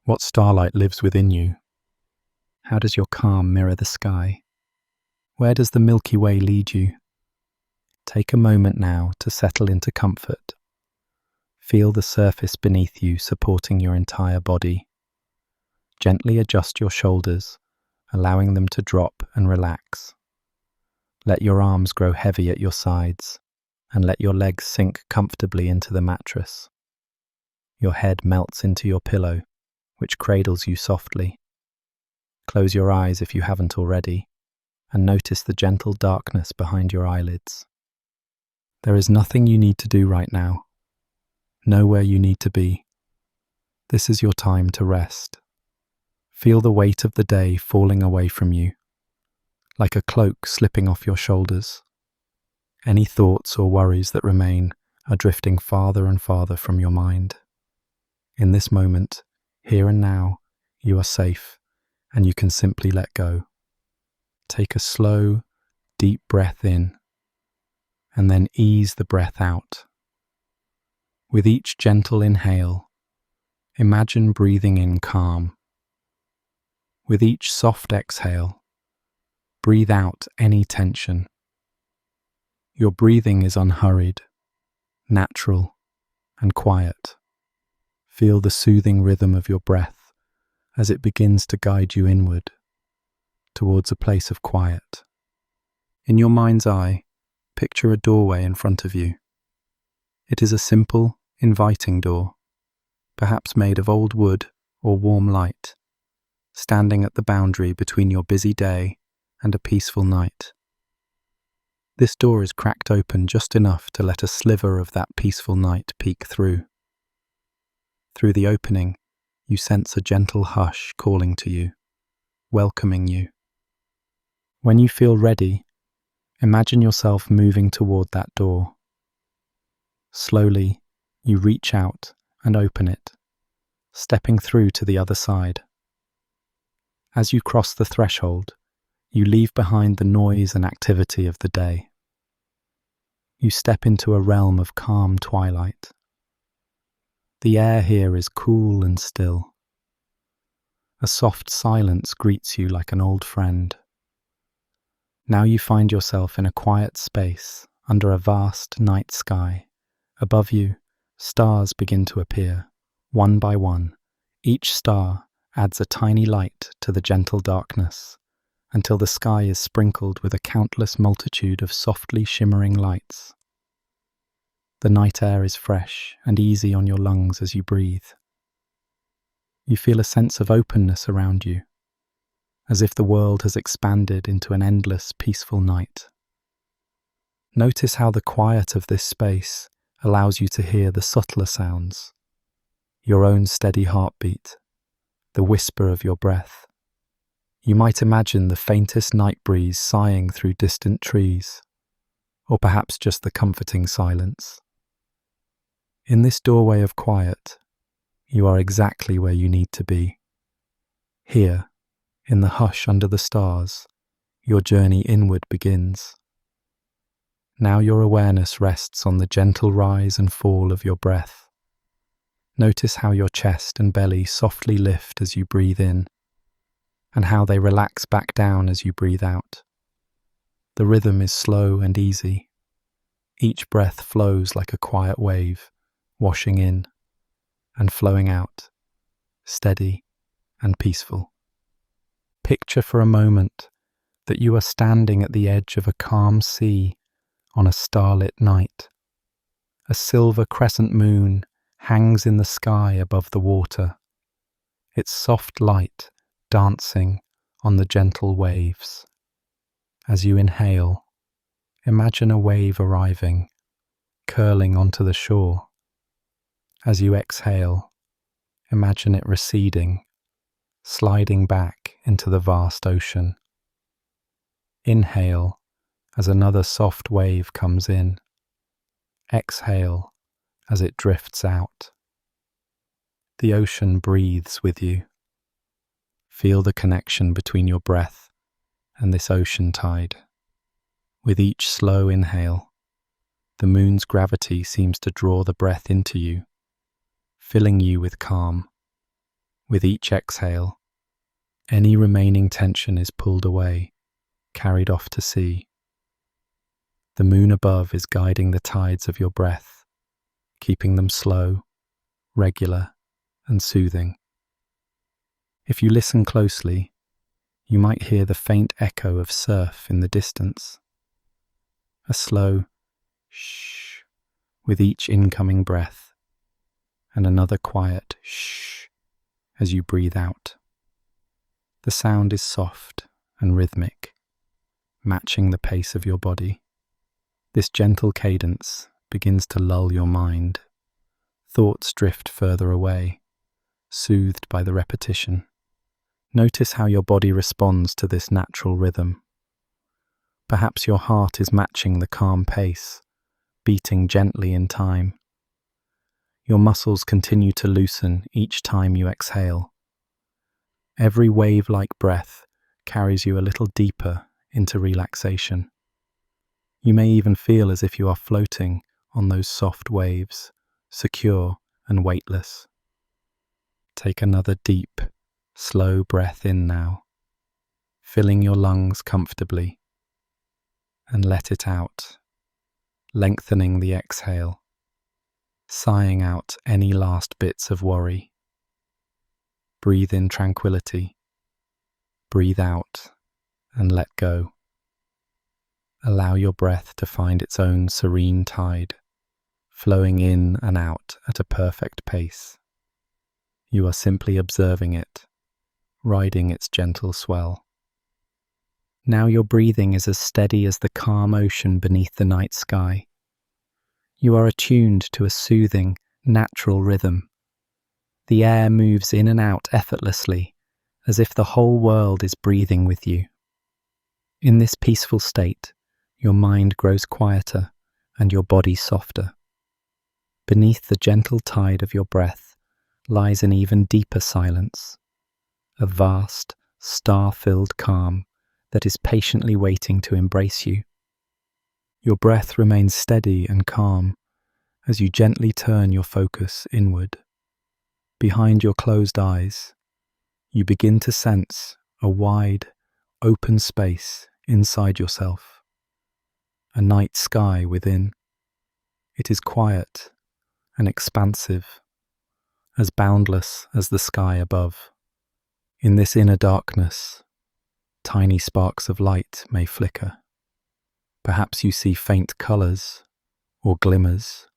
What starlight lives within you? How does your calm mirror the sky? Where does the Milky Way lead you? Take a moment now to settle into comfort. Feel the surface beneath you supporting your entire body. Gently adjust your shoulders, allowing them to drop and relax. Let your arms grow heavy at your sides, and let your legs sink comfortably into the mattress. Your head melts into your pillow, which cradles you softly. Close your eyes if you haven't already, and notice the gentle darkness behind your eyelids. There is nothing you need to do right now. Know where you need to be. This is your time to rest. Feel the weight of the day falling away from you, like a cloak slipping off your shoulders. Any thoughts or worries that remain are drifting farther and farther from your mind. In this moment, here and now, you are safe, and you can simply let go. Take a slow, deep breath in, and then ease the breath out. With each gentle inhale, imagine breathing in calm. With each soft exhale, breathe out any tension. Your breathing is unhurried, natural, and quiet. Feel the soothing rhythm of your breath as it begins to guide you inward, towards a place of quiet. In your mind's eye, picture a doorway in front of you. It is a simple, inviting door, perhaps made of old wood or warm light, standing at the boundary between your busy day and a peaceful night. This door is cracked open just enough to let a sliver of that peaceful night peek through. Through the opening, you sense a gentle hush calling to you, welcoming you. When you feel ready, imagine yourself moving toward that door. Slowly, you reach out and open it, stepping through to the other side. As you cross the threshold, you leave behind the noise and activity of the day. You step into a realm of calm twilight. The air here is cool and still. A soft silence greets you like an old friend. Now you find yourself in a quiet space under a vast night sky. Above you, stars begin to appear, one by one. Each star adds a tiny light to the gentle darkness, until the sky is sprinkled with a countless multitude of softly shimmering lights. The night air is fresh and easy on your lungs as you breathe. You feel a sense of openness around you, as if the world has expanded into an endless, peaceful night. Notice how the quiet of this space allows you to hear the subtler sounds, your own steady heartbeat, the whisper of your breath. You might imagine the faintest night breeze sighing through distant trees, or perhaps just the comforting silence. In this doorway of quiet, you are exactly where you need to be. Here, in the hush under the stars, your journey inward begins. Now your awareness rests on the gentle rise and fall of your breath. Notice how your chest and belly softly lift as you breathe in, and how they relax back down as you breathe out. The rhythm is slow and easy. Each breath flows like a quiet wave, washing in and flowing out, steady and peaceful. Picture for a moment that you are standing at the edge of a calm sea on a starlit night. A silver crescent moon hangs in the sky above the water, its soft light dancing on the gentle waves. As you inhale, imagine a wave arriving, curling onto the shore. As you exhale, imagine it receding, sliding back into the vast ocean. Inhale as another soft wave comes in. Exhale as it drifts out. The ocean breathes with you. Feel the connection between your breath and this ocean tide. With each slow inhale, the moon's gravity seems to draw the breath into you, filling you with calm. With each exhale, any remaining tension is pulled away, carried off to sea. The moon above is guiding the tides of your breath, keeping them slow, regular, and soothing. If you listen closely, you might hear the faint echo of surf in the distance. A slow shh with each incoming breath, and another quiet shh as you breathe out. The sound is soft and rhythmic, matching the pace of your body. This gentle cadence begins to lull your mind. Thoughts drift further away, soothed by the repetition. Notice how your body responds to this natural rhythm. Perhaps your heart is matching the calm pace, beating gently in time. Your muscles continue to loosen each time you exhale. Every wave-like breath carries you a little deeper into relaxation. You may even feel as if you are floating on those soft waves, secure and weightless. Take another deep, slow breath in now, filling your lungs comfortably, and let it out, lengthening the exhale, sighing out any last bits of worry. Breathe in tranquility, breathe out, and let go. Allow your breath to find its own serene tide, flowing in and out at a perfect pace. You are simply observing it, riding its gentle swell. Now your breathing is as steady as the calm ocean beneath the night sky. You are attuned to a soothing, natural rhythm. The air moves in and out effortlessly, as if the whole world is breathing with you. In this peaceful state, your mind grows quieter and your body softer. Beneath the gentle tide of your breath lies an even deeper silence, a vast, star-filled calm that is patiently waiting to embrace you. Your breath remains steady and calm as you gently turn your focus inward. Behind your closed eyes, you begin to sense a wide, open space inside yourself. A night sky within. It is quiet and expansive, as boundless as the sky above. In this inner darkness, tiny sparks of light may flicker. Perhaps you see faint colours, or glimmers,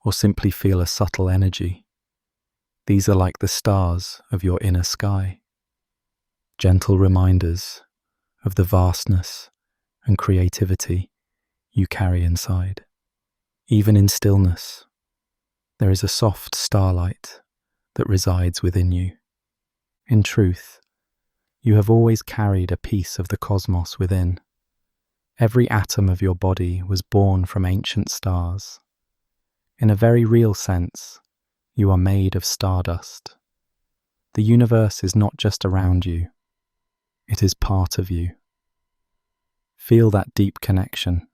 or simply feel a subtle energy. These are like the stars of your inner sky, gentle reminders of the vastness and creativity you carry inside. Even in stillness, there is a soft starlight that resides within you. In truth, you have always carried a piece of the cosmos within. Every atom of your body was born from ancient stars. In a very real sense, you are made of stardust. The universe is not just around you, it is part of you. Feel that deep connection.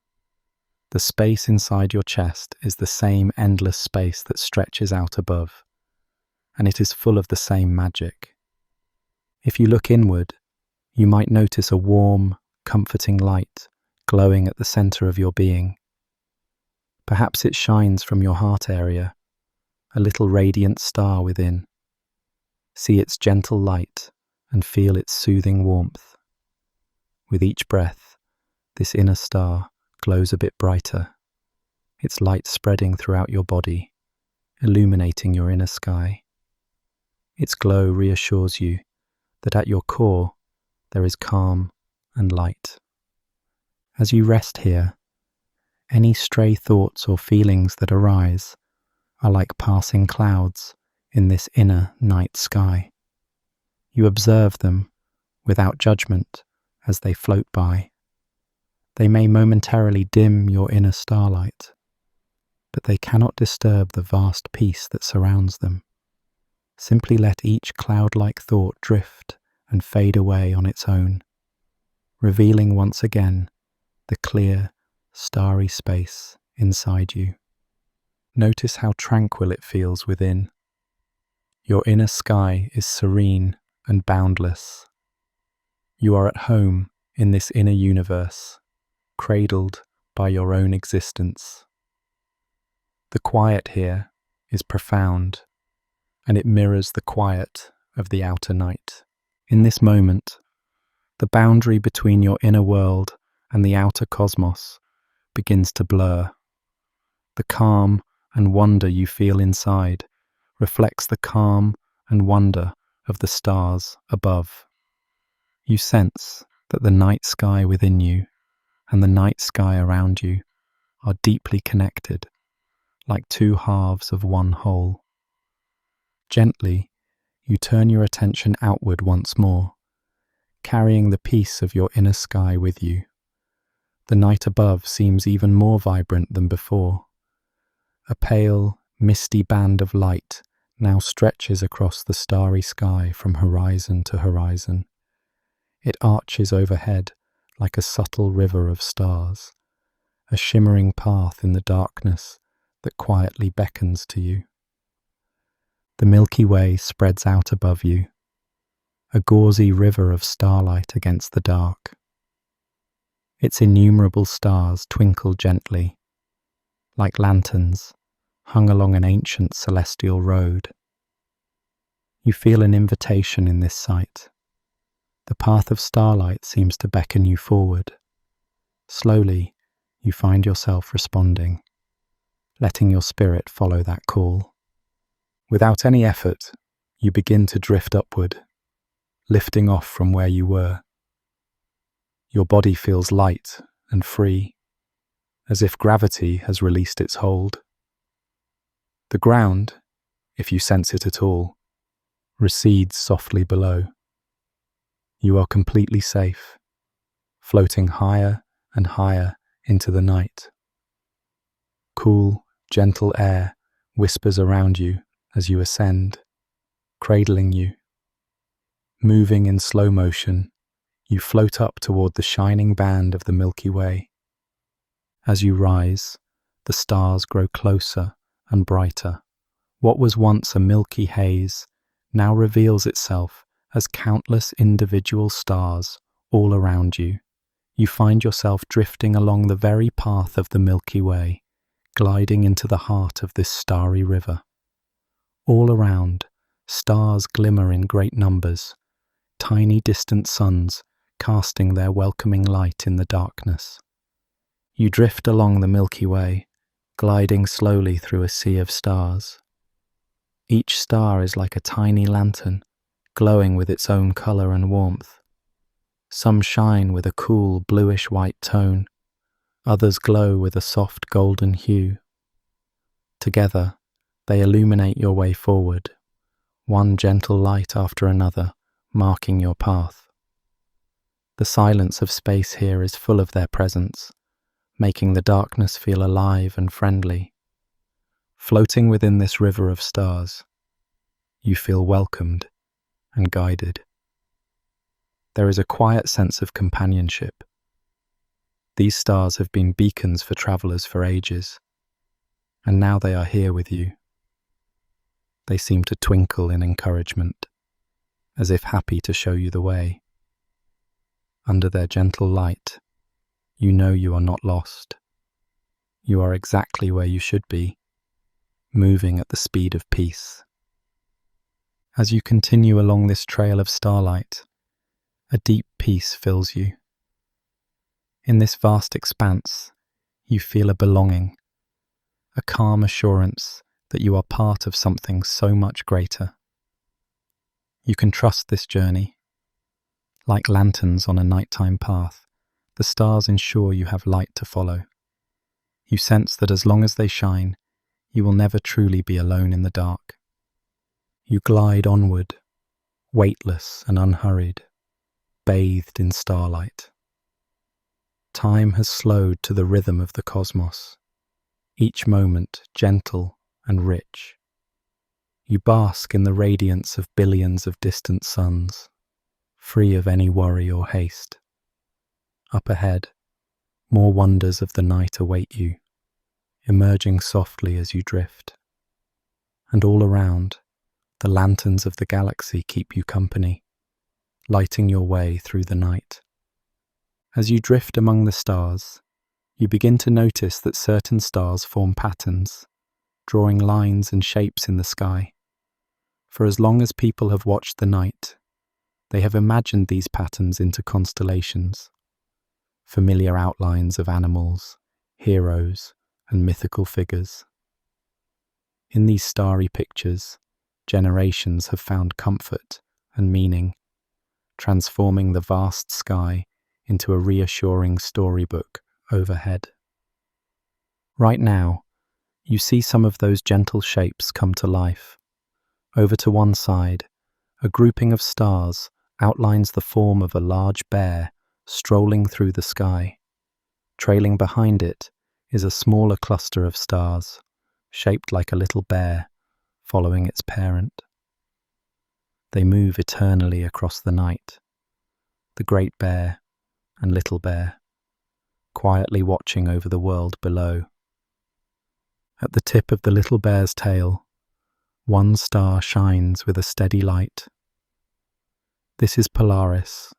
The space inside your chest is the same endless space that stretches out above, and it is full of the same magic. If you look inward, you might notice a warm, comforting light glowing at the center of your being. Perhaps it shines from your heart area, a little radiant star within. See its gentle light and feel its soothing warmth. With each breath, this inner star glows a bit brighter, its light spreading throughout your body, illuminating your inner sky. Its glow reassures you that at your core there is calm and light. As you rest here, any stray thoughts or feelings that arise are like passing clouds in this inner night sky. You observe them without judgment as they float by. They may momentarily dim your inner starlight, but they cannot disturb the vast peace that surrounds them. Simply let each cloud-like thought drift and fade away on its own, revealing once again the clear, starry space inside you. Notice how tranquil it feels within. Your inner sky is serene and boundless. You are at home in this inner universe, cradled by your own existence. The quiet here is profound, and it mirrors the quiet of the outer night. In this moment, the boundary between your inner world and the outer cosmos begins to blur. The calm and wonder you feel inside reflects the calm and wonder of the stars above. You sense that the night sky within you and the night sky around you are deeply connected, like two halves of one whole. Gently, you turn your attention outward once more, carrying the peace of your inner sky with you. The night above seems even more vibrant than before. A pale, misty band of light now stretches across the starry sky from horizon to horizon. It arches overhead like a subtle river of stars, a shimmering path in the darkness that quietly beckons to you. The Milky Way spreads out above you, a gauzy river of starlight against the dark. Its innumerable stars twinkle gently, like lanterns hung along an ancient celestial road. You feel an invitation in this sight. The path of starlight seems to beckon you forward. Slowly, you find yourself responding, letting your spirit follow that call. Without any effort, you begin to drift upward, lifting off from where you were. Your body feels light and free, as if gravity has released its hold. The ground, if you sense it at all, recedes softly below. You are completely safe, floating higher and higher into the night. Cool, gentle air whispers around you as you ascend, cradling you. Moving in slow motion, you float up toward the shining band of the Milky Way. As you rise, the stars grow closer and brighter. What was once a milky haze now reveals itself as countless individual stars all around you. You find yourself drifting along the very path of the Milky Way, gliding into the heart of this starry river. All around, stars glimmer in great numbers, tiny distant suns casting their welcoming light in the darkness. You drift along the Milky Way, gliding slowly through a sea of stars. Each star is like a tiny lantern, glowing with its own colour and warmth. Some shine with a cool bluish-white tone, others glow with a soft golden hue. Together, they illuminate your way forward, one gentle light after another, marking your path. The silence of space here is full of their presence, making the darkness feel alive and friendly. Floating within this river of stars, you feel welcomed and guided. There is a quiet sense of companionship. These stars have been beacons for travelers for ages, and now they are here with you. They seem to twinkle in encouragement, as if happy to show you the way. Under their gentle light, you know you are not lost. You are exactly where you should be, moving at the speed of peace. As you continue along this trail of starlight, a deep peace fills you. In this vast expanse, you feel a belonging, a calm assurance that you are part of something so much greater. You can trust this journey. Like lanterns on a nighttime path, the stars ensure you have light to follow. You sense that as long as they shine, you will never truly be alone in the dark. You glide onward, weightless and unhurried, bathed in starlight. Time has slowed to the rhythm of the cosmos, each moment gentle and rich. You bask in the radiance of billions of distant suns, free of any worry or haste. Up ahead, more wonders of the night await you, emerging softly as you drift. And all around, The lanterns of the galaxy keep you company, lighting your way through the night. As you drift among the stars, you begin to notice that certain stars form patterns, drawing lines and shapes in the sky. For as long as people have watched the night, they have imagined these patterns into constellations, familiar outlines of animals, heroes, and mythical figures. In these starry pictures, generations have found comfort and meaning, transforming the vast sky into a reassuring storybook overhead. Right now, you see some of those gentle shapes come to life. Over to one side, a grouping of stars outlines the form of a large bear strolling through the sky. Trailing behind it is a smaller cluster of stars, shaped like a little bear, following its parent. They move eternally across the night, the great bear and little bear, quietly watching over the world below. At the tip of the little bear's tail, one star shines with a steady light. This is Polaris,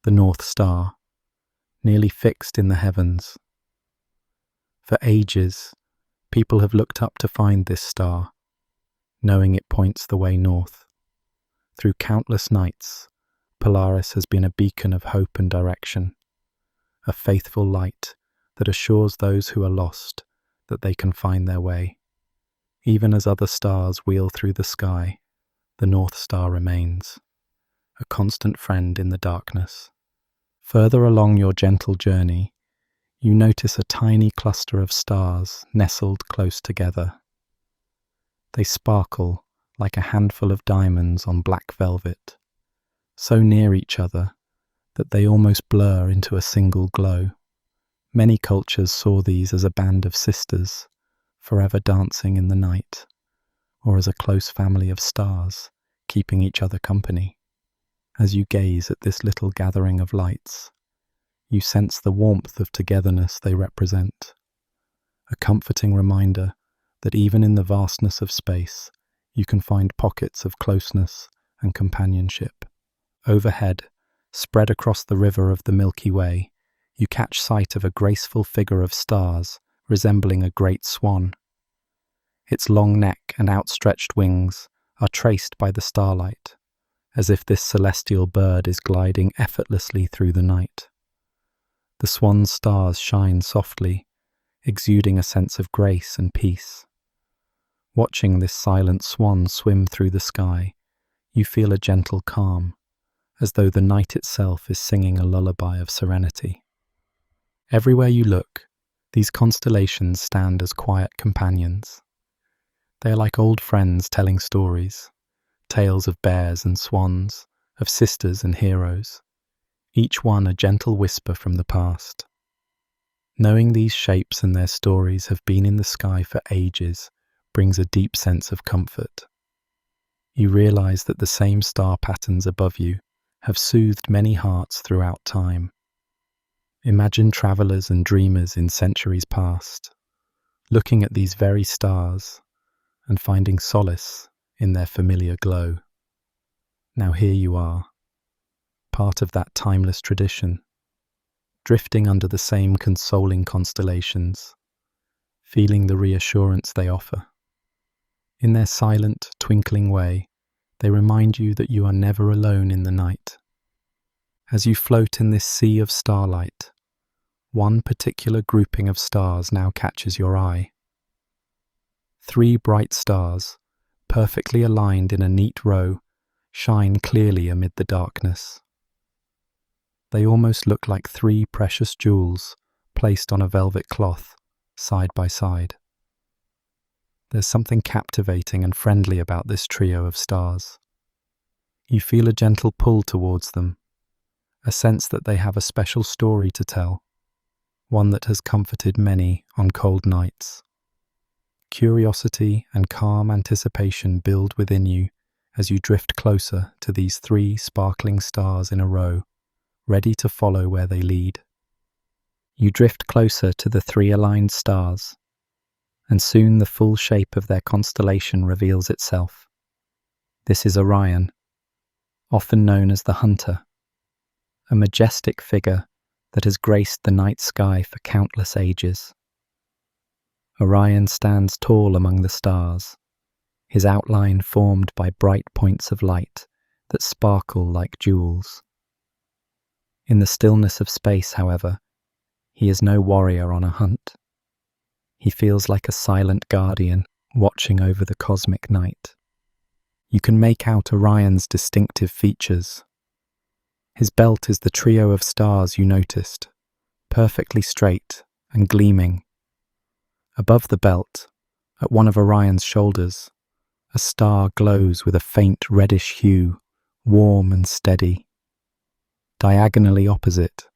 the North Star, nearly fixed in the heavens. For ages, people have looked up to find this star, knowing it points the way north. Through countless nights, Polaris has been a beacon of hope and direction, a faithful light that assures those who are lost that they can find their way. Even as other stars wheel through the sky, the North Star remains, a constant friend in the darkness. Further along your gentle journey, you notice a tiny cluster of stars nestled close together. They sparkle like a handful of diamonds on black velvet, so near each other that they almost blur into a single glow. Many cultures saw these as a band of sisters, forever dancing in the night, or as a close family of stars, keeping each other company. As you gaze at this little gathering of lights, you sense the warmth of togetherness they represent, a comforting reminder that even in the vastness of space, you can find pockets of closeness and companionship. Overhead, spread across the river of the Milky Way, you catch sight of a graceful figure of stars resembling a great swan. Its long neck and outstretched wings are traced by the starlight, as if this celestial bird is gliding effortlessly through the night. The swan's stars shine softly, exuding a sense of grace and peace. Watching this silent swan swim through the sky, you feel a gentle calm, as though the night itself is singing a lullaby of serenity. Everywhere you look, these constellations stand as quiet companions. They are like old friends telling stories, tales of bears and swans, of sisters and heroes, each one a gentle whisper from the past. Knowing these shapes and their stories have been in the sky for ages brings a deep sense of comfort. You realize that the same star patterns above you have soothed many hearts throughout time. Imagine travelers and dreamers in centuries past, looking at these very stars and finding solace in their familiar glow. Now here you are, part of that timeless tradition, drifting under the same consoling constellations, feeling the reassurance they offer. In their silent, twinkling way, they remind you that you are never alone in the night. As you float in this sea of starlight, one particular grouping of stars now catches your eye. 3 bright stars, perfectly aligned in a neat row, shine clearly amid the darkness. They almost look like 3 precious jewels placed on a velvet cloth, side by side. There's something captivating and friendly about this trio of stars. You feel a gentle pull towards them, a sense that they have a special story to tell, one that has comforted many on cold nights. Curiosity and calm anticipation build within you as you drift closer to these 3 sparkling stars in a row, ready to follow where they lead. You drift closer to the 3 aligned stars, and soon the full shape of their constellation reveals itself. This is Orion, often known as the Hunter, a majestic figure that has graced the night sky for countless ages. Orion stands tall among the stars, his outline formed by bright points of light that sparkle like jewels. In the stillness of space, however, he is no warrior on a hunt. He feels like a silent guardian watching over the cosmic night. You can make out Orion's distinctive features. His belt is the trio of stars you noticed, perfectly straight and gleaming. Above the belt, at one of Orion's shoulders, a star glows with a faint reddish hue, warm and steady. Diagonally opposite,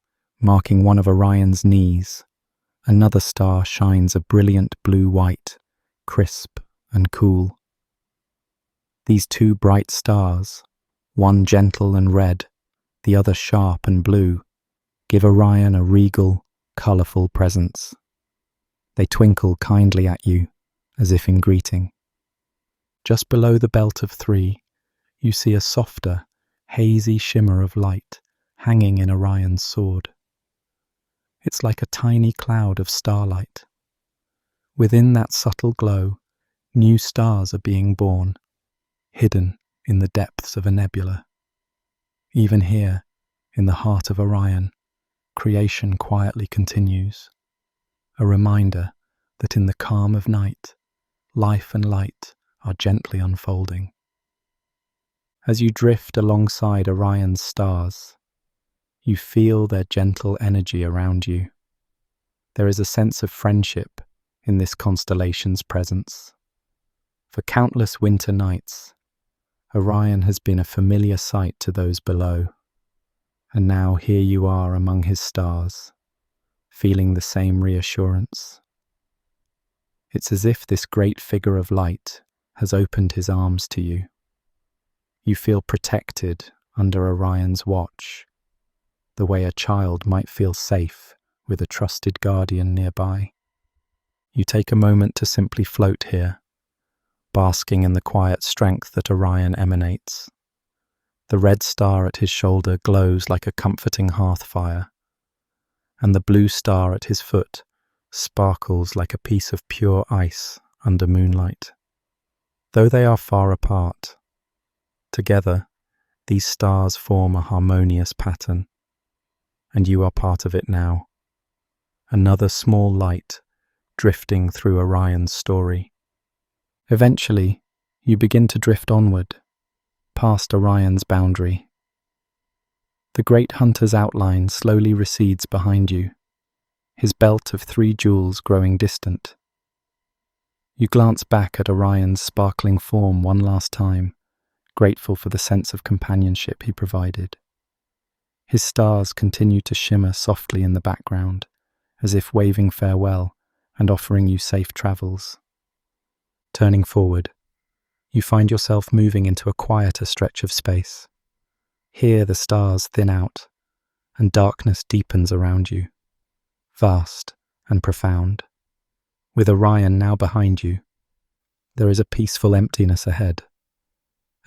marking one of Orion's knees, another star shines a brilliant blue-white, crisp and cool. These two bright stars, one gentle and red, the other sharp and blue, give Orion a regal, colourful presence. They twinkle kindly at you, as if in greeting. Just below the belt of three, you see a softer, hazy shimmer of light hanging in Orion's sword. It's like a tiny cloud of starlight. Within that subtle glow, new stars are being born, hidden in the depths of a nebula. Even here, in the heart of Orion, creation quietly continues, a reminder that in the calm of night, life and light are gently unfolding. As you drift alongside Orion's stars, you feel their gentle energy around you. There is a sense of friendship in this constellation's presence. For countless winter nights, Orion has been a familiar sight to those below, and now here you are among his stars, feeling the same reassurance. It's as if this great figure of light has opened his arms to you. You feel protected under Orion's watch, the way a child might feel safe with a trusted guardian nearby. You take a moment to simply float here, basking in the quiet strength that Orion emanates. The red star at his shoulder glows like a comforting hearth fire, and the blue star at his foot sparkles like a piece of pure ice under moonlight. Though they are far apart, together these stars form a harmonious pattern, and you are part of it now, another small light drifting through Orion's story. Eventually, you begin to drift onward, past Orion's boundary. The great hunter's outline slowly recedes behind you, his belt of three jewels growing distant. You glance back at Orion's sparkling form one last time, grateful for the sense of companionship he provided. His stars continue to shimmer softly in the background, as if waving farewell and offering you safe travels. Turning forward, you find yourself moving into a quieter stretch of space. Here the stars thin out, and darkness deepens around you, vast and profound. With Orion now behind you, there is a peaceful emptiness ahead,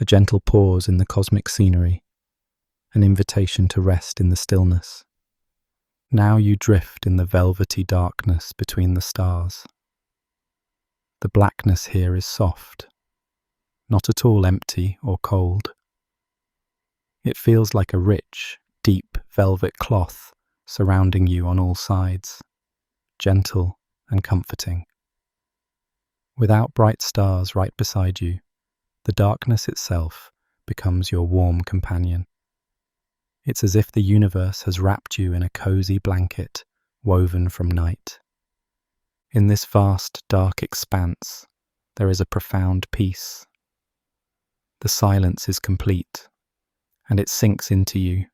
a gentle pause in the cosmic scenery, an invitation to rest in the stillness. Now you drift in the velvety darkness between the stars. The blackness here is soft, not at all empty or cold. It feels like a rich, deep velvet cloth surrounding you on all sides, gentle and comforting. Without bright stars right beside you, the darkness itself becomes your warm companion. It's as if the universe has wrapped you in a cozy blanket woven from night. In this vast, dark expanse, there is a profound peace. The silence is complete, and it sinks into you,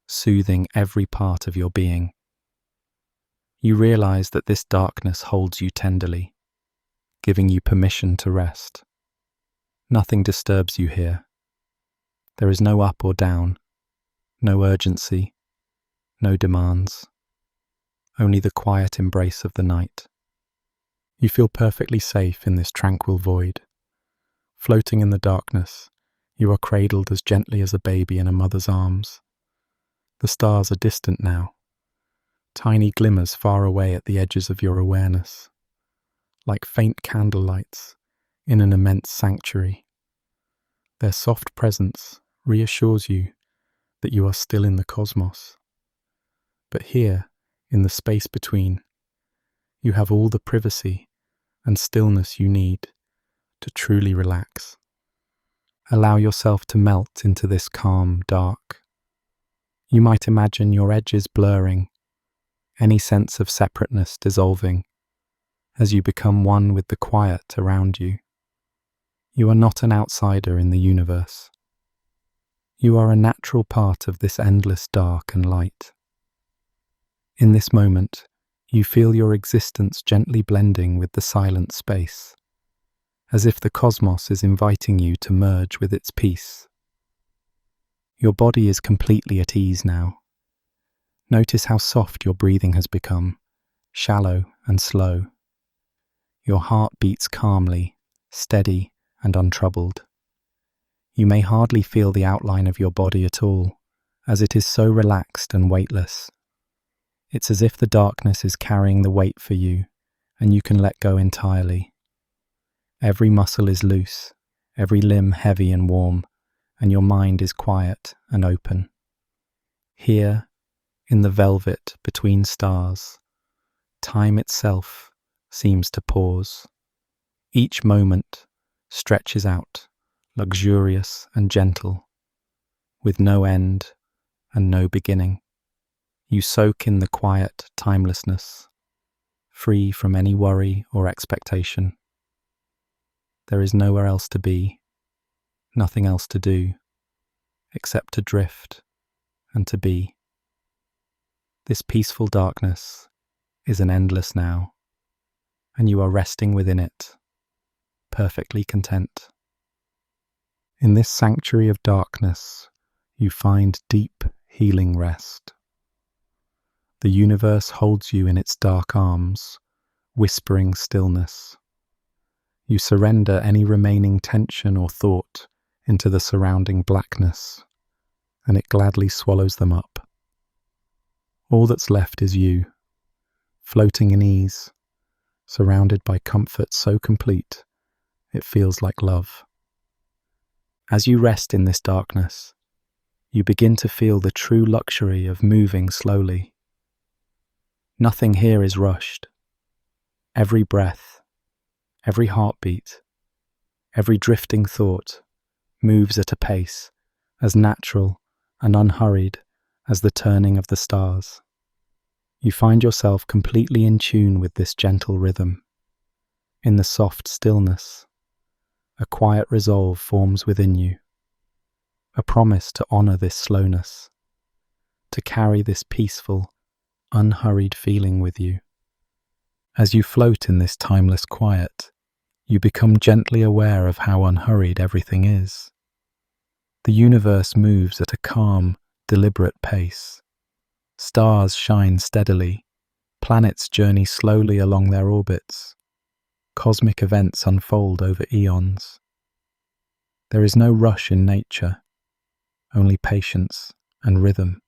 soothing every part of your being. You realize that this darkness holds you tenderly, giving you permission to rest. Nothing disturbs you here. There is no up or down, no urgency, no demands, only the quiet embrace of the night. You feel perfectly safe in this tranquil void, floating in the darkness, You are cradled as gently as a baby in a mother's arms. The stars are distant now, tiny glimmers far away at the edges of your awareness, like faint candlelights in an immense sanctuary. Their soft presence reassures you that you are still in the cosmos. But here, in the space between, you have all the privacy and stillness you need to truly relax. Allow yourself to melt into this calm dark. You might imagine your edges blurring, any sense of separateness dissolving, as you become one with the quiet around you. You are not an outsider in the universe. You are a natural part of this endless dark and light. In this moment, you feel your existence gently blending with the silent space, as if the cosmos is inviting you to merge with its peace. Your body is completely at ease now. Notice how soft your breathing has become, shallow and slow. Your heart beats calmly, steady and untroubled. You may hardly feel the outline of your body at all, as it is so relaxed and weightless. It's as if the darkness is carrying the weight for you, and you can let go entirely. Every muscle is loose, every limb heavy and warm, and your mind is quiet and open. Here, in the velvet between stars, time itself seems to pause. Each moment stretches out, luxurious and gentle, with no end and no beginning. You soak in the quiet timelessness, free from any worry or expectation. There is nowhere else to be, nothing else to do, except to drift and to be. This peaceful darkness is an endless now, and you are resting within it, perfectly content. In this sanctuary of darkness, you find deep, healing rest. The universe holds you in its dark arms, whispering stillness. You surrender any remaining tension or thought into the surrounding blackness, and it gladly swallows them up. All that's left is you, floating in ease, surrounded by comfort so complete, it feels like love. As you rest in this darkness, you begin to feel the true luxury of moving slowly. Nothing here is rushed. Every breath, every heartbeat, every drifting thought moves at a pace as natural and unhurried as the turning of the stars. You find yourself completely in tune with this gentle rhythm. In the soft stillness, a quiet resolve forms within you, a promise to honor this slowness, to carry this peaceful, unhurried feeling with you. As you float in this timeless quiet, you become gently aware of how unhurried everything is. The universe moves at a calm, deliberate pace. Stars shine steadily, planets journey slowly along their orbits. Cosmic events unfold over eons. There is no rush in nature, only patience and rhythm.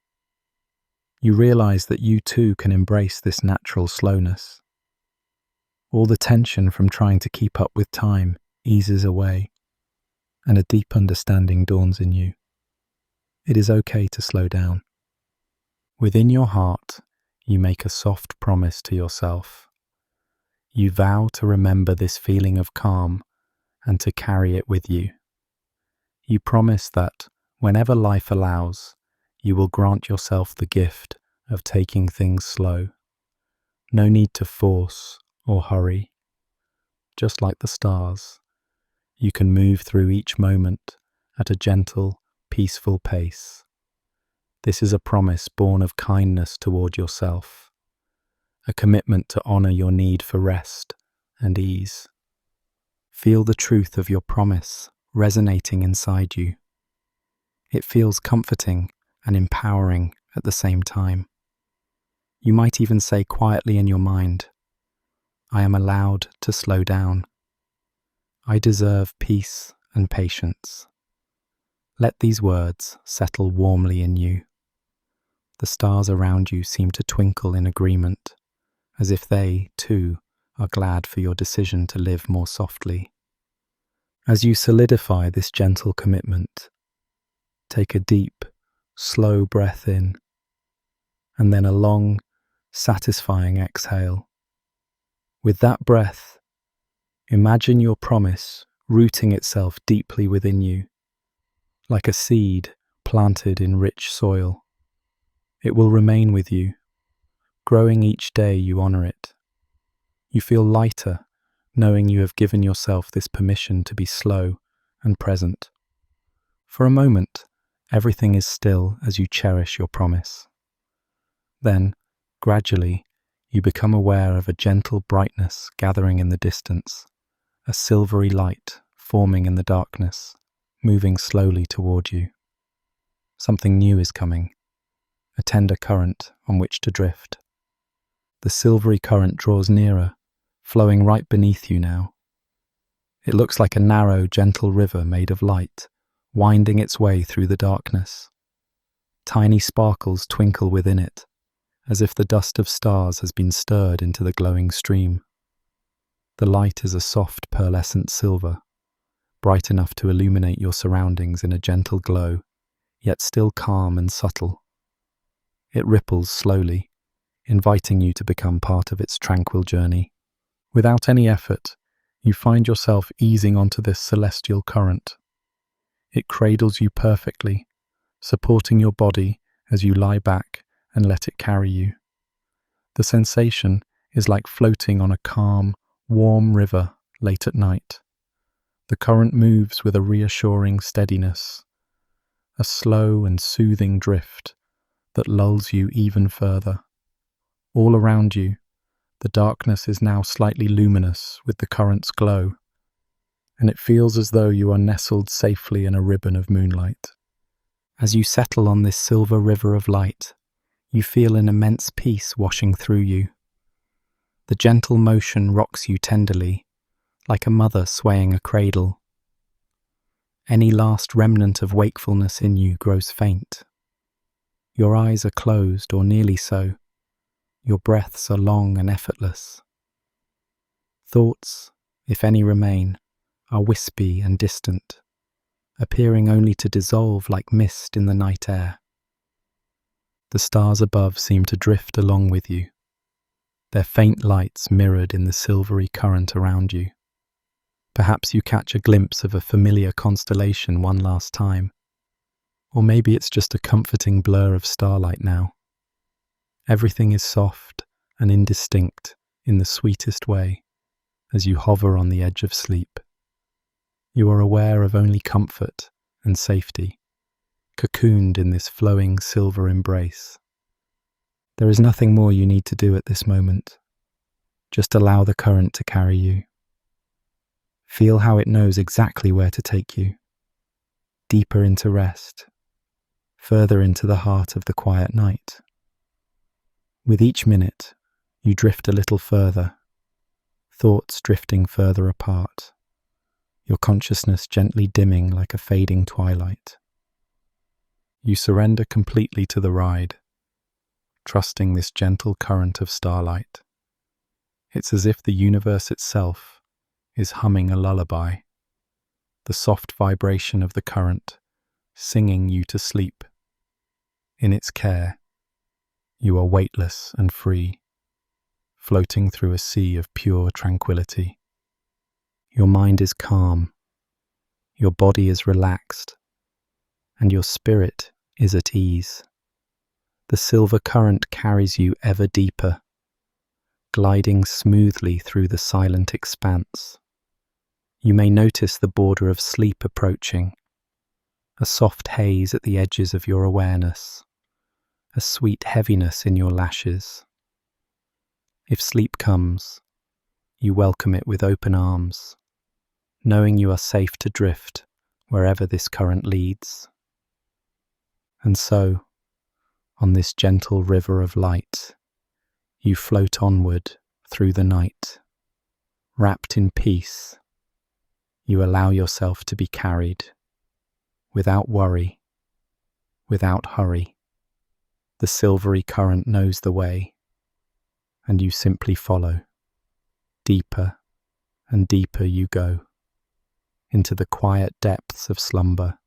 You realize that you too can embrace this natural slowness. All the tension from trying to keep up with time eases away, and a deep understanding dawns in you. It is okay to slow down. Within your heart, you make a soft promise to yourself. You vow to remember this feeling of calm and to carry it with you. You promise that, whenever life allows, you will grant yourself the gift of taking things slow. No need to force or hurry. Just like the stars, you can move through each moment at a gentle, peaceful pace. This is a promise born of kindness toward yourself, a commitment to honor your need for rest and ease. Feel the truth of your promise resonating inside you. It feels comforting and empowering at the same time. You might even say quietly in your mind, I am allowed to slow down. I deserve peace and patience. Let these words settle warmly in you. The stars around you seem to twinkle in agreement, as if they, too, are glad for your decision to live more softly. As you solidify this gentle commitment, take a deep, slow breath in, and then a long, satisfying exhale. With that breath, imagine your promise rooting itself deeply within you, like a seed planted in rich soil. It will remain with you, growing each day you honor it. You feel lighter, knowing you have given yourself this permission to be slow and present. For a moment, everything is still as you cherish your promise. Then, gradually, you become aware of a gentle brightness gathering in the distance, a silvery light forming in the darkness, moving slowly toward you. Something new is coming, a tender current on which to drift. The silvery current draws nearer, flowing right beneath you now. It looks like a narrow, gentle river made of light, winding its way through the darkness. Tiny sparkles twinkle within it, as if the dust of stars has been stirred into the glowing stream. The light is a soft, pearlescent silver, bright enough to illuminate your surroundings in a gentle glow, yet still calm and subtle. It ripples slowly, inviting you to become part of its tranquil journey. Without any effort, you find yourself easing onto this celestial current. It cradles you perfectly, supporting your body as you lie back and let it carry you. The sensation is like floating on a calm, warm river late at night. The current moves with a reassuring steadiness, a slow and soothing drift that lulls you even further. All around you, the darkness is now slightly luminous with the current's glow, and it feels as though you are nestled safely in a ribbon of moonlight. As you settle on this silver river of light, you feel an immense peace washing through you. The gentle motion rocks you tenderly, like a mother swaying a cradle. Any last remnant of wakefulness in you grows faint. Your eyes are closed, or nearly so. Your breaths are long and effortless. Thoughts, if any remain, are wispy and distant, appearing only to dissolve like mist in the night air. The stars above seem to drift along with you, their faint lights mirrored in the silvery current around you. Perhaps you catch a glimpse of a familiar constellation one last time, or maybe it's just a comforting blur of starlight now. Everything is soft and indistinct in the sweetest way as you hover on the edge of sleep. You are aware of only comfort and safety, cocooned in this flowing silver embrace. There is nothing more you need to do at this moment. Just allow the current to carry you. Feel how it knows exactly where to take you, deeper into rest, further into the heart of the quiet night. With each minute, you drift a little further, thoughts drifting further apart, your consciousness gently dimming like a fading twilight. You surrender completely to the ride, trusting this gentle current of starlight. It's as if the universe itself is humming a lullaby, the soft vibration of the current singing you to sleep. In its care, you are weightless and free, floating through a sea of pure tranquility. Your mind is calm, your body is relaxed, and your spirit is at ease. The silver current carries you ever deeper, gliding smoothly through the silent expanse. You may notice the border of sleep approaching, a soft haze at the edges of your awareness, a sweet heaviness in your lashes. If sleep comes, you welcome it with open arms, knowing you are safe to drift wherever this current leads. And so, on this gentle river of light, you float onward through the night. Wrapped in peace, you allow yourself to be carried, without worry, without hurry. The silvery current knows the way, and you simply follow. Deeper and deeper you go, into the quiet depths of slumber,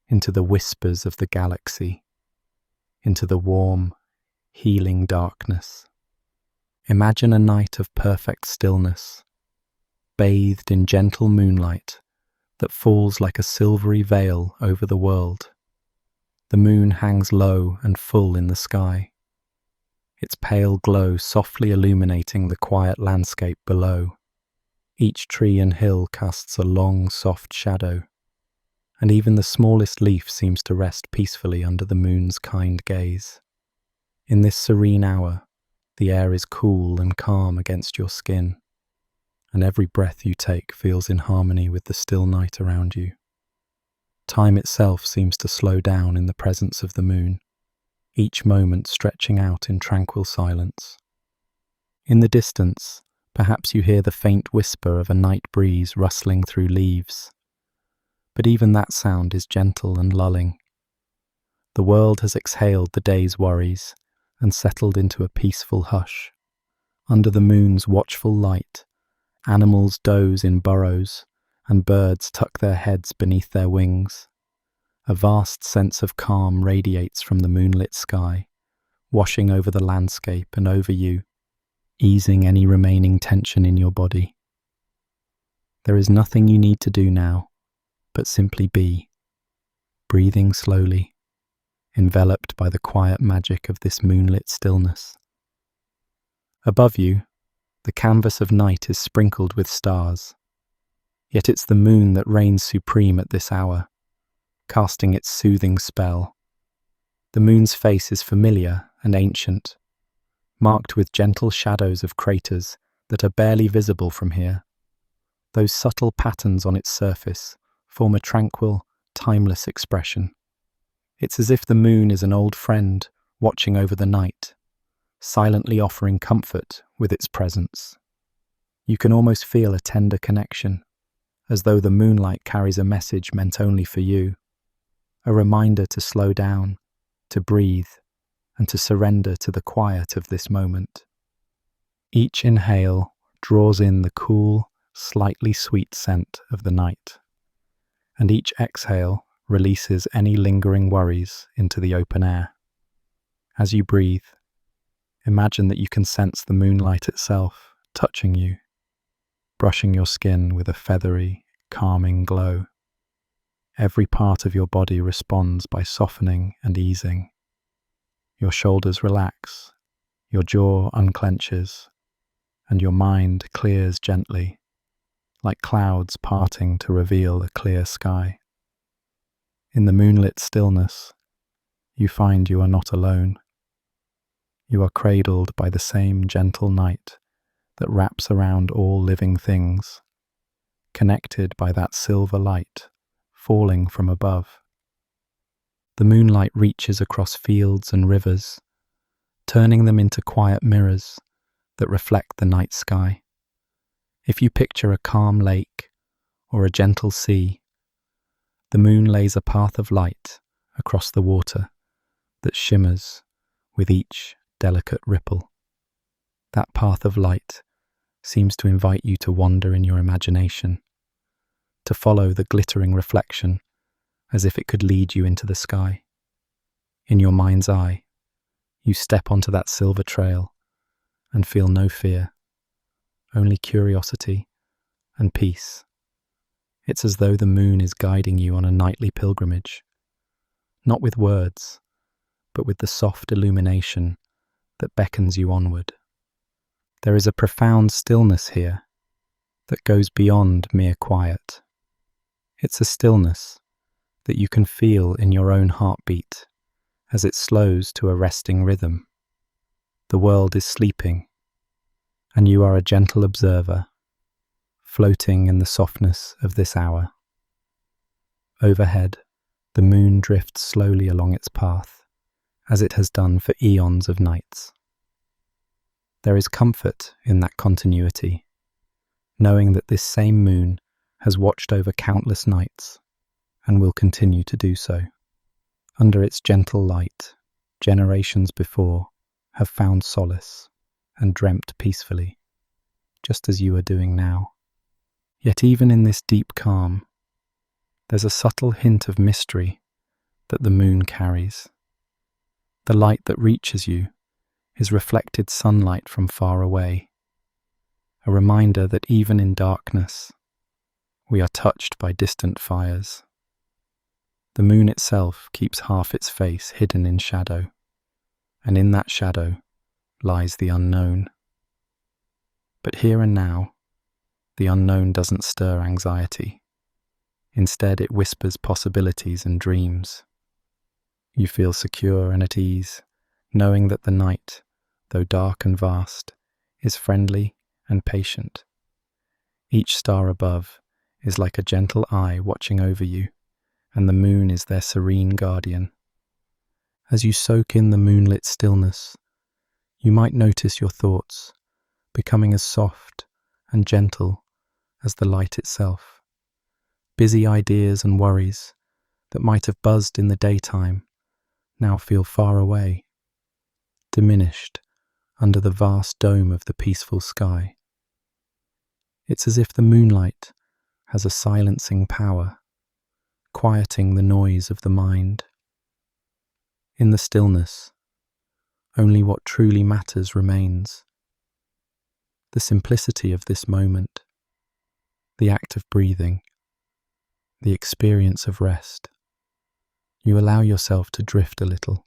into the whispers of the galaxy, into the warm, healing darkness. Imagine a night of perfect stillness, bathed in gentle moonlight that falls like a silvery veil over the world. The moon hangs low and full in the sky, its pale glow softly illuminating the quiet landscape below. Each tree and hill casts a long, soft shadow, and even the smallest leaf seems to rest peacefully under the moon's kind gaze. In this serene hour, the air is cool and calm against your skin, and every breath you take feels in harmony with the still night around you. Time itself seems to slow down in the presence of the moon, each moment stretching out in tranquil silence. In the distance, perhaps you hear the faint whisper of a night breeze rustling through leaves, but even that sound is gentle and lulling. The world has exhaled the day's worries and settled into a peaceful hush. Under the moon's watchful light, animals doze in burrows and birds tuck their heads beneath their wings. A vast sense of calm radiates from the moonlit sky, washing over the landscape and over you, easing any remaining tension in your body. There is nothing you need to do now, but simply be, breathing slowly, enveloped by the quiet magic of this moonlit stillness. Above you, the canvas of night is sprinkled with stars, yet it's the moon that reigns supreme at this hour, casting its soothing spell. The moon's face is familiar and ancient, marked with gentle shadows of craters that are barely visible from here. Those subtle patterns on its surface form a tranquil, timeless expression. It's as if the moon is an old friend watching over the night, silently offering comfort with its presence. You can almost feel a tender connection, as though the moonlight carries a message meant only for you, a reminder to slow down, to breathe, and to surrender to the quiet of this moment. Each inhale draws in the cool, slightly sweet scent of the night, and each exhale releases any lingering worries into the open air. As you breathe, imagine that you can sense the moonlight itself touching you, brushing your skin with a feathery, calming glow. Every part of your body responds by softening and easing. Your shoulders relax, your jaw unclenches, and your mind clears gently, like clouds parting to reveal a clear sky. In the moonlit stillness, you find you are not alone. You are cradled by the same gentle night that wraps around all living things, connected by that silver light falling from above. The moonlight reaches across fields and rivers, turning them into quiet mirrors that reflect the night sky. If you picture a calm lake or a gentle sea, the moon lays a path of light across the water that shimmers with each delicate ripple. That path of light seems to invite you to wander in your imagination, to follow the glittering reflection as if it could lead you into the sky. In your mind's eye, you step onto that silver trail and feel no fear, only curiosity and peace. It's as though the moon is guiding you on a nightly pilgrimage, not with words, but with the soft illumination that beckons you onward. There is a profound stillness here that goes beyond mere quiet. It's a stillness that you can feel in your own heartbeat as it slows to a resting rhythm. The world is sleeping, and you are a gentle observer, floating in the softness of this hour. Overhead, the moon drifts slowly along its path, as it has done for eons of nights. There is comfort in that continuity, knowing that this same moon has watched over countless nights, and will continue to do so. Under its gentle light, generations before have found solace and dreamt peacefully, just as you are doing now. Yet even in this deep calm, there's a subtle hint of mystery that the moon carries. The light that reaches you is reflected sunlight from far away, a reminder that even in darkness, we are touched by distant fires. The moon itself keeps half its face hidden in shadow, and in that shadow lies the unknown. But here and now, the unknown doesn't stir anxiety. Instead, it whispers possibilities and dreams. You feel secure and at ease, knowing that the night, though dark and vast, is friendly and patient. Each star above is like a gentle eye watching over you, and the moon is their serene guardian. As you soak in the moonlit stillness, you might notice your thoughts becoming as soft and gentle as the light itself. Busy ideas and worries that might have buzzed in the daytime now feel far away, diminished under the vast dome of the peaceful sky. It's as if the moonlight has a silencing power, quieting the noise of the mind. In the stillness, only what truly matters remains. The simplicity of this moment, the act of breathing, the experience of rest. You allow yourself to drift a little,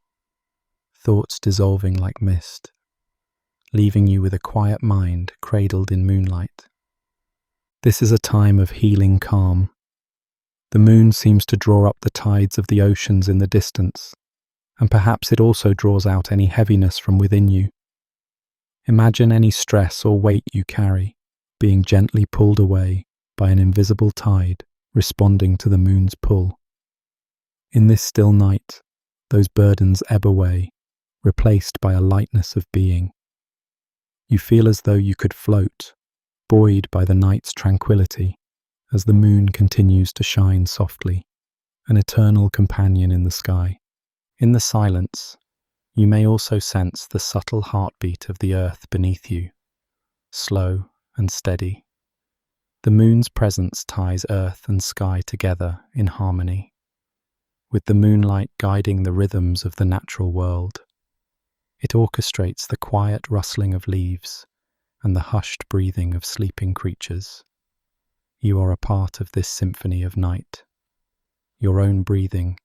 thoughts dissolving like mist, leaving you with a quiet mind cradled in moonlight. This is a time of healing calm. The moon seems to draw up the tides of the oceans in the distance, and perhaps it also draws out any heaviness from within you. Imagine any stress or weight you carry being gently pulled away by an invisible tide responding to the moon's pull. In this still night, those burdens ebb away, replaced by a lightness of being. You feel as though you could float, buoyed by the night's tranquility, as the moon continues to shine softly, an eternal companion in the sky. In the silence, you may also sense the subtle heartbeat of the earth beneath you, slow and steady. The moon's presence ties earth and sky together in harmony, with the moonlight guiding the rhythms of the natural world. It orchestrates the quiet rustling of leaves and the hushed breathing of sleeping creatures. You are a part of this symphony of night. Your own breathing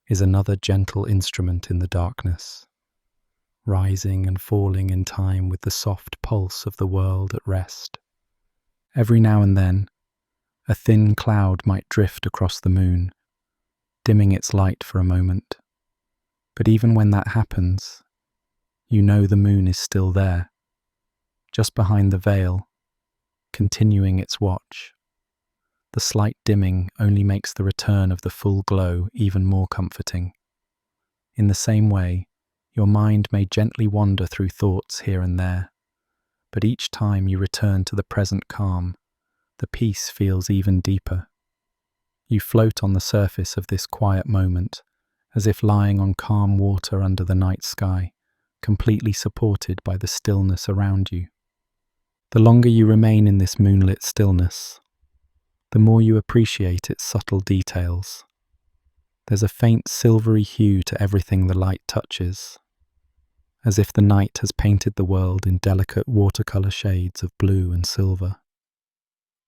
is another gentle instrument in the darkness, rising and falling in time with the soft pulse of the world at rest. Every now and then, a thin cloud might drift across the moon, dimming its light for a moment. But even when that happens, you know the moon is still there, just behind the veil, continuing its watch. The slight dimming only makes the return of the full glow even more comforting. In the same way, your mind may gently wander through thoughts here and there, but each time you return to the present calm, the peace feels even deeper. You float on the surface of this quiet moment, as if lying on calm water under the night sky, completely supported by the stillness around you. The longer you remain in this moonlit stillness, the more you appreciate its subtle details. There's a faint silvery hue to everything the light touches, as if the night has painted the world in delicate watercolor shades of blue and silver.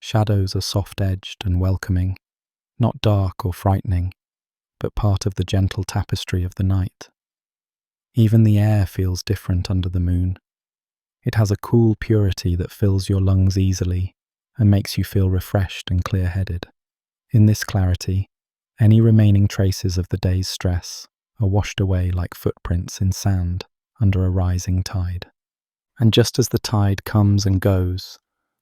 Shadows are soft-edged and welcoming, not dark or frightening, but part of the gentle tapestry of the night. Even the air feels different under the moon. It has a cool purity that fills your lungs easily and makes you feel refreshed and clear-headed. In this clarity, any remaining traces of the day's stress are washed away like footprints in sand under a rising tide. And just as the tide comes and goes,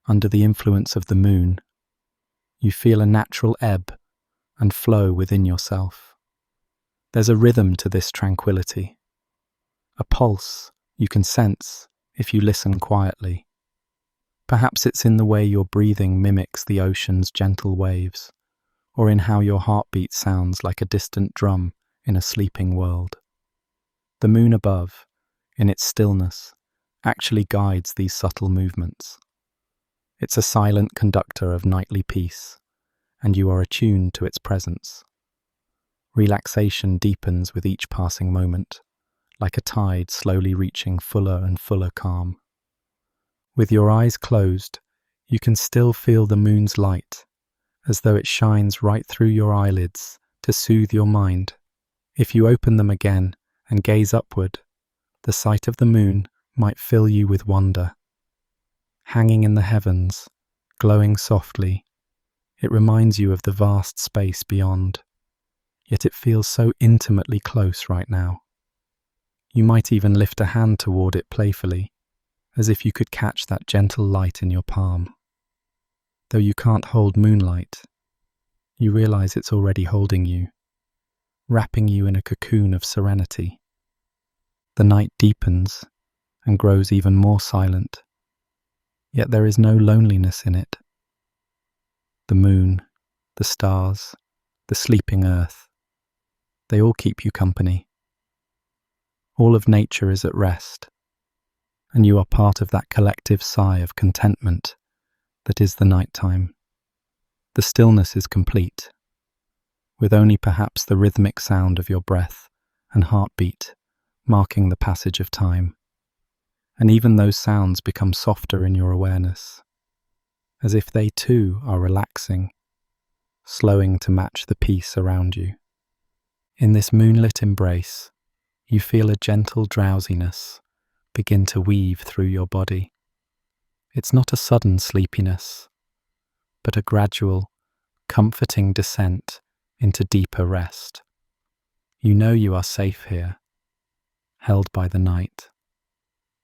under the influence of the moon, you feel a natural ebb and flow within yourself. There's a rhythm to this tranquility, a pulse you can sense if you listen quietly. Perhaps it's in the way your breathing mimics the ocean's gentle waves, or in how your heartbeat sounds like a distant drum in a sleeping world. The moon above, in its stillness, actually guides these subtle movements. It's a silent conductor of nightly peace, and you are attuned to its presence. Relaxation deepens with each passing moment, like a tide slowly reaching fuller and fuller calm. With your eyes closed, you can still feel the moon's light, as though it shines right through your eyelids to soothe your mind. If you open them again and gaze upward, the sight of the moon might fill you with wonder. Hanging in the heavens, glowing softly, it reminds you of the vast space beyond, yet it feels so intimately close right now. You might even lift a hand toward it playfully, as if you could catch that gentle light in your palm. Though you can't hold moonlight, you realize it's already holding you, wrapping you in a cocoon of serenity. The night deepens and grows even more silent, yet there is no loneliness in it. The moon, the stars, the sleeping earth, they all keep you company. All of nature is at rest, and you are part of that collective sigh of contentment that is the nighttime. The stillness is complete, with only perhaps the rhythmic sound of your breath and heartbeat marking the passage of time. And even those sounds become softer in your awareness, as if they too are relaxing, slowing to match the peace around you. In this moonlit embrace, you feel a gentle drowsiness begin to weave through your body. It's not a sudden sleepiness, but a gradual, comforting descent into deeper rest. You know you are safe here, held by the night,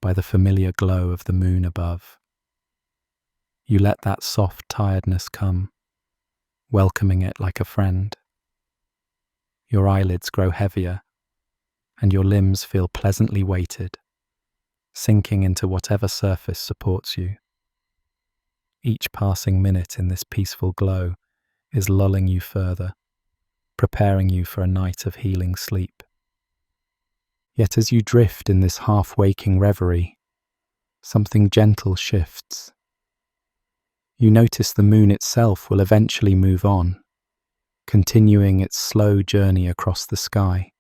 by the familiar glow of the moon above. You let that soft tiredness come, welcoming it like a friend. Your eyelids grow heavier, and your limbs feel pleasantly weighted, sinking into whatever surface supports you. Each passing minute in this peaceful glow is lulling you further, preparing you for a night of healing sleep. Yet as you drift in this half-waking reverie, something gentle shifts. You notice the moon itself will eventually move on, continuing its slow journey across the sky.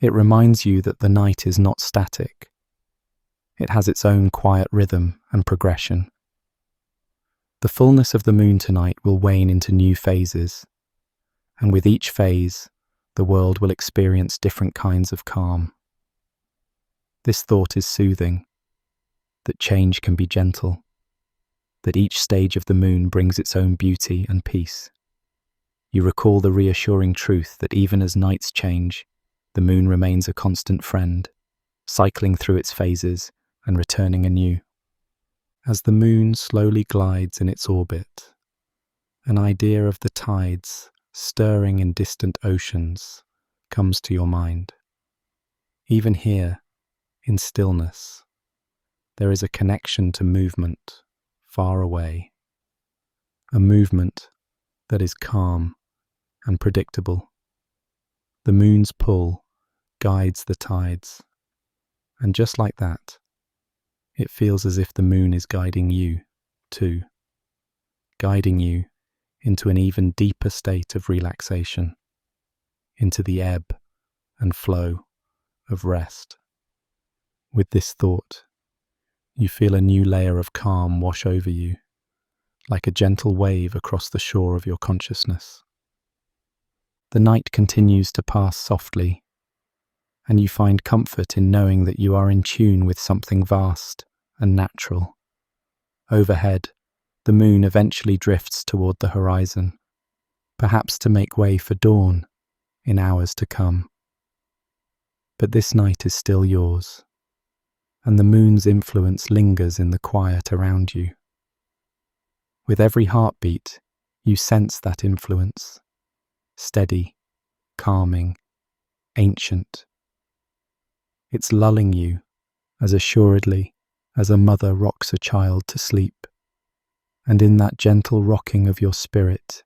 It reminds you that the night is not static. It has its own quiet rhythm and progression. The fullness of the moon tonight will wane into new phases, and with each phase, the world will experience different kinds of calm. This thought is soothing, that change can be gentle, that each stage of the moon brings its own beauty and peace. You recall the reassuring truth that even as nights change, the moon remains a constant friend, cycling through its phases and returning anew. As the moon slowly glides in its orbit, an idea of the tides stirring in distant oceans comes to your mind. Even here, in stillness, there is a connection to movement far away, a movement that is calm and predictable. The moon's pull guides the tides, and just like that, it feels as if the moon is guiding you, too, guiding you into an even deeper state of relaxation, into the ebb and flow of rest. With this thought, you feel a new layer of calm wash over you, like a gentle wave across the shore of your consciousness. The night continues to pass softly, and you find comfort in knowing that you are in tune with something vast and natural. Overhead, the moon eventually drifts toward the horizon, perhaps to make way for dawn in hours to come. But this night is still yours, and the moon's influence lingers in the quiet around you. With every heartbeat, you sense that influence, steady, calming, ancient. It's lulling you as assuredly as a mother rocks a child to sleep, and in that gentle rocking of your spirit,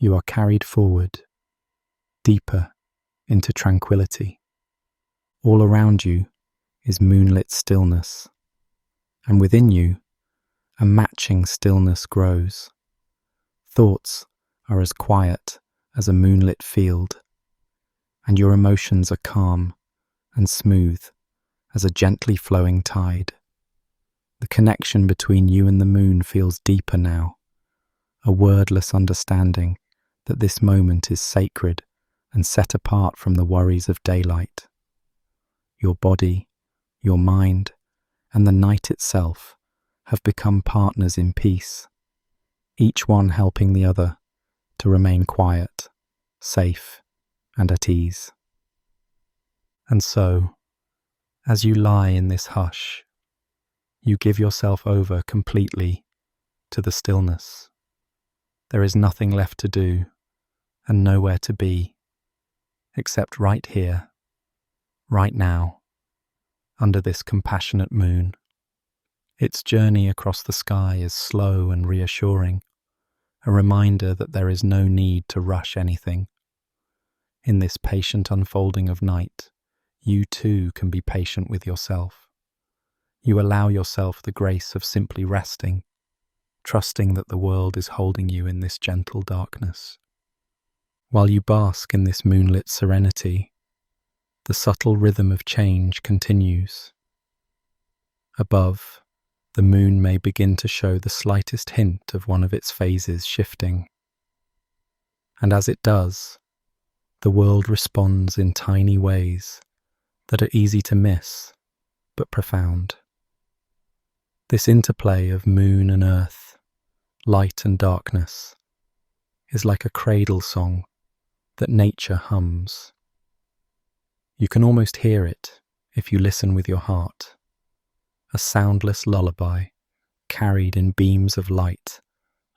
you are carried forward, deeper into tranquility. All around you is moonlit stillness, and within you, a matching stillness grows. Thoughts are as quiet as a moonlit field, and your emotions are calm and smooth as a gently flowing tide. The connection between you and the moon feels deeper now, a wordless understanding that this moment is sacred and set apart from the worries of daylight. Your body, your mind, and the night itself have become partners in peace, each one helping the other to remain quiet, safe, and at ease. And so, as you lie in this hush, you give yourself over completely to the stillness. There is nothing left to do and nowhere to be, except right here, right now, under this compassionate moon. Its journey across the sky is slow and reassuring, a reminder that there is no need to rush anything. In this patient unfolding of night, you too can be patient with yourself. You allow yourself the grace of simply resting, trusting that the world is holding you in this gentle darkness. While you bask in this moonlit serenity, the subtle rhythm of change continues. Above, the moon may begin to show the slightest hint of one of its phases shifting. And as it does, the world responds in tiny ways that are easy to miss, but profound. This interplay of moon and earth, light and darkness, is like a cradle song that nature hums. You can almost hear it if you listen with your heart, a soundless lullaby carried in beams of light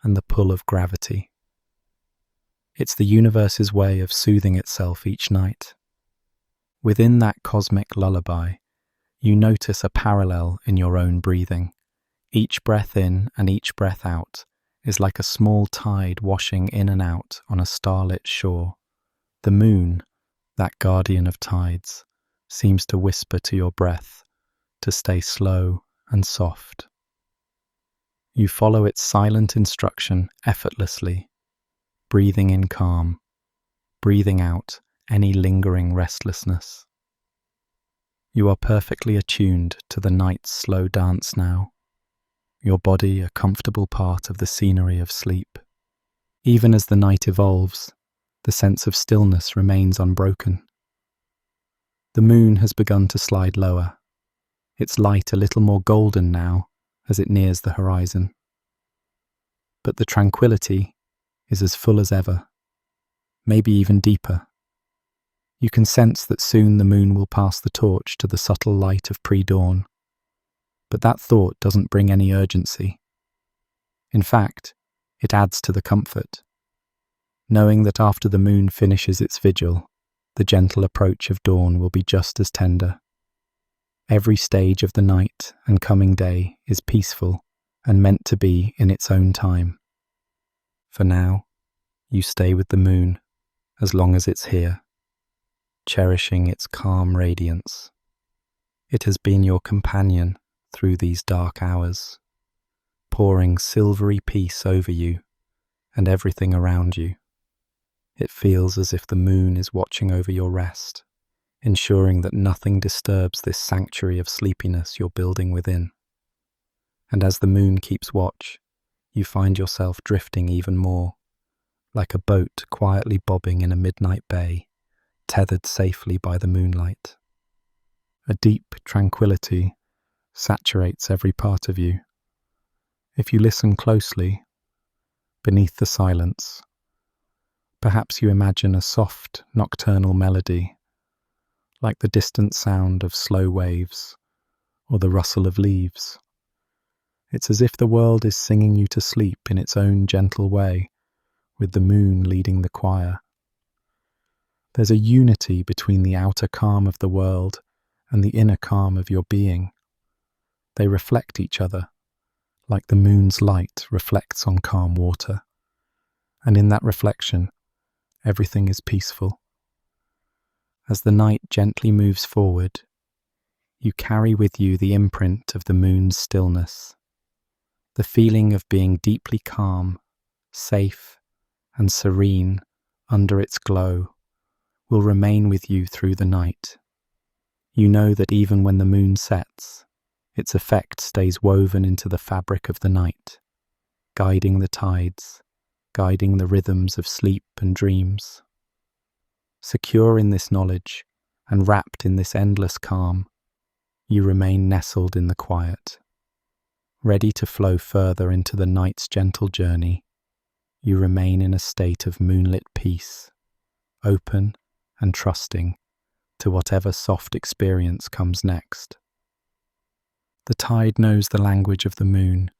and the pull of gravity. It's the universe's way of soothing itself each night. Within that cosmic lullaby, you notice a parallel in your own breathing. Each breath in and each breath out is like a small tide washing in and out on a starlit shore. The moon, that guardian of tides, seems to whisper to your breath to stay slow and soft. You follow its silent instruction effortlessly, breathing in calm, breathing out any lingering restlessness. You are perfectly attuned to the night's slow dance now, your body a comfortable part of the scenery of sleep. Even as the night evolves, the sense of stillness remains unbroken. The moon has begun to slide lower, its light a little more golden now as it nears the horizon. But the tranquility is as full as ever, maybe even deeper. You can sense that soon the moon will pass the torch to the subtle light of pre-dawn. But that thought doesn't bring any urgency. In fact, it adds to the comfort, knowing that after the moon finishes its vigil, the gentle approach of dawn will be just as tender. Every stage of the night and coming day is peaceful and meant to be in its own time. For now, you stay with the moon as long as it's here, cherishing its calm radiance. It has been your companion through these dark hours, pouring silvery peace over you and everything around you. It feels as if the moon is watching over your rest, ensuring that nothing disturbs this sanctuary of sleepiness you're building within. And as the moon keeps watch, you find yourself drifting even more, like a boat quietly bobbing in a midnight bay, tethered safely by the moonlight. A deep tranquility saturates every part of you. If you listen closely, beneath the silence, perhaps you imagine a soft nocturnal melody, like the distant sound of slow waves or the rustle of leaves. It's as if the world is singing you to sleep in its own gentle way, with the moon leading the choir. There's a unity between the outer calm of the world and the inner calm of your being. They reflect each other, like the moon's light reflects on calm water, and in that reflection, everything is peaceful. As the night gently moves forward, you carry with you the imprint of the moon's stillness. The feeling of being deeply calm, safe, and serene under its glow will remain with you through the night. You know that even when the moon sets, its effect stays woven into the fabric of the night, guiding the tides, guiding the rhythms of sleep and dreams. Secure in this knowledge and wrapped in this endless calm, you remain nestled in the quiet. Ready to flow further into the night's gentle journey, you remain in a state of moonlit peace, open and trusting to whatever soft experience comes next. The tide knows the language of the moon,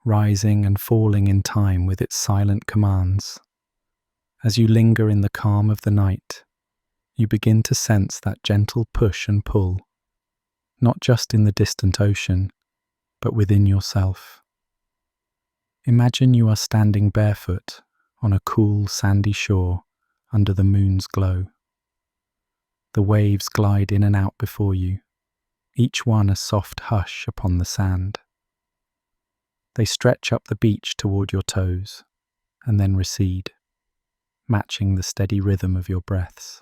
rising and falling in time with its silent commands. As you linger in the calm of the night, you begin to sense that gentle push and pull, not just in the distant ocean, but within yourself. Imagine you are standing barefoot on a cool, sandy shore under the moon's glow. The waves glide in and out before you, each one a soft hush upon the sand. They stretch up the beach toward your toes and then recede, matching the steady rhythm of your breaths.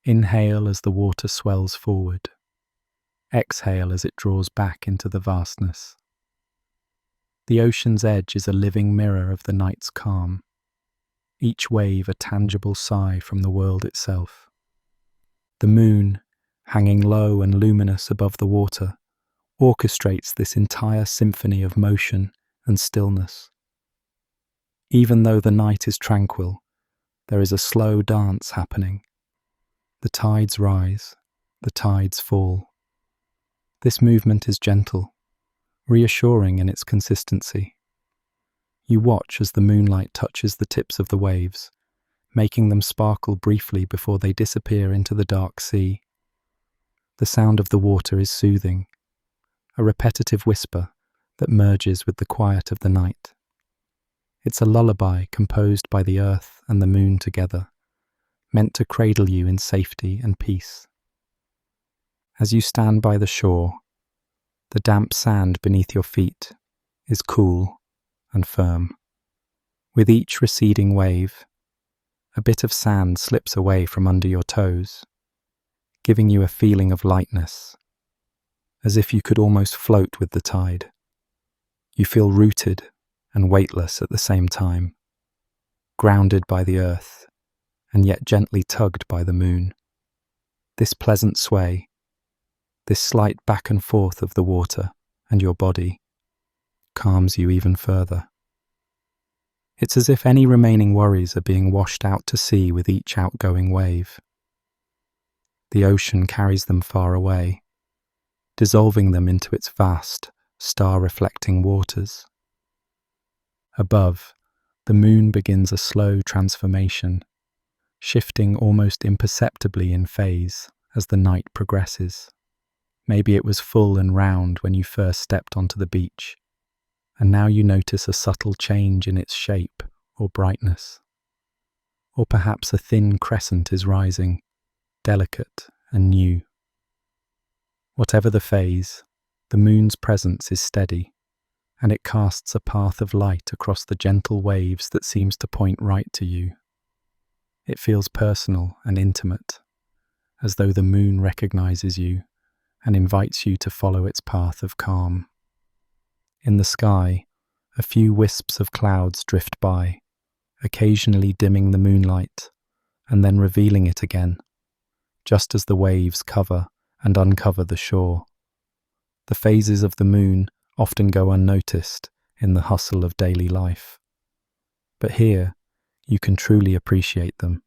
Inhale as the water swells forward. Exhale as it draws back into the vastness. The ocean's edge is a living mirror of the night's calm, each wave a tangible sigh from the world itself. The moon, hanging low and luminous above the water, orchestrates this entire symphony of motion and stillness. Even though the night is tranquil, there is a slow dance happening. The tides rise, the tides fall. This movement is gentle, reassuring in its consistency. You watch as the moonlight touches the tips of the waves, making them sparkle briefly before they disappear into the dark sea. The sound of the water is soothing, a repetitive whisper that merges with the quiet of the night. It's a lullaby composed by the earth and the moon together, meant to cradle you in safety and peace. As you stand by the shore, the damp sand beneath your feet is cool and firm. With each receding wave, a bit of sand slips away from under your toes, giving you a feeling of lightness, as if you could almost float with the tide. You feel rooted and weightless at the same time, grounded by the earth, and yet gently tugged by the moon. This pleasant sway, this slight back and forth of the water and your body, calms you even further. It's as if any remaining worries are being washed out to sea with each outgoing wave. The ocean carries them far away, dissolving them into its vast, star-reflecting waters. Above, the moon begins a slow transformation, shifting almost imperceptibly in phase as the night progresses. Maybe it was full and round when you first stepped onto the beach, and now you notice a subtle change in its shape or brightness. Or perhaps a thin crescent is rising, delicate and new. Whatever the phase, the moon's presence is steady, and it casts a path of light across the gentle waves that seems to point right to you. It feels personal and intimate, as though the moon recognizes you and invites you to follow its path of calm. In the sky, a few wisps of clouds drift by, occasionally dimming the moonlight and then revealing it again, just as the waves cover and uncover the shore. The phases of the moon often go unnoticed in the hustle of daily life. But here, you can truly appreciate them.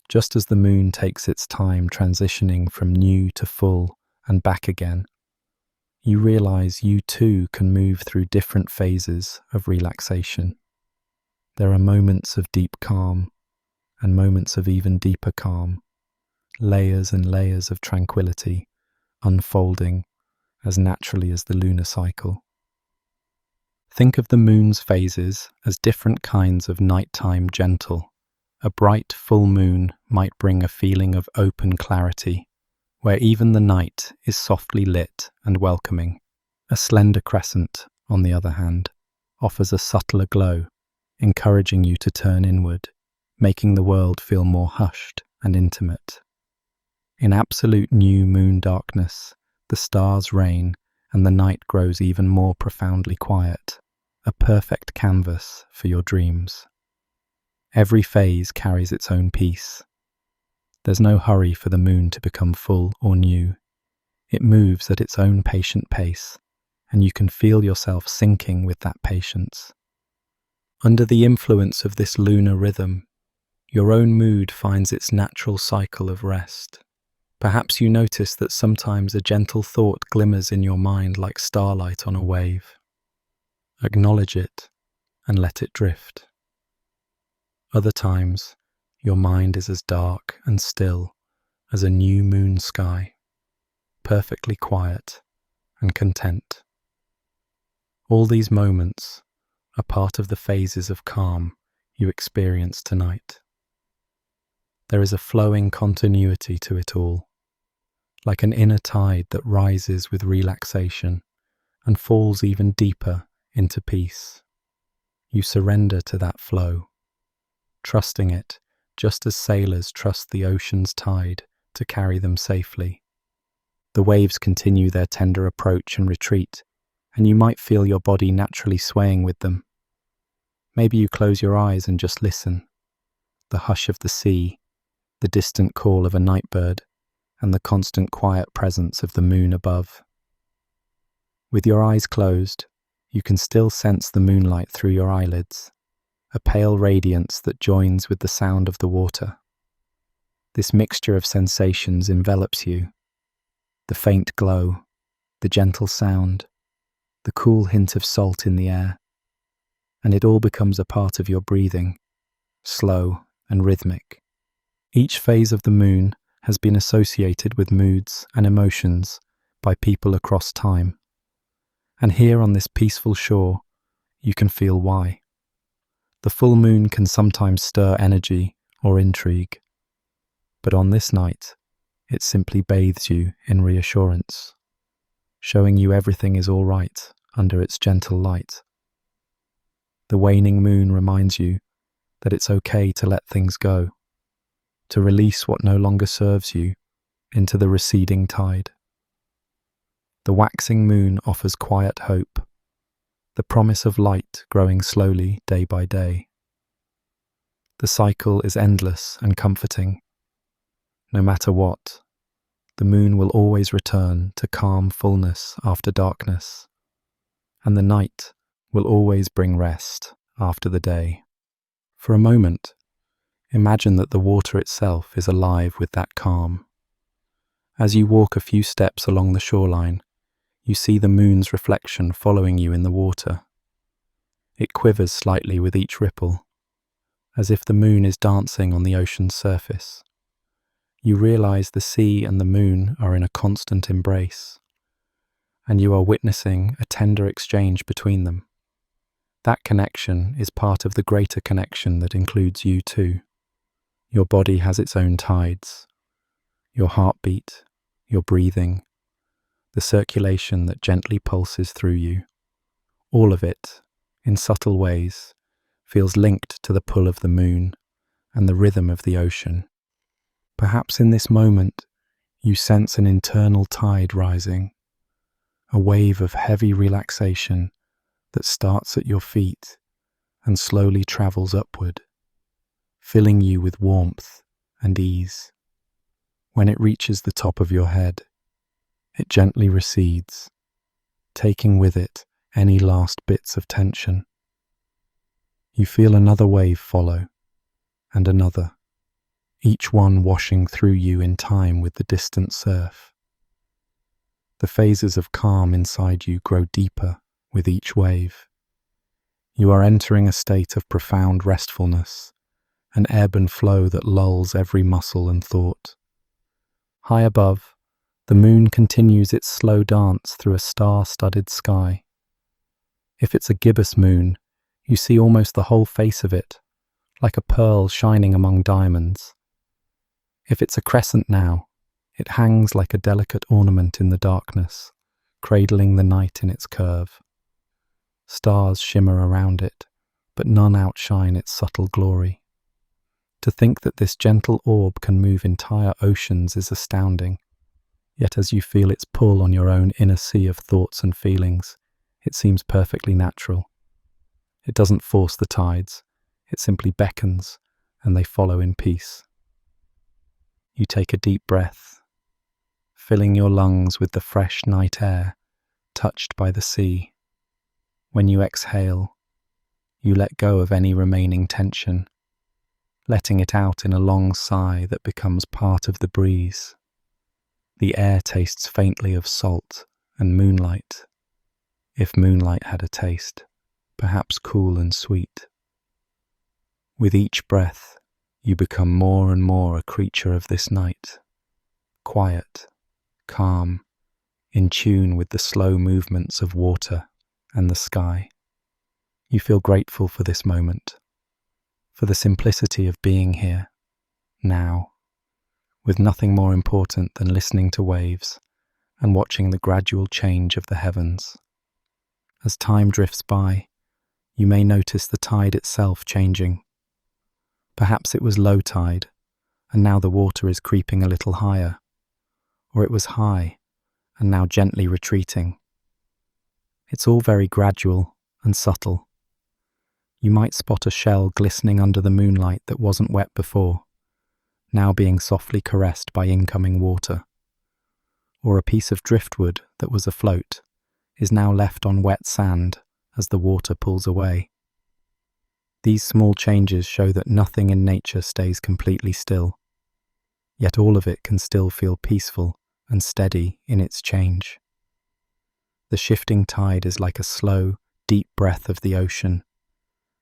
Just as the moon takes its time transitioning from new to full and back again, you realize you too can move through different phases of relaxation. There are moments of deep calm and moments of even deeper calm, layers and layers of tranquility unfolding as naturally as the lunar cycle. Think of the moon's phases as different kinds of nighttime gentle. A bright full moon might bring a feeling of open clarity, where even the night is softly lit and welcoming. A slender crescent, on the other hand, offers a subtler glow, encouraging you to turn inward, making the world feel more hushed and intimate. In absolute new moon darkness, the stars reign and the night grows even more profoundly quiet, a perfect canvas for your dreams. Every phase carries its own piece. There's no hurry for the moon to become full or new. It moves at its own patient pace, and you can feel yourself sinking with that patience. Under the influence of this lunar rhythm, your own mood finds its natural cycle of rest. Perhaps you notice that sometimes a gentle thought glimmers in your mind like starlight on a wave. Acknowledge it and let it drift. Other times, your mind is as dark and still as a new moon sky, perfectly quiet and content. All these moments are part of the phases of calm you experience tonight. There is a flowing continuity to it all, like an inner tide that rises with relaxation and falls even deeper into peace. You surrender to that flow, trusting it just as sailors trust the ocean's tide to carry them safely. The waves continue their tender approach and retreat, and you might feel your body naturally swaying with them. Maybe you close your eyes and just listen. The hush of the sea, the distant call of a night bird, and the constant quiet presence of the moon above. With your eyes closed, you can still sense the moonlight through your eyelids, a pale radiance that joins with the sound of the water. This mixture of sensations envelops you. The faint glow, the gentle sound, the cool hint of salt in the air, and it all becomes a part of your breathing, slow and rhythmic. Each phase of the moon has been associated with moods and emotions by people across time. And here on this peaceful shore, you can feel why. The full moon can sometimes stir energy or intrigue, but on this night, it simply bathes you in reassurance, showing you everything is all right under its gentle light. The waning moon reminds you that it's okay to let things go, to release what no longer serves you into the receding tide. The waxing moon offers quiet hope, the promise of light growing slowly day by day. The cycle is endless and comforting. No matter what, the moon will always return to calm fullness after darkness, and the night will always bring rest after the day. For a moment, imagine that the water itself is alive with that calm. As you walk a few steps along the shoreline, you see the moon's reflection following you in the water. It quivers slightly with each ripple, as if the moon is dancing on the ocean's surface. You realize the sea and the moon are in a constant embrace, and you are witnessing a tender exchange between them. That connection is part of the greater connection that includes you too. Your body has its own tides, your heartbeat, your breathing, the circulation that gently pulses through you. All of it, in subtle ways, feels linked to the pull of the moon and the rhythm of the ocean. Perhaps in this moment, you sense an internal tide rising, a wave of heavy relaxation that starts at your feet and slowly travels upward, filling you with warmth and ease. When it reaches the top of your head, it gently recedes, taking with it any last bits of tension. You feel another wave follow, and another, each one washing through you in time with the distant surf. The phases of calm inside you grow deeper with each wave. You are entering a state of profound restfulness, an ebb and flow that lulls every muscle and thought. High above, the moon continues its slow dance through a star-studded sky. If it's a gibbous moon, you see almost the whole face of it, like a pearl shining among diamonds. If it's a crescent now, it hangs like a delicate ornament in the darkness, cradling the night in its curve. Stars shimmer around it, but none outshine its subtle glory. To think that this gentle orb can move entire oceans is astounding, yet as you feel its pull on your own inner sea of thoughts and feelings, it seems perfectly natural. It doesn't force the tides, it simply beckons, and they follow in peace. You take a deep breath, filling your lungs with the fresh night air, touched by the sea. When you exhale, you let go of any remaining tension, letting it out in a long sigh that becomes part of the breeze. The air tastes faintly of salt and moonlight, if moonlight had a taste, perhaps cool and sweet. With each breath, you become more and more a creature of this night, quiet, calm, in tune with the slow movements of water and the sky. You feel grateful for this moment, for the simplicity of being here, now, with nothing more important than listening to waves and watching the gradual change of the heavens. As time drifts by, you may notice the tide itself changing. Perhaps it was low tide, and now the water is creeping a little higher, or it was high, and now gently retreating. It's all very gradual and subtle. You might spot a shell glistening under the moonlight that wasn't wet before, now being softly caressed by incoming water. Or a piece of driftwood that was afloat is now left on wet sand as the water pulls away. These small changes show that nothing in nature stays completely still, yet all of it can still feel peaceful and steady in its change. The shifting tide is like a slow, deep breath of the ocean,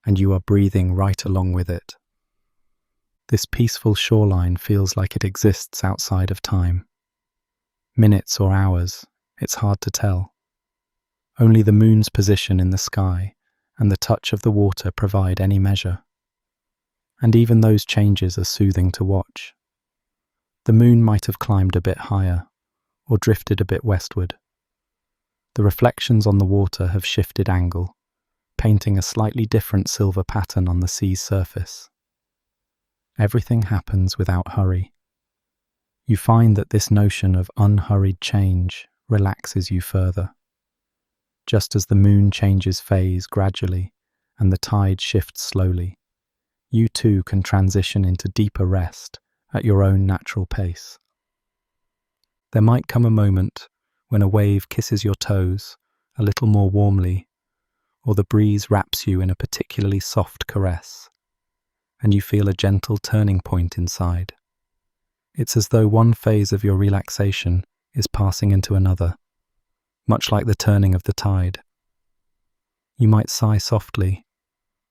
and you are breathing right along with it. This peaceful shoreline feels like it exists outside of time. Minutes or hours, it's hard to tell. Only the moon's position in the sky and the touch of the water provide any measure. And even those changes are soothing to watch. The moon might have climbed a bit higher, or drifted a bit westward. The reflections on the water have shifted angle, painting a slightly different silver pattern on the sea's surface. Everything happens without hurry. You find that this notion of unhurried change relaxes you further. Just as the moon changes phase gradually and the tide shifts slowly, you too can transition into deeper rest at your own natural pace. There might come a moment when a wave kisses your toes a little more warmly, or the breeze wraps you in a particularly soft caress, and you feel a gentle turning point inside. It's as though one phase of your relaxation is passing into another, much like the turning of the tide. You might sigh softly,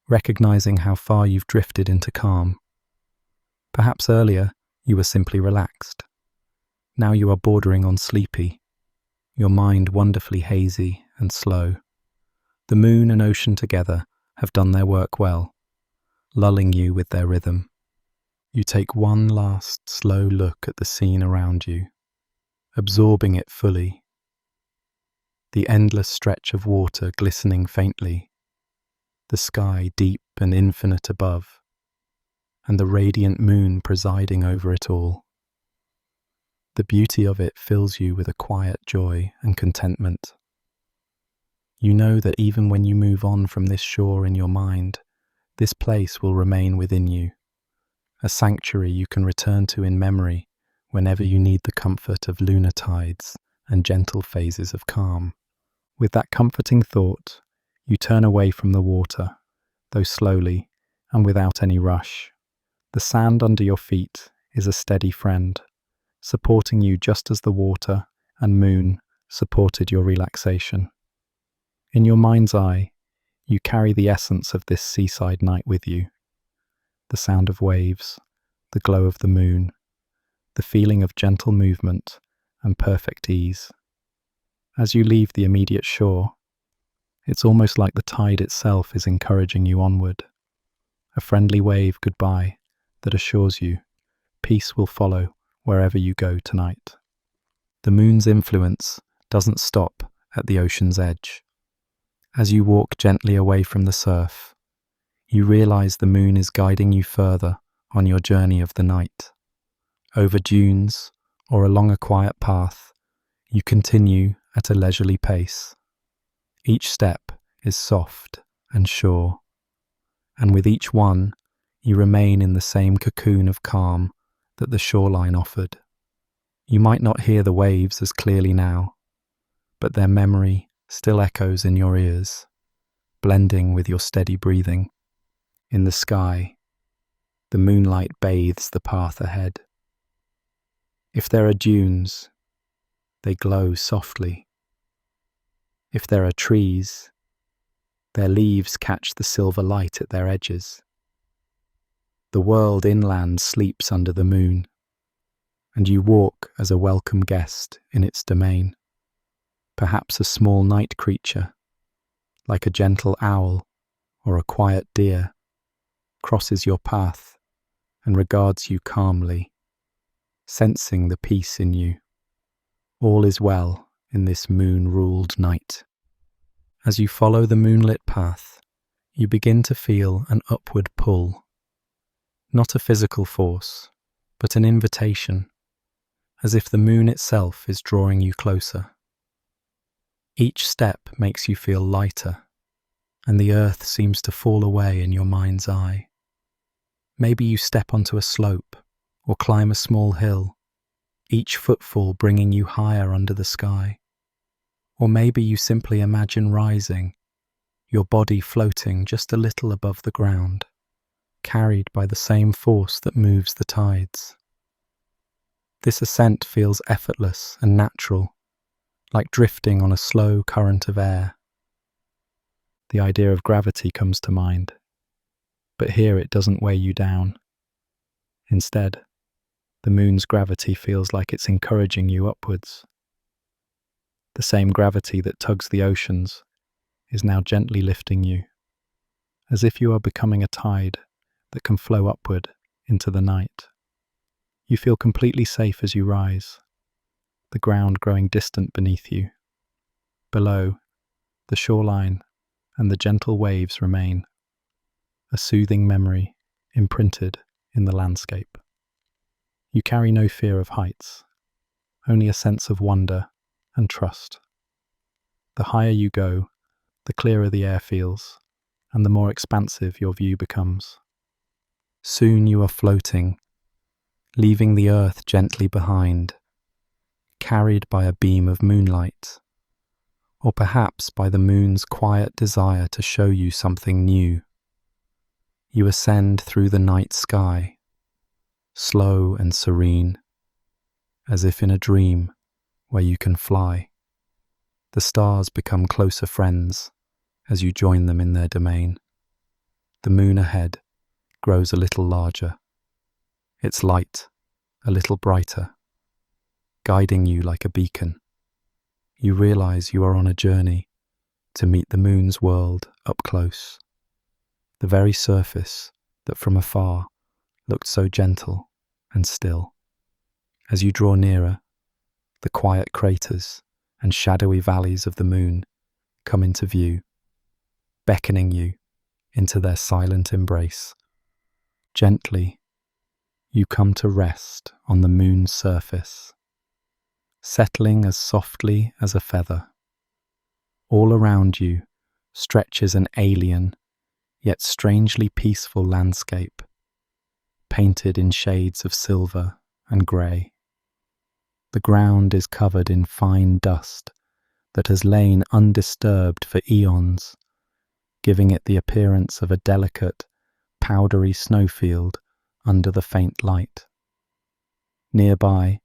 recognizing how far you've drifted into calm. Perhaps earlier you were simply relaxed. Now you are bordering on sleepy, your mind wonderfully hazy and slow. The moon and ocean together have done their work well, lulling you with their rhythm. You take one last slow look at the scene around you, absorbing it fully. The endless stretch of water glistening faintly, the sky deep and infinite above, and the radiant moon presiding over it all. The beauty of it fills you with a quiet joy and contentment. You know that even when you move on from this shore in your mind, this place will remain within you, a sanctuary you can return to in memory whenever you need the comfort of lunar tides and gentle phases of calm. With that comforting thought, you turn away from the water, though slowly and without any rush. The sand under your feet is a steady friend, supporting you just as the water and moon supported your relaxation. In your mind's eye, you carry the essence of this seaside night with you. The sound of waves, the glow of the moon, the feeling of gentle movement and perfect ease. As you leave the immediate shore, It's almost like the tide itself is encouraging you onward, a friendly wave goodbye that assures you peace will follow wherever you go tonight. The moon's influence doesn't stop at the ocean's edge. As you walk gently away from the surf, you realize the moon is guiding you further on your journey of the night. Over dunes or along a quiet path, you continue at a leisurely pace. Each step is soft and sure, and with each one, you remain in the same cocoon of calm that the shoreline offered. You might not hear the waves as clearly now, but their memory still echoes in your ears, blending with your steady breathing. In the sky, the moonlight bathes the path ahead. If there are dunes, they glow softly. If there are trees, their leaves catch the silver light at their edges. The world inland sleeps under the moon, and you walk as a welcome guest in its domain. Perhaps a small night creature, like a gentle owl or a quiet deer, crosses your path and regards you calmly, sensing the peace in you. All is well in this moon-ruled night. As you follow the moonlit path, you begin to feel an upward pull. Not a physical force, but an invitation, as if the moon itself is drawing you closer. Each step makes you feel lighter, and the earth seems to fall away in your mind's eye. Maybe you step onto a slope or climb a small hill, each footfall bringing you higher under the sky. Or maybe you simply imagine rising, your body floating just a little above the ground, carried by the same force that moves the tides. This ascent feels effortless and natural, like drifting on a slow current of air. The idea of gravity comes to mind, but here it doesn't weigh you down. Instead, the moon's gravity feels like it's encouraging you upwards. The same gravity that tugs the oceans is now gently lifting you, as if you are becoming a tide that can flow upward into the night. You feel completely safe as you rise, the ground growing distant beneath you. Below, the shoreline and the gentle waves remain, a soothing memory imprinted in the landscape. You carry no fear of heights, only a sense of wonder and trust. The higher you go, the clearer the air feels, and the more expansive your view becomes. Soon you are floating, leaving the earth gently behind, carried by a beam of moonlight, or perhaps by the moon's quiet desire to show you something new. You ascend through the night sky, slow and serene, as if in a dream where you can fly. The stars become closer friends as you join them in their domain. The moon ahead grows a little larger, its light a little brighter, guiding you like a beacon. You realize you are on a journey to meet the moon's world up close, the very surface that from afar looked so gentle and still. As you draw nearer, the quiet craters and shadowy valleys of the moon come into view, beckoning you into their silent embrace. Gently, you come to rest on the moon's surface, settling as softly as a feather. All around you stretches an alien, yet strangely peaceful landscape, painted in shades of silver and grey. The ground is covered in fine dust that has lain undisturbed for eons, giving it the appearance of a delicate, powdery snowfield under the faint light. Nearby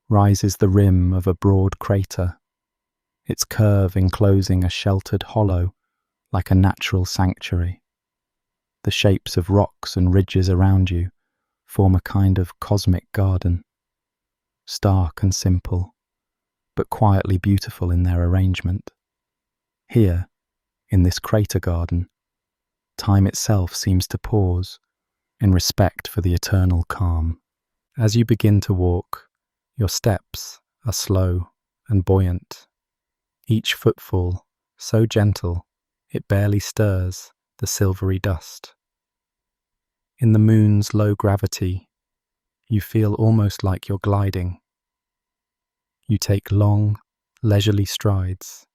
rises the rim of a broad crater, its curve enclosing a sheltered hollow like a natural sanctuary. The shapes of rocks and ridges around you form a kind of cosmic garden, stark and simple, but quietly beautiful in their arrangement. Here, In this crater garden, time itself seems to pause in respect for the eternal calm. As you begin to walk, your steps are slow and buoyant, each footfall so gentle it barely stirs the silvery dust. In the moon's low gravity, you feel almost like you're gliding. You take long, leisurely strides,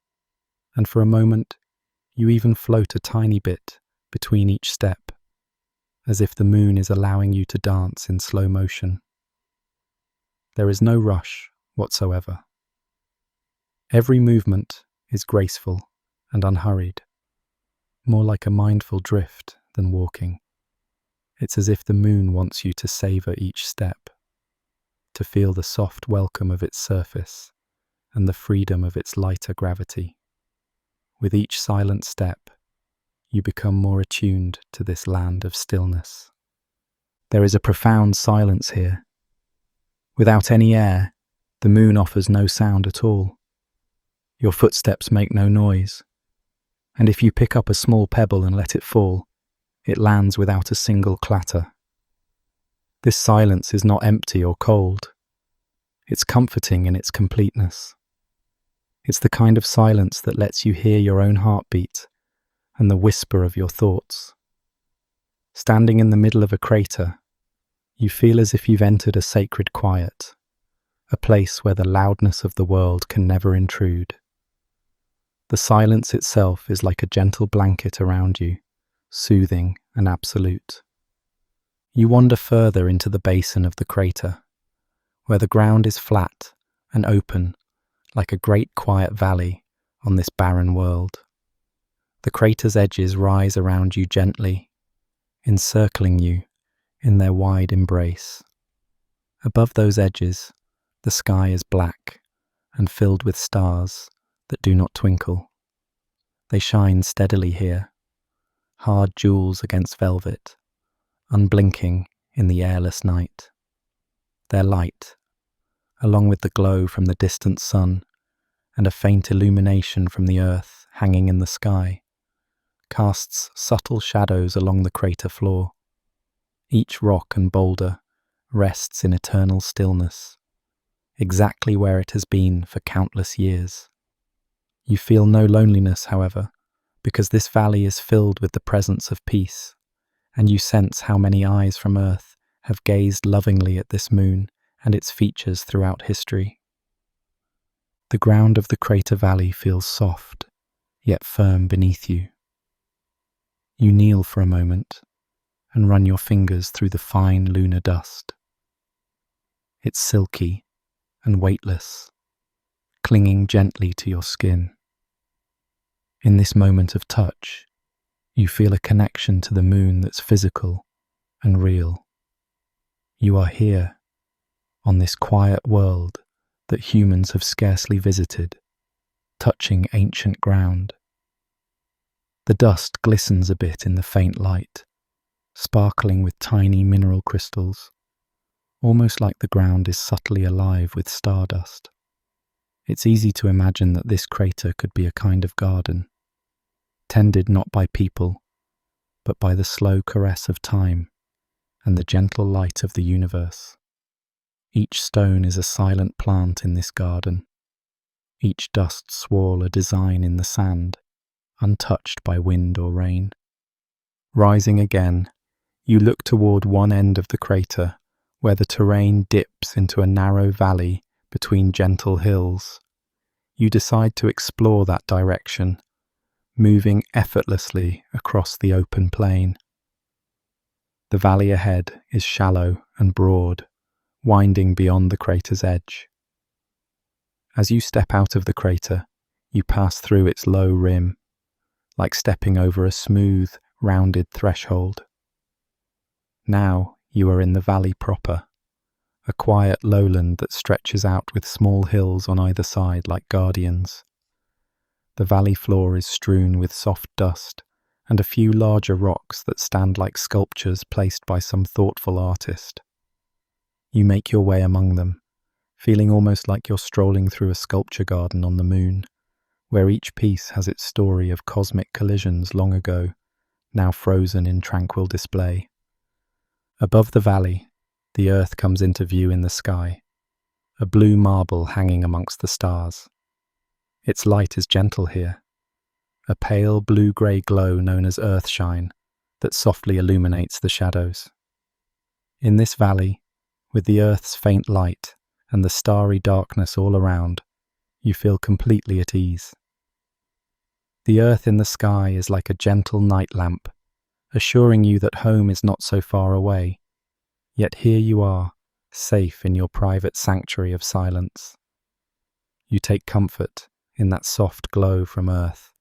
and for a moment, you even float a tiny bit between each step, as if the moon is allowing you to dance in slow motion. There is no rush whatsoever. Every movement is graceful and unhurried, more like a mindful drift than walking. It's as if the moon wants you to savor each step, to feel the soft welcome of its surface and the freedom of its lighter gravity. With each silent step, you become more attuned to this land of stillness. There is a profound silence here. Without any air, the moon offers no sound at all. Your footsteps make no noise, and if you pick up a small pebble and let it fall, it lands without a single clatter. This silence is not empty or cold. It's comforting in its completeness. It's the kind of silence that lets you hear your own heartbeat and the whisper of your thoughts. Standing in the middle of a crater, you feel as if you've entered a sacred quiet, a place where the loudness of the world can never intrude. The silence itself is like a gentle blanket around you, soothing and absolute. You wander further into the basin of the crater, where the ground is flat and open, like a great quiet valley on this barren world. The crater's edges rise around you gently, encircling you in their wide embrace. Above those edges, the sky is black and filled with stars that do not twinkle. They shine steadily here, hard jewels against velvet, unblinking in the airless night. Their light, along with the glow from the distant sun and a faint illumination from the earth hanging in the sky, casts subtle shadows along the crater floor. Each rock and boulder rests in eternal stillness, exactly where it has been for countless years. You feel no loneliness, however, because this valley is filled with the presence of peace, and you sense how many eyes from Earth have gazed lovingly at this moon and its features throughout history. The ground of the crater valley feels soft, yet firm beneath you. You kneel for a moment and run your fingers through the fine lunar dust. It's silky and weightless, clinging gently to your skin. In this moment of touch, you feel a connection to the moon that's physical and real. You are here, on this quiet world that humans have scarcely visited, touching ancient ground. The dust glistens a bit in the faint light, sparkling with tiny mineral crystals, almost like the ground is subtly alive with stardust. It's easy to imagine that this crater could be a kind of garden, tended not by people, but by the slow caress of time and the gentle light of the universe. Each stone is a silent plant in this garden, each dust swirl a design in the sand, untouched by wind or rain. Rising again, you look toward one end of the crater, where the terrain dips into a narrow valley between gentle hills. You decide to explore that direction, moving effortlessly across the open plain. The valley ahead is shallow and broad, winding beyond the crater's edge. As you step out of the crater, you pass through its low rim, like stepping over a smooth, rounded threshold. Now you are in the valley proper, a quiet lowland that stretches out with small hills on either side like guardians. The valley floor is strewn with soft dust and a few larger rocks that stand like sculptures placed by some thoughtful artist. You make your way among them, feeling almost like you're strolling through a sculpture garden on the moon, where each piece has its story of cosmic collisions long ago, now frozen in tranquil display. Above the valley, the Earth comes into view in the sky, a blue marble hanging amongst the stars. Its light is gentle here, a pale blue-grey glow known as earthshine that softly illuminates the shadows. In this valley, with the Earth's faint light and the starry darkness all around, you feel completely at ease. The Earth in the sky is like a gentle night lamp, assuring you that home is not so far away. Yet here you are, safe in your private sanctuary of silence. You take comfort in that soft glow from Earth,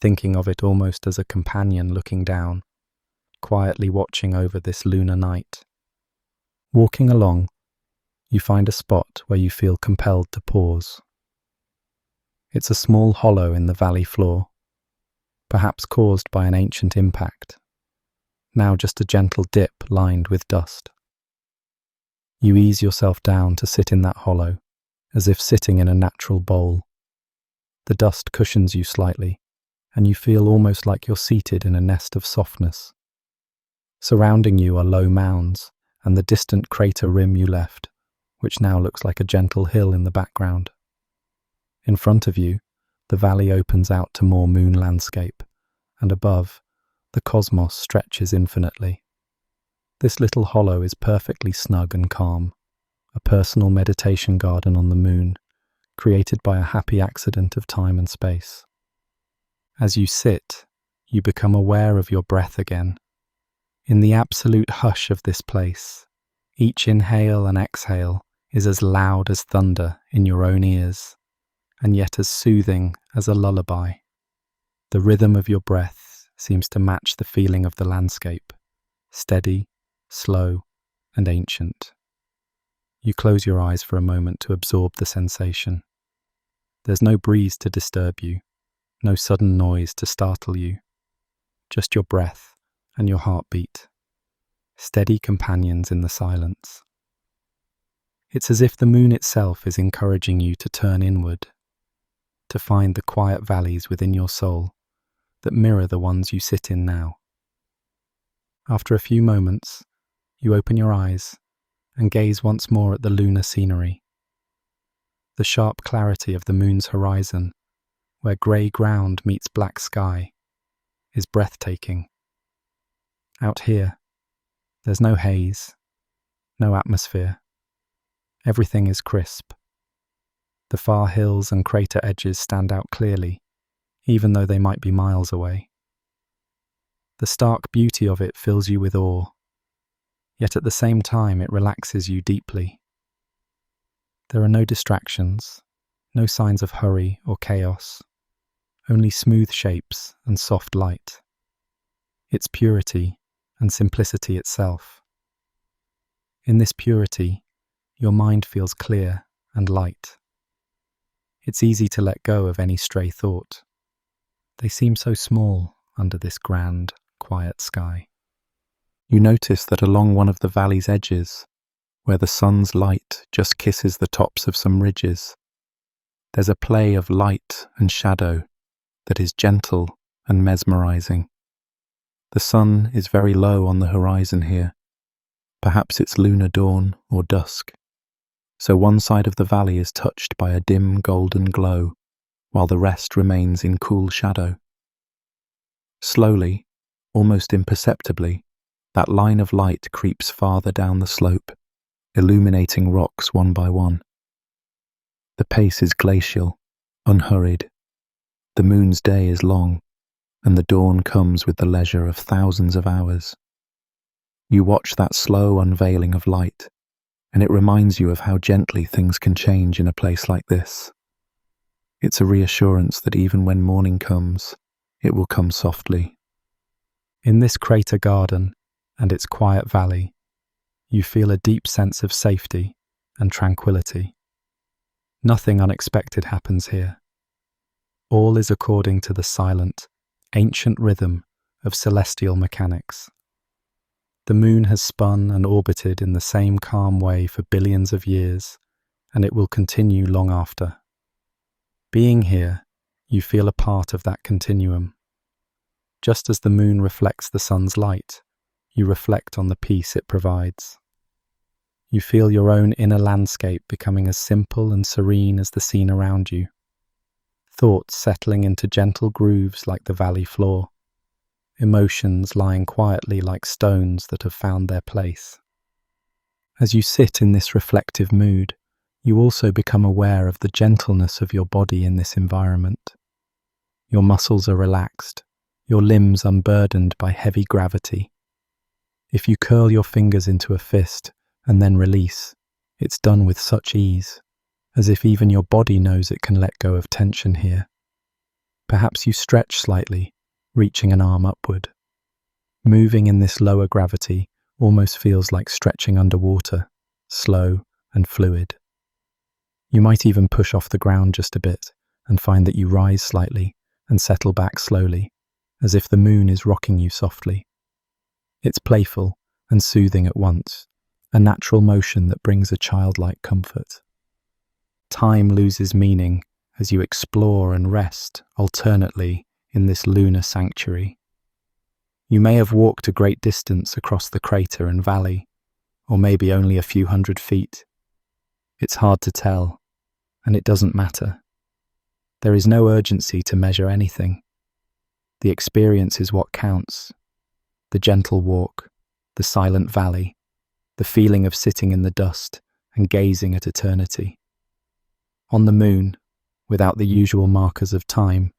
thinking of it almost as a companion looking down, quietly watching over this lunar night. Walking along, you find a spot where you feel compelled to pause. It's a small hollow in the valley floor, perhaps caused by an ancient impact, now just a gentle dip lined with dust. You ease yourself down to sit in that hollow, as if sitting in a natural bowl. The dust cushions you slightly, and you feel almost like you're seated in a nest of softness. Surrounding you are low mounds and the distant crater rim you left, which now looks like a gentle hill in the background. In front of you, the valley opens out to more moon landscape, and above, the cosmos stretches infinitely. This little hollow is perfectly snug and calm, a personal meditation garden on the moon, created by a happy accident of time and space. As you sit, you become aware of your breath again. In the absolute hush of this place, each inhale and exhale is as loud as thunder in your own ears, and yet as soothing as a lullaby. The rhythm of your breath seems to match the feeling of the landscape, steady, slow, and ancient. You close your eyes for a moment to absorb the sensation. There's no breeze to disturb you, no sudden noise to startle you, just your breath and your heartbeat, steady companions in the silence. It's as if the moon itself is encouraging you to turn inward, to find the quiet valleys within your soul that mirror the ones you sit in now. After a few moments, you open your eyes and gaze once more at the lunar scenery. The sharp clarity of the moon's horizon, where grey ground meets black sky, is breathtaking. Out here, there's no haze, no atmosphere. Everything is crisp. The far hills and crater edges stand out clearly, even though they might be miles away. The stark beauty of it fills you with awe, yet at the same time it relaxes you deeply. There are no distractions, no signs of hurry or chaos, only smooth shapes and soft light. It's purity and simplicity itself. In this purity, your mind feels clear and light. It's easy to let go of any stray thought. They seem so small under this grand, quiet sky. You notice that along one of the valley's edges, where the sun's light just kisses the tops of some ridges, there's a play of light and shadow that is gentle and mesmerizing. The sun is very low on the horizon here. Perhaps it's lunar dawn or dusk. So one side of the valley is touched by a dim golden glow, while the rest remains in cool shadow. Slowly, almost imperceptibly, that line of light creeps farther down the slope, illuminating rocks one by one. The pace is glacial, unhurried. The moon's day is long, and the dawn comes with the leisure of thousands of hours. You watch that slow unveiling of light, and it reminds you of how gently things can change in a place like this. It's a reassurance that even when morning comes, it will come softly. In this crater garden and its quiet valley, you feel a deep sense of safety and tranquility. Nothing unexpected happens here. All is according to the silent, ancient rhythm of celestial mechanics. The moon has spun and orbited in the same calm way for billions of years, and it will continue long after. Being here, you feel a part of that continuum. Just as the moon reflects the sun's light, you reflect on the peace it provides. You feel your own inner landscape becoming as simple and serene as the scene around you, thoughts settling into gentle grooves like the valley floor, emotions lying quietly like stones that have found their place. As you sit in this reflective mood, you also become aware of the gentleness of your body in this environment. Your muscles are relaxed, your limbs unburdened by heavy gravity. If you curl your fingers into a fist and then release, it's done with such ease, as if even your body knows it can let go of tension here. Perhaps you stretch slightly, reaching an arm upward. Moving in this lower gravity almost feels like stretching underwater, slow and fluid. You might even push off the ground just a bit and find that you rise slightly and settle back slowly, as if the moon is rocking you softly. It's playful and soothing at once, a natural motion that brings a childlike comfort. Time loses meaning as you explore and rest alternately in this lunar sanctuary. You may have walked a great distance across the crater and valley, or maybe only a few hundred feet. It's hard to tell, and it doesn't matter. There is no urgency to measure anything. The experience is what counts. The gentle walk, the silent valley, the feeling of sitting in the dust and gazing at eternity. On the moon, without the usual markers of time,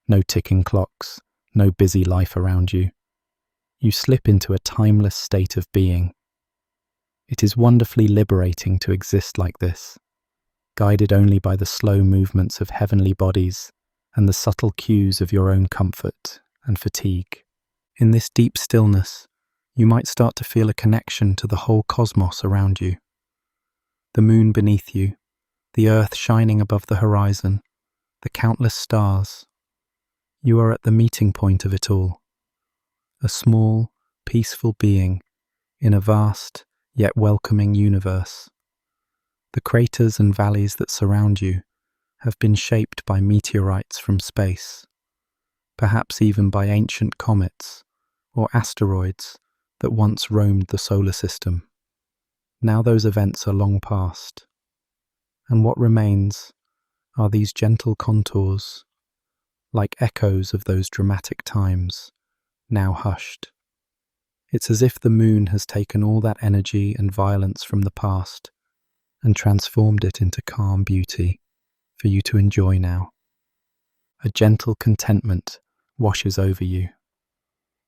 no ticking clocks, no busy life around you, you slip into a timeless state of being. It is wonderfully liberating to exist like this, guided only by the slow movements of heavenly bodies and the subtle cues of your own comfort and fatigue. In this deep stillness, you might start to feel a connection to the whole cosmos around you. The moon beneath you, the earth shining above the horizon, the countless stars. You are at the meeting point of it all. A small, peaceful being in a vast yet welcoming universe. The craters and valleys that surround you have been shaped by meteorites from space, perhaps even by ancient comets or asteroids that once roamed the solar system. Now those events are long past, and what remains are these gentle contours, like echoes of those dramatic times, now hushed. It's as if the moon has taken all that energy and violence from the past and transformed it into calm beauty for you to enjoy now. A gentle contentment washes over you.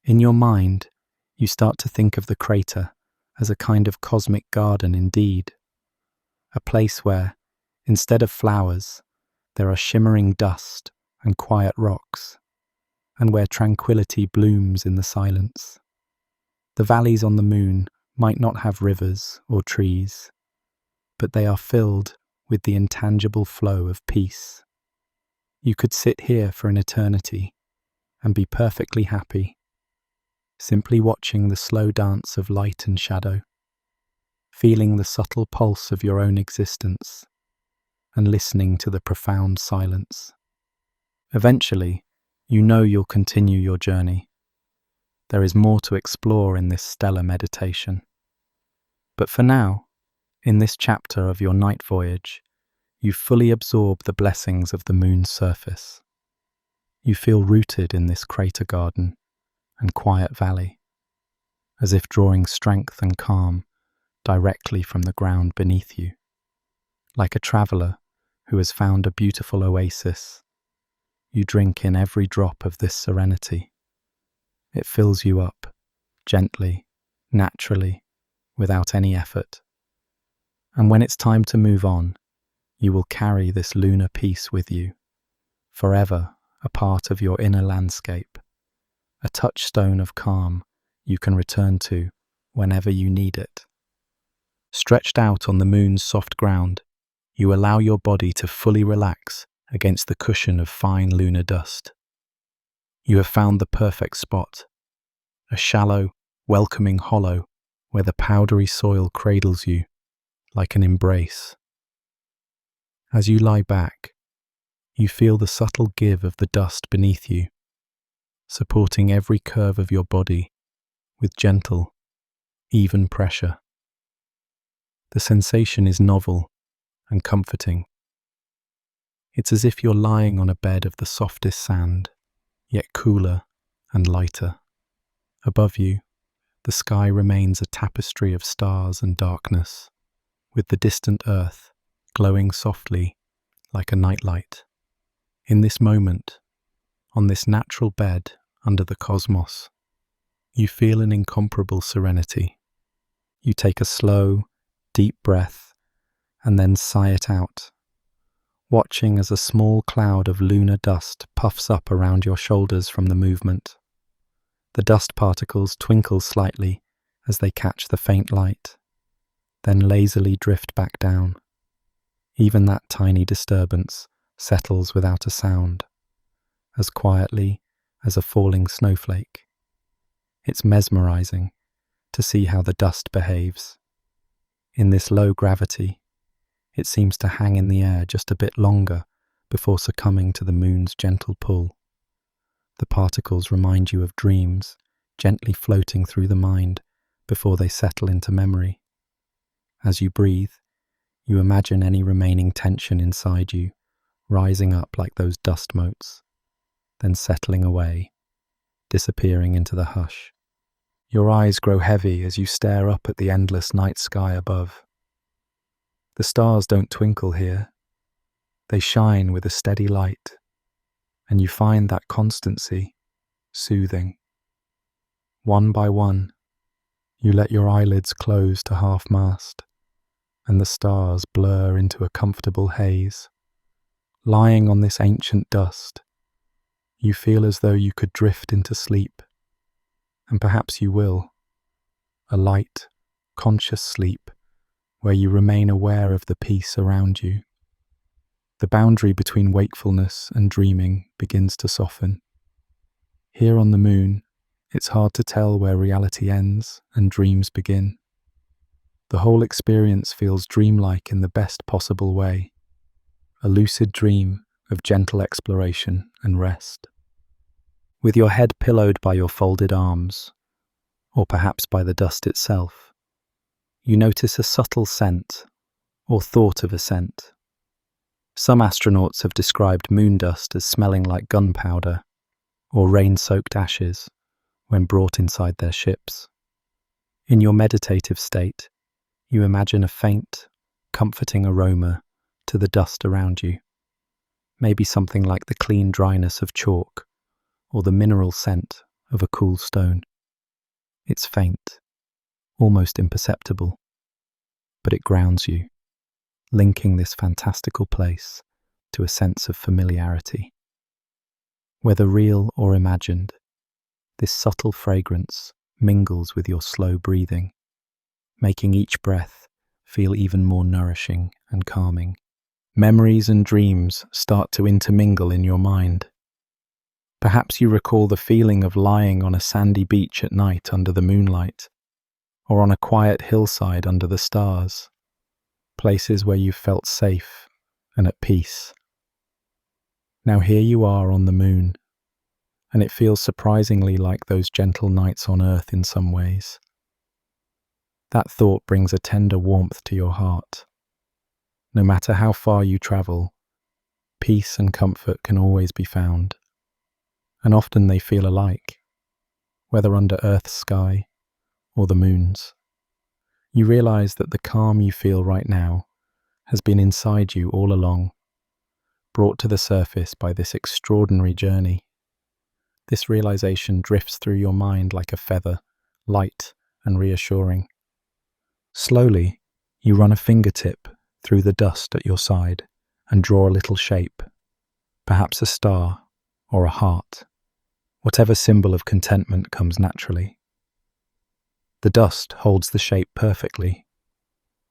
In your mind, you start to think of the crater as a kind of cosmic garden indeed, a place where, instead of flowers, there are shimmering dust and quiet rocks, and where tranquility blooms in the silence. The valleys on the moon might not have rivers or trees, but they are filled with the intangible flow of peace. You could sit here for an eternity and be perfectly happy, simply watching the slow dance of light and shadow, feeling the subtle pulse of your own existence, and listening to the profound silence. Eventually, you know you'll continue your journey. There is more to explore in this stellar meditation. But for now, in this chapter of your night voyage, you fully absorb the blessings of the moon's surface. You feel rooted in this crater garden and quiet valley, as if drawing strength and calm directly from the ground beneath you. Like a traveler who has found a beautiful oasis, you drink in every drop of this serenity. It fills you up, gently, naturally, without any effort. And when it's time to move on, you will carry this lunar peace with you, forever a part of your inner landscape, a touchstone of calm you can return to whenever you need it. Stretched out on the moon's soft ground, you allow your body to fully relax against the cushion of fine lunar dust. You have found the perfect spot, a shallow, welcoming hollow where the powdery soil cradles you like an embrace. As you lie back, You feel the subtle give of the dust beneath you, supporting every curve of your body with gentle, even pressure. The sensation is novel and comforting. It's as if you're lying on a bed of the softest sand, yet cooler and lighter. Above you, the sky remains a tapestry of stars and darkness, with the distant earth glowing softly like a nightlight. In this moment, on this natural bed under the cosmos, you feel an incomparable serenity. You take a slow, deep breath and then sigh it out, watching as a small cloud of lunar dust puffs up around your shoulders from the movement. The dust particles twinkle slightly as they catch the faint light, then lazily drift back down. Even that tiny disturbance settles without a sound, as quietly as a falling snowflake. It's mesmerizing to see how the dust behaves. In this low gravity, it seems to hang in the air just a bit longer before succumbing to the moon's gentle pull. The particles remind you of dreams gently floating through the mind before they settle into memory. As you breathe, you imagine any remaining tension inside you rising up like those dust motes, then settling away, disappearing into the hush. Your eyes grow heavy as you stare up at the endless night sky above. The stars don't twinkle here. They shine with a steady light, and you find that constancy soothing. One by one, you let your eyelids close to half-mast, and the stars blur into a comfortable haze. Lying on this ancient dust, you feel as though you could drift into sleep, and perhaps you will. A light, conscious sleep where you remain aware of the peace around you. The boundary between wakefulness and dreaming begins to soften. Here on the moon, it's hard to tell where reality ends and dreams begin. The whole experience feels dreamlike in the best possible way, a lucid dream of gentle exploration and rest. With your head pillowed by your folded arms, or perhaps by the dust itself, you notice a subtle scent, or thought of a scent. Some astronauts have described moon dust as smelling like gunpowder or rain-soaked ashes when brought inside their ships. In your meditative state, you imagine a faint, comforting aroma to the dust around you, maybe something like the clean dryness of chalk or the mineral scent of a cool stone. It's faint, almost imperceptible, but it grounds you, linking this fantastical place to a sense of familiarity. Whether real or imagined, this subtle fragrance mingles with your slow breathing, making each breath feel even more nourishing and calming. Memories and dreams start to intermingle in your mind. Perhaps you recall the feeling of lying on a sandy beach at night under the moonlight, or on a quiet hillside under the stars, places where you felt safe and at peace. Now here you are on the moon, and it feels surprisingly like those gentle nights on Earth in some ways. That thought brings a tender warmth to your heart. No matter how far you travel, peace and comfort can always be found, and often they feel alike, whether under Earth's sky or the moon's. You realize that the calm you feel right now has been inside you all along, brought to the surface by this extraordinary journey. This realization drifts through your mind like a feather, light and reassuring. Slowly, you run a fingertip through the dust at your side and draw a little shape, perhaps a star or a heart, whatever symbol of contentment comes naturally. The dust holds the shape perfectly.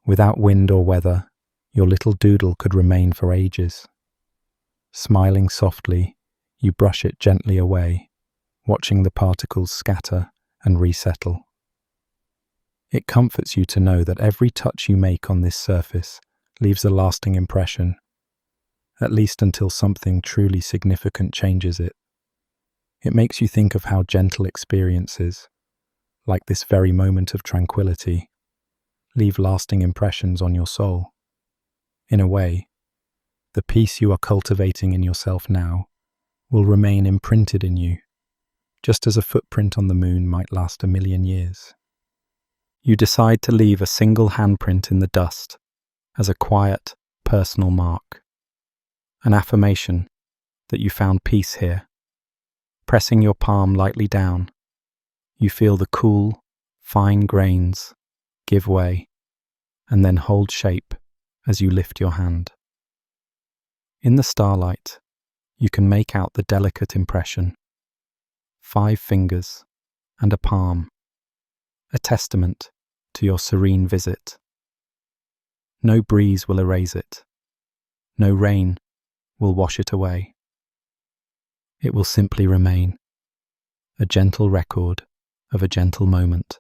Without wind or weather, your little doodle could remain for ages. Smiling softly, you brush it gently away, watching the particles scatter and resettle. It comforts you to know that every touch you make on this surface leaves a lasting impression. at least until something truly significant changes it. It makes you think of how gentle experiences, like this very moment of tranquility, leave lasting impressions on your soul. In a way, the peace you are cultivating in yourself now will remain imprinted in you, just as a footprint on the moon might last 1,000,000 years. You decide to leave a single handprint in the dust as a quiet, personal mark, an affirmation that you found peace here. Pressing your palm lightly down, you feel the cool, fine grains give way and then hold shape as you lift your hand. In the starlight, you can make out the delicate impression: 5 fingers and a palm, a testament to your serene visit. No breeze will erase it. No rain will wash it away. It will simply remain, a gentle record of a gentle moment.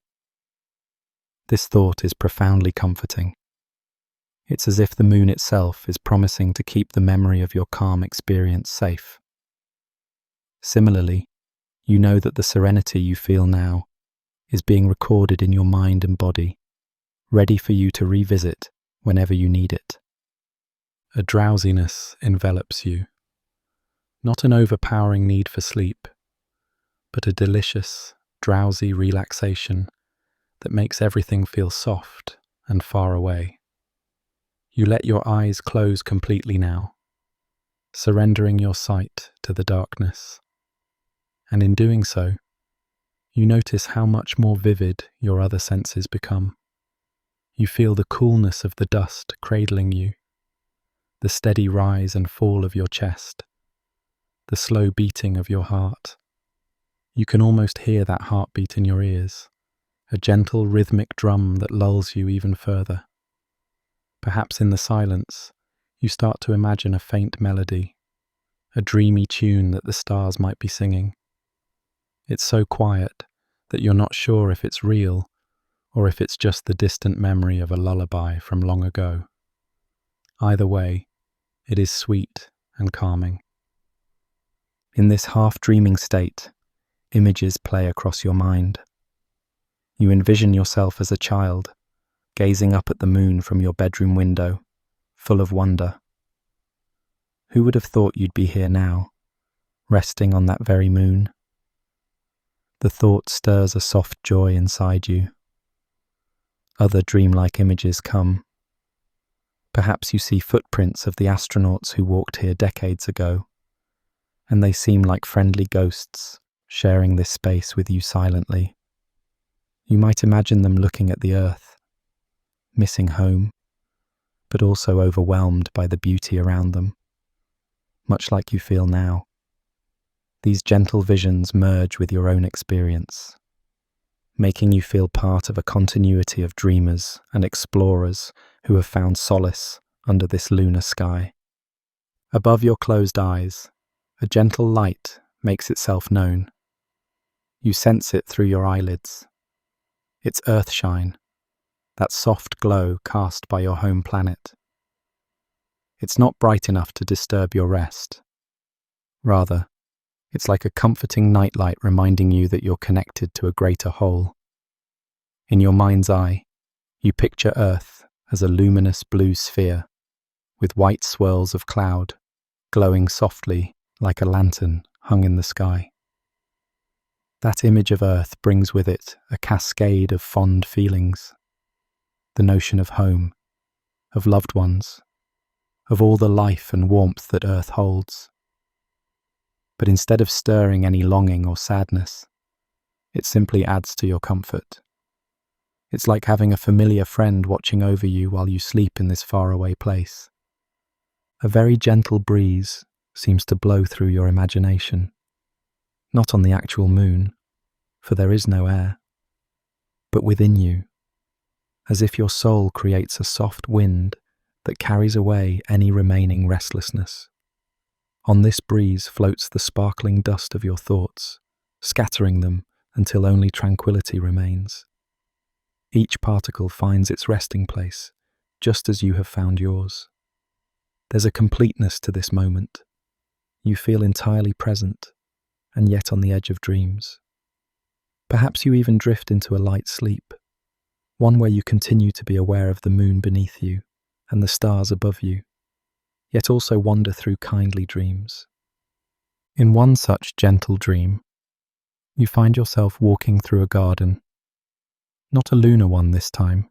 This thought is profoundly comforting. It's as if the moon itself is promising to keep the memory of your calm experience safe. Similarly, you know that the serenity you feel now is being recorded in your mind and body, ready for you to revisit whenever you need it. A drowsiness envelops you. Not an overpowering need for sleep, but a delicious, drowsy relaxation that makes everything feel soft and far away. You let your eyes close completely now, surrendering your sight to the darkness. And in doing so, you notice how much more vivid your other senses become. You feel the coolness of the dust cradling you, the steady rise and fall of your chest, the slow beating of your heart. You can almost hear that heartbeat in your ears, a gentle rhythmic drum that lulls you even further. Perhaps in the silence, you start to imagine a faint melody, a dreamy tune that the stars might be singing. It's so quiet that you're not sure if it's real or if it's just the distant memory of a lullaby from long ago. Either way, it is sweet and calming. In this half-dreaming state, images play across your mind. You envision yourself as a child, gazing up at the moon from your bedroom window, full of wonder. Who would have thought you'd be here now, resting on that very moon? The thought stirs a soft joy inside you. Other dreamlike images come. Perhaps you see footprints of the astronauts who walked here decades ago, and they seem like friendly ghosts, sharing this space with you silently. You might imagine them looking at the Earth, missing home, but also overwhelmed by the beauty around them, much like you feel now. These gentle visions merge with your own experience, making you feel part of a continuity of dreamers and explorers who have found solace under this lunar sky. Above your closed eyes, a gentle light makes itself known. You sense it through your eyelids. It's earthshine, that soft glow cast by your home planet. It's not bright enough to disturb your rest. Rather, it's like a comforting nightlight reminding you that you're connected to a greater whole. In your mind's eye, you picture Earth as a luminous blue sphere, with white swirls of cloud glowing softly like a lantern hung in the sky. That image of Earth brings with it a cascade of fond feelings. The notion of home, of loved ones, of all the life and warmth that Earth holds. But instead of stirring any longing or sadness, it simply adds to your comfort. It's like having a familiar friend watching over you while you sleep in this faraway place. A very gentle breeze seems to blow through your imagination, not on the actual moon, for there is no air, but within you, as if your soul creates a soft wind that carries away any remaining restlessness. On this breeze floats the sparkling dust of your thoughts, scattering them until only tranquility remains. Each particle finds its resting place, just as you have found yours. There's a completeness to this moment. You feel entirely present, and yet on the edge of dreams. Perhaps you even drift into a light sleep, one where you continue to be aware of the moon beneath you and the stars above you, yet also wander through kindly dreams. In one such gentle dream, you find yourself walking through a garden, not a lunar one this time,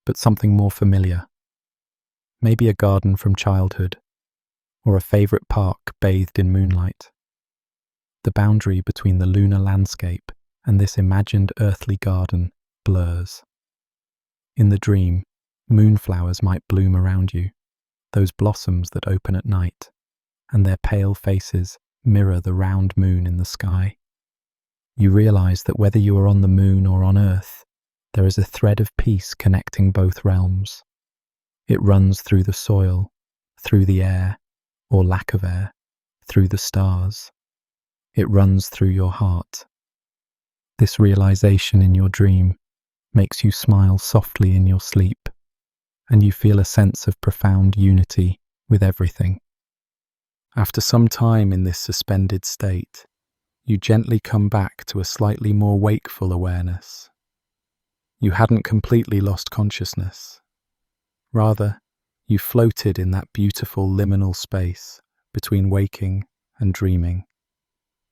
but something more familiar. Maybe a garden from childhood, or a favourite park bathed in moonlight. The boundary between the lunar landscape and this imagined earthly garden blurs. In the dream, moonflowers might bloom around you, those blossoms that open at night, and their pale faces mirror the round moon in the sky. You realise that whether you are on the moon or on Earth, there is a thread of peace connecting both realms. It runs through the soil, through the air, or lack of air, through the stars. It runs through your heart. This realization in your dream makes you smile softly in your sleep, and you feel a sense of profound unity with everything. After some time in this suspended state, you gently come back to a slightly more wakeful awareness. You hadn't completely lost consciousness. Rather, you floated in that beautiful liminal space between waking and dreaming,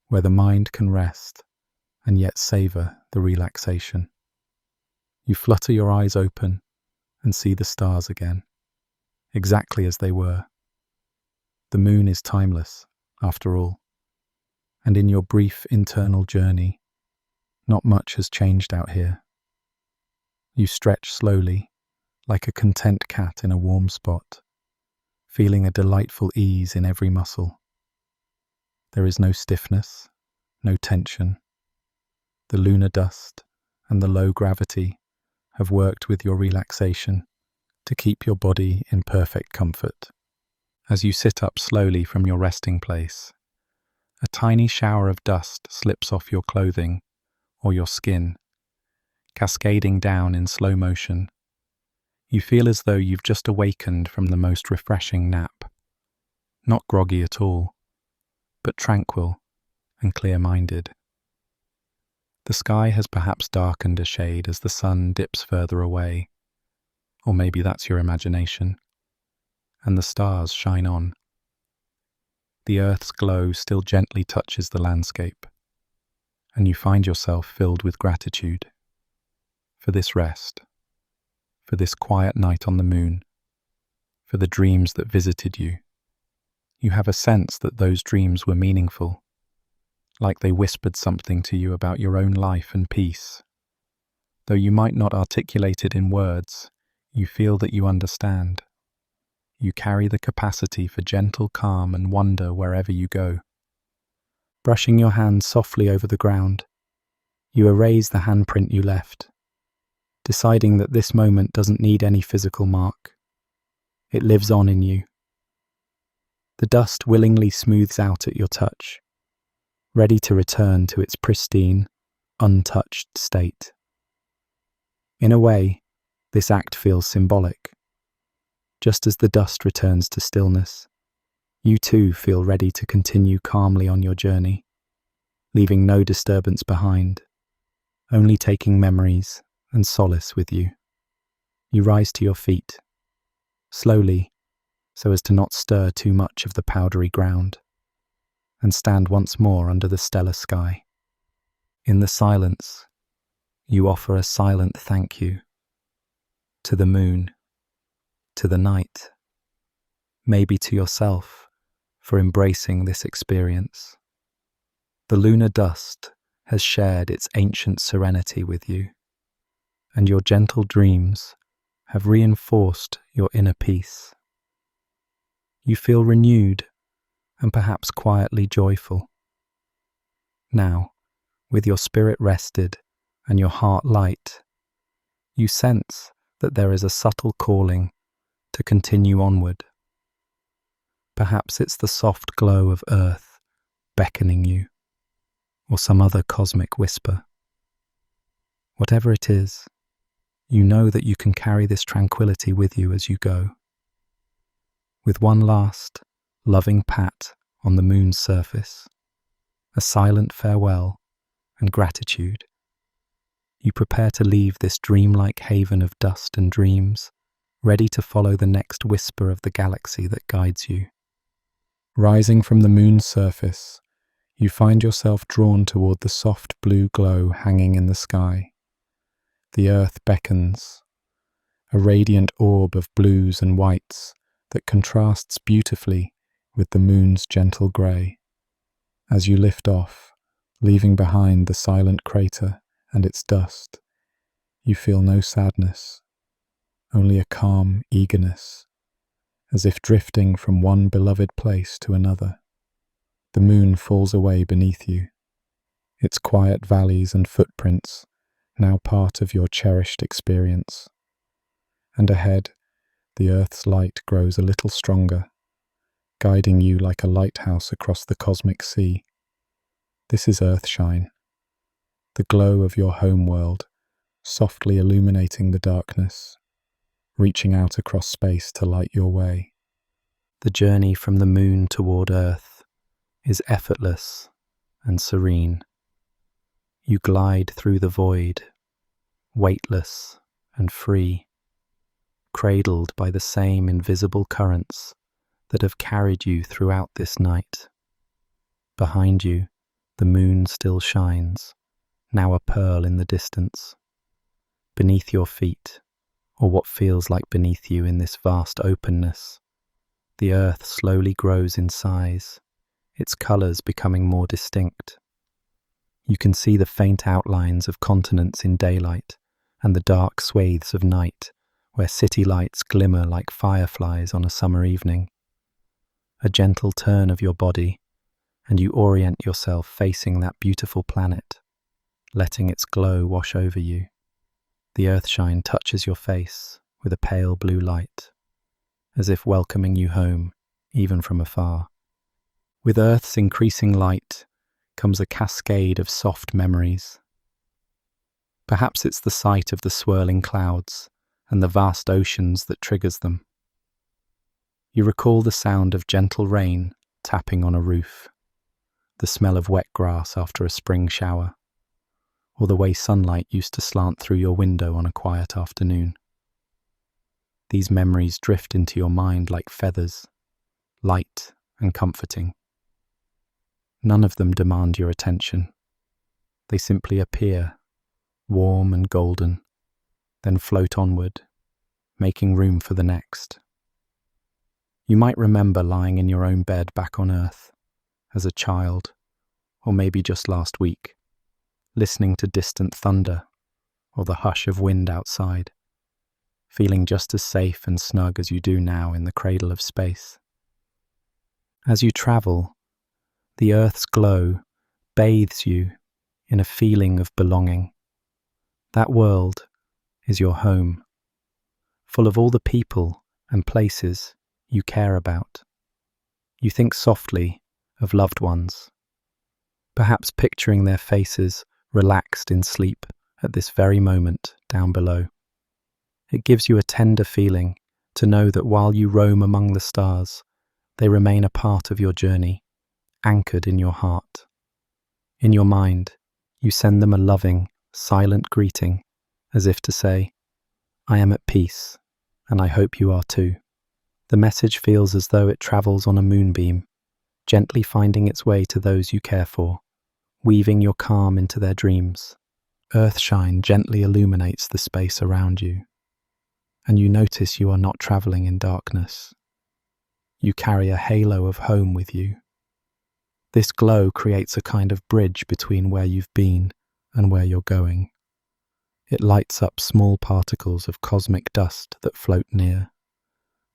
where the mind can rest and yet savour the relaxation. You flutter your eyes open and see the stars again, exactly as they were. The moon is timeless, after all, and in your brief internal journey, not much has changed out here. You stretch slowly, like a content cat in a warm spot, feeling a delightful ease in every muscle. There is no stiffness, no tension. The lunar dust and the low gravity have worked with your relaxation to keep your body in perfect comfort. As you sit up slowly from your resting place, a tiny shower of dust slips off your clothing or your skin, cascading down in slow motion. You feel as though you've just awakened from the most refreshing nap. Not groggy at all, but tranquil and clear-minded. The sky has perhaps darkened a shade as the sun dips further away, or maybe that's your imagination, and the stars shine on. The Earth's glow still gently touches the landscape, and you find yourself filled with gratitude for this rest, for this quiet night on the moon, for the dreams that visited you. You have a sense that those dreams were meaningful, like they whispered something to you about your own life and peace. Though you might not articulate it in words, you feel that you understand. You carry the capacity for gentle calm and wonder wherever you go. Brushing your hands softly over the ground, you erase the handprint you left, deciding that this moment doesn't need any physical mark. It lives on in you. The dust willingly smooths out at your touch, ready to return to its pristine, untouched state. In a way, this act feels symbolic. Just as the dust returns to stillness, you too feel ready to continue calmly on your journey, leaving no disturbance behind, only taking memories and solace with you. You rise to your feet, slowly, so as to not stir too much of the powdery ground, and stand once more under the stellar sky. In the silence, you offer a silent thank you to the moon, to the night, maybe to yourself for embracing this experience. The lunar dust has shared its ancient serenity with you, and your gentle dreams have reinforced your inner peace. You feel renewed and perhaps quietly joyful. Now, with your spirit rested and your heart light, you sense that there is a subtle calling to continue onward. Perhaps it's the soft glow of Earth beckoning you, or some other cosmic whisper. Whatever it is, you know that you can carry this tranquility with you as you go. With one last, loving pat on the moon's surface, a silent farewell and gratitude, you prepare to leave this dreamlike haven of dust and dreams, ready to follow the next whisper of the galaxy that guides you. Rising from the moon's surface, you find yourself drawn toward the soft blue glow hanging in the sky. The earth beckons, a radiant orb of blues and whites that contrasts beautifully with the moon's gentle grey. As you lift off, leaving behind the silent crater and its dust, you feel no sadness, only a calm eagerness, as if drifting from one beloved place to another. The moon falls away beneath you, its quiet valleys and footprints now part of your cherished experience. And ahead, the Earth's light grows a little stronger, guiding you like a lighthouse across the cosmic sea. This is Earthshine, the glow of your home world, softly illuminating the darkness, reaching out across space to light your way. The journey from the moon toward Earth is effortless and serene. You glide through the void, weightless and free, cradled by the same invisible currents that have carried you throughout this night. Behind you, the moon still shines, now a pearl in the distance. Beneath your feet, or what feels like beneath you in this vast openness, the Earth slowly grows in size, its colours becoming more distinct. You can see the faint outlines of continents in daylight and the dark swathes of night where city lights glimmer like fireflies on a summer evening. A gentle turn of your body, and you orient yourself facing that beautiful planet, letting its glow wash over you. The earthshine touches your face with a pale blue light, as if welcoming you home, even from afar. With Earth's increasing light comes a cascade of soft memories. Perhaps it's the sight of the swirling clouds and the vast oceans that triggers them. You recall the sound of gentle rain tapping on a roof, the smell of wet grass after a spring shower, or the way sunlight used to slant through your window on a quiet afternoon. These memories drift into your mind like feathers, light and comforting. None of them demand your attention. They simply appear, warm and golden, then float onward, making room for the next. You might remember lying in your own bed back on Earth, as a child, or maybe just last week, listening to distant thunder or the hush of wind outside, feeling just as safe and snug as you do now in the cradle of space. As you travel, the Earth's glow bathes you in a feeling of belonging. That world is your home, full of all the people and places you care about. You think softly of loved ones, perhaps picturing their faces relaxed in sleep at this very moment down below. It gives you a tender feeling to know that while you roam among the stars, they remain a part of your journey, anchored in your heart. In your mind, you send them a loving, silent greeting, as if to say, "I am at peace, and I hope you are too." The message feels as though it travels on a moonbeam, gently finding its way to those you care for, weaving your calm into their dreams. Earthshine gently illuminates the space around you, and you notice you are not traveling in darkness. You carry a halo of home with you. This glow creates a kind of bridge between where you've been and where you're going. It lights up small particles of cosmic dust that float near,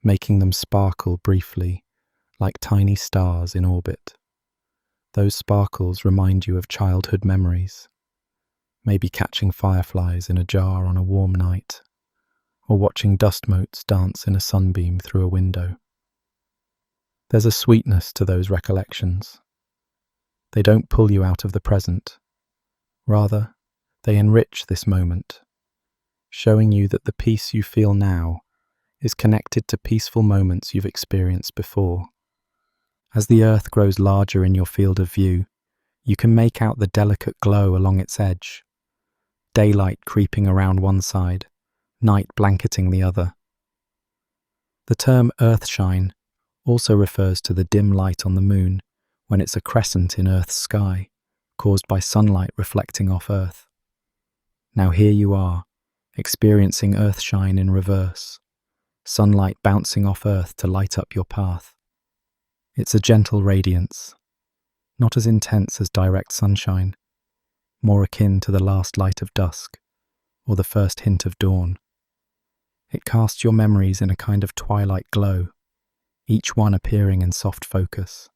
making them sparkle briefly like tiny stars in orbit. Those sparkles remind you of childhood memories, maybe catching fireflies in a jar on a warm night, or watching dust motes dance in a sunbeam through a window. There's a sweetness to those recollections. They don't pull you out of the present. Rather, they enrich this moment, showing you that the peace you feel now is connected to peaceful moments you've experienced before. As the Earth grows larger in your field of view, you can make out the delicate glow along its edge, daylight creeping around one side, night blanketing the other. The term Earthshine also refers to the dim light on the moon when it's a crescent in Earth's sky, caused by sunlight reflecting off Earth. Now here you are, experiencing Earthshine in reverse, sunlight bouncing off Earth to light up your path. It's a gentle radiance, not as intense as direct sunshine, more akin to the last light of dusk or the first hint of dawn. It casts your memories in a kind of twilight glow, each one appearing in soft focus.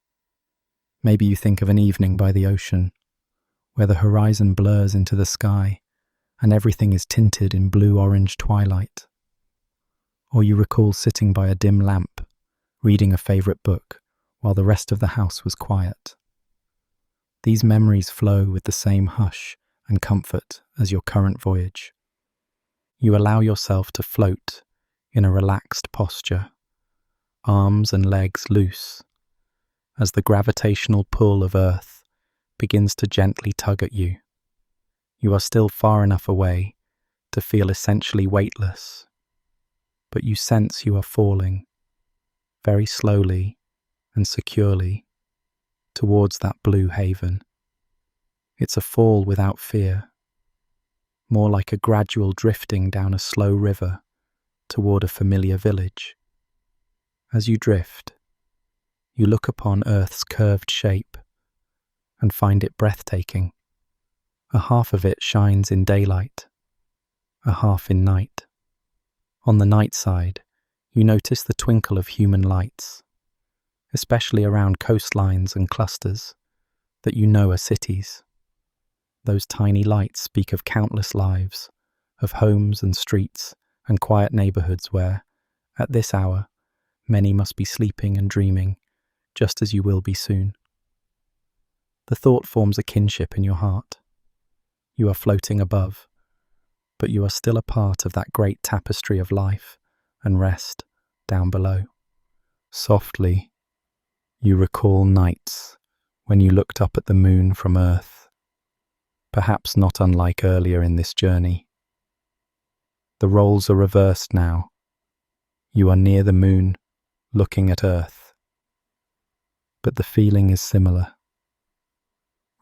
Maybe you think of an evening by the ocean, where the horizon blurs into the sky and everything is tinted in blue-orange twilight. Or you recall sitting by a dim lamp, reading a favourite book, while the rest of the house was quiet. These memories flow with the same hush and comfort as your current voyage. You allow yourself to float in a relaxed posture, arms and legs loose, as the gravitational pull of Earth begins to gently tug at you. You are still far enough away to feel essentially weightless, but you sense you are falling, very slowly and securely, towards that blue haven. It's a fall without fear, more like a gradual drifting down a slow river toward a familiar village. As you drift, you look upon Earth's curved shape and find it breathtaking. A half of it shines in daylight, a half in night. On the night side, you notice the twinkle of human lights, especially around coastlines and clusters that you know are cities. Those tiny lights speak of countless lives, of homes and streets and quiet neighbourhoods where, at this hour, many must be sleeping and dreaming, just as you will be soon. The thought forms a kinship in your heart. You are floating above, but you are still a part of that great tapestry of life and rest down below. Softly, you recall nights when you looked up at the moon from Earth, perhaps not unlike earlier in this journey. The roles are reversed now. You are near the moon, looking at Earth. But the feeling is similar.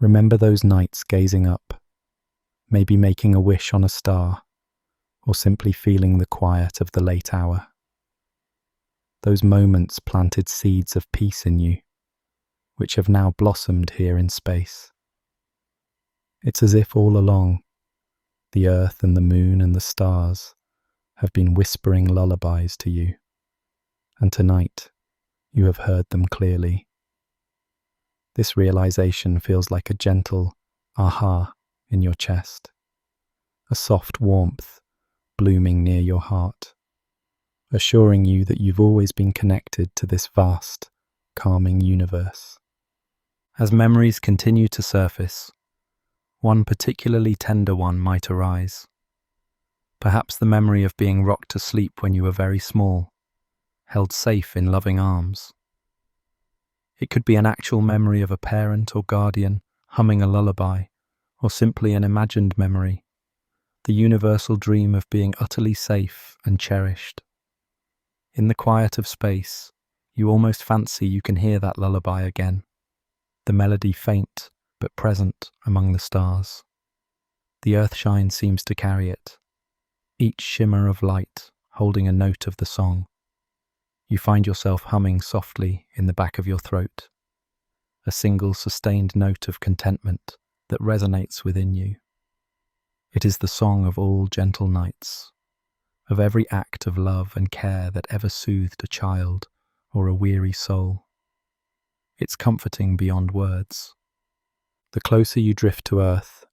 Remember those nights gazing up, maybe making a wish on a star, or simply feeling the quiet of the late hour. Those moments planted seeds of peace in you, which have now blossomed here in space. It's as if all along, the Earth and the moon and the stars have been whispering lullabies to you, and tonight you have heard them clearly. This realization feels like a gentle aha in your chest, a soft warmth blooming near your heart, assuring you that you've always been connected to this vast, calming universe. As memories continue to surface, one particularly tender one might arise. Perhaps the memory of being rocked to sleep when you were very small, held safe in loving arms. It could be an actual memory of a parent or guardian humming a lullaby, or simply an imagined memory, the universal dream of being utterly safe and cherished. In the quiet of space, you almost fancy you can hear that lullaby again, the melody faint but present among the stars. The Earthshine seems to carry it, each shimmer of light holding a note of the song. You find yourself humming softly in the back of your throat, a single sustained note of contentment that resonates within you. It is the song of all gentle nights, of every act of love and care that ever soothed a child or a weary soul. It's comforting beyond words. The closer you drift to Earth,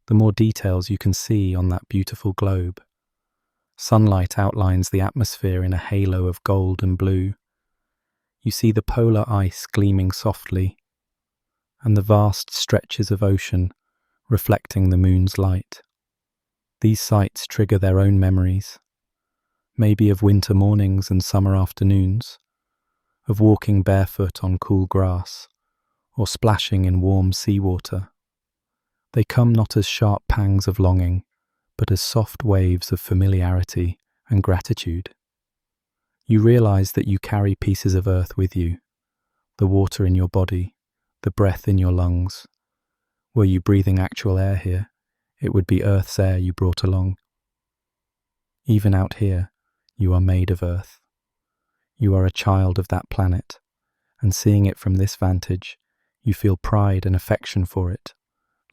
the more details you can see on that beautiful globe. Sunlight outlines the atmosphere in a halo of gold and blue. You see the polar ice gleaming softly, and the vast stretches of ocean reflecting the moon's light. These sights trigger their own memories maybe of winter mornings and summer afternoons, of walking barefoot on cool grass, or splashing in warm seawater. They come not as sharp pangs of longing, but as soft waves of familiarity and gratitude. You realize that you carry pieces of earth with you, the water in your body, the breath in your lungs. Were you breathing actual air here, it would be Earth's air you brought along. Even out here, you are made of Earth. You are a child of that planet, and seeing it from this vantage, you feel pride and affection for it,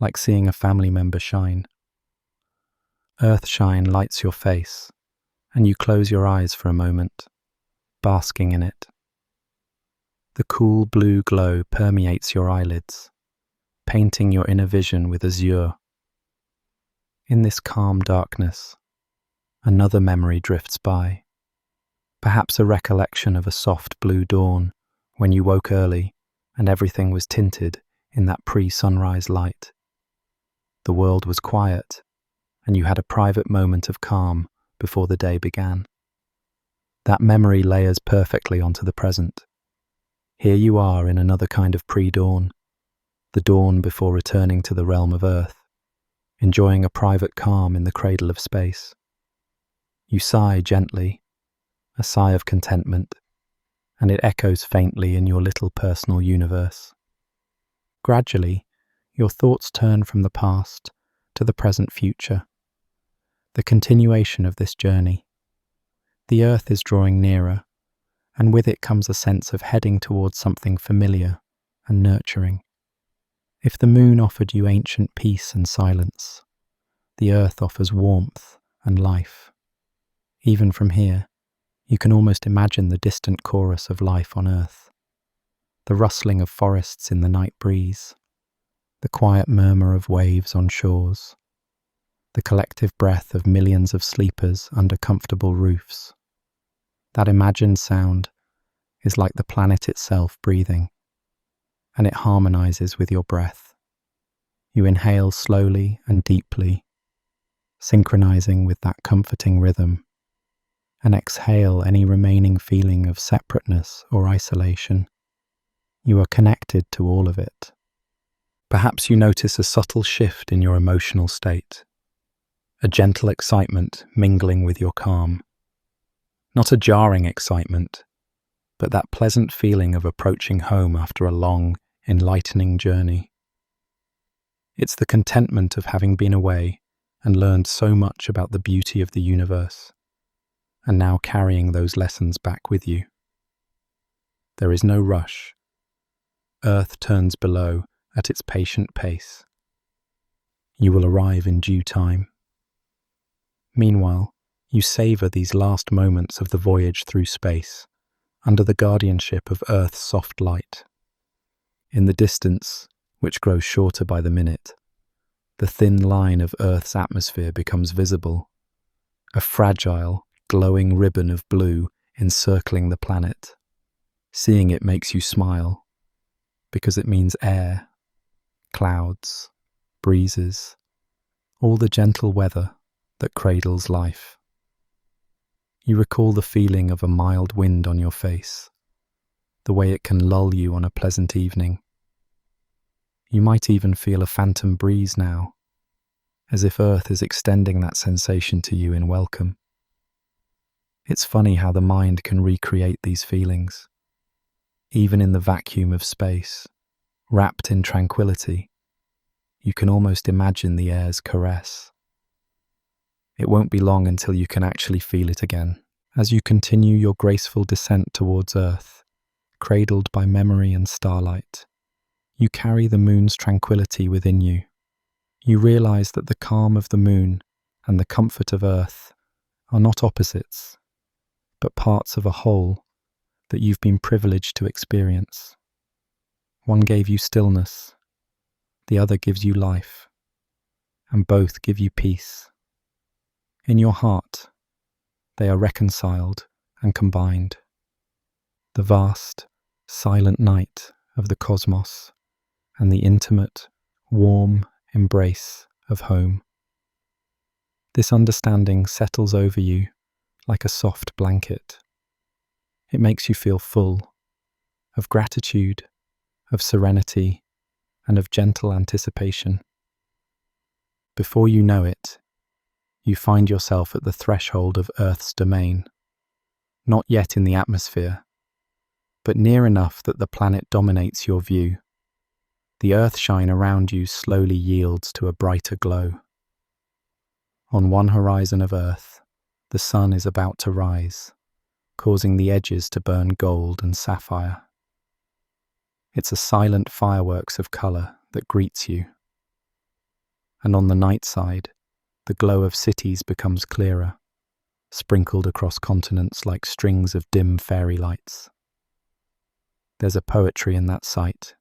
like seeing a family member shine. Earthshine lights your face, and you close your eyes for a moment, basking in it. The cool blue glow permeates your eyelids, painting your inner vision with azure. In this calm darkness, another memory drifts by, perhaps a recollection of a soft blue dawn when you woke early and everything was tinted in that pre-sunrise light. The world was quiet, and you had a private moment of calm before the day began. That memory layers perfectly onto the present. Here you are in another kind of pre-dawn, the dawn before returning to the realm of Earth, enjoying a private calm in the cradle of space. You sigh gently, a sigh of contentment, and it echoes faintly in your little personal universe. Gradually, your thoughts turn from the past to the present future, the continuation of this journey. The Earth is drawing nearer, and with it comes a sense of heading towards something familiar and nurturing. If the moon offered you ancient peace and silence, the Earth offers warmth and life. Even from here, you can almost imagine the distant chorus of life on Earth, the rustling of forests in the night breeze, the quiet murmur of waves on shores, the collective breath of millions of sleepers under comfortable roofs. That imagined sound is like the planet itself breathing, and it harmonizes with your breath. You inhale slowly and deeply, synchronizing with that comforting rhythm, and exhale any remaining feeling of separateness or isolation. You are connected to all of it. Perhaps you notice a subtle shift in your emotional state, a gentle excitement mingling with your calm. Not a jarring excitement, but that pleasant feeling of approaching home after a long, enlightening journey. It's the contentment of having been away and learned so much about the beauty of the universe, and now carrying those lessons back with you. There is no rush. Earth turns below at its patient pace. You will arrive in due time. Meanwhile, you savor these last moments of the voyage through space, under the guardianship of Earth's soft light. In the distance, which grows shorter by the minute, the thin line of Earth's atmosphere becomes visible, a fragile, glowing ribbon of blue encircling the planet. Seeing it makes you smile, because it means air, clouds, breezes, all the gentle weather that cradles life. You recall the feeling of a mild wind on your face, the way it can lull you on a pleasant evening. You might even feel a phantom breeze now, as if Earth is extending that sensation to you in welcome. It's funny how the mind can recreate these feelings. Even in the vacuum of space, wrapped in tranquility, you can almost imagine the air's caress. It won't be long until you can actually feel it again, as you continue your graceful descent towards Earth, cradled by memory and starlight. You carry the moon's tranquility within you. You realize that the calm of the moon and the comfort of Earth are not opposites, but parts of a whole that you've been privileged to experience. One gave you stillness, the other gives you life, and both give you peace. In your heart, they are reconciled and combined. The vast, silent night of the cosmos and the intimate, warm embrace of home. This understanding settles over you like a soft blanket. It makes you feel full of gratitude, of serenity, and of gentle anticipation. Before you know it, you find yourself at the threshold of Earth's domain, not yet in the atmosphere, but near enough that the planet dominates your view. The earthshine around you slowly yields to a brighter glow. On one horizon of Earth, the sun is about to rise, causing the edges to burn gold and sapphire. It's a silent fireworks of colour that greets you. And on the night side, the glow of cities becomes clearer, sprinkled across continents like strings of dim fairy lights. There's a poetry in that sight,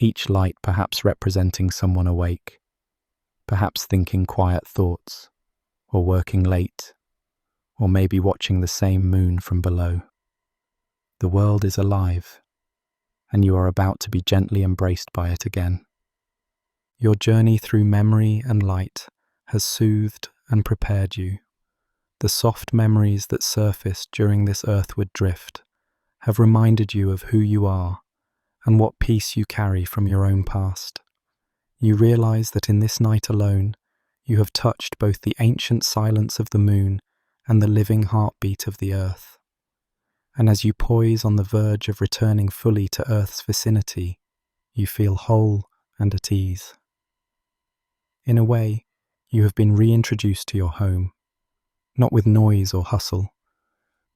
each light perhaps representing someone awake, perhaps thinking quiet thoughts, or working late, or maybe watching the same moon from below. The world is alive, and you are about to be gently embraced by it again. Your journey through memory and light has soothed and prepared you. The soft memories that surfaced during this earthward drift have reminded you of who you are and what peace you carry from your own past. You realize that in this night alone, you have touched both the ancient silence of the moon and the living heartbeat of the earth. And as you poise on the verge of returning fully to Earth's vicinity, you feel whole and at ease. In a way, you have been reintroduced to your home, not with noise or hustle,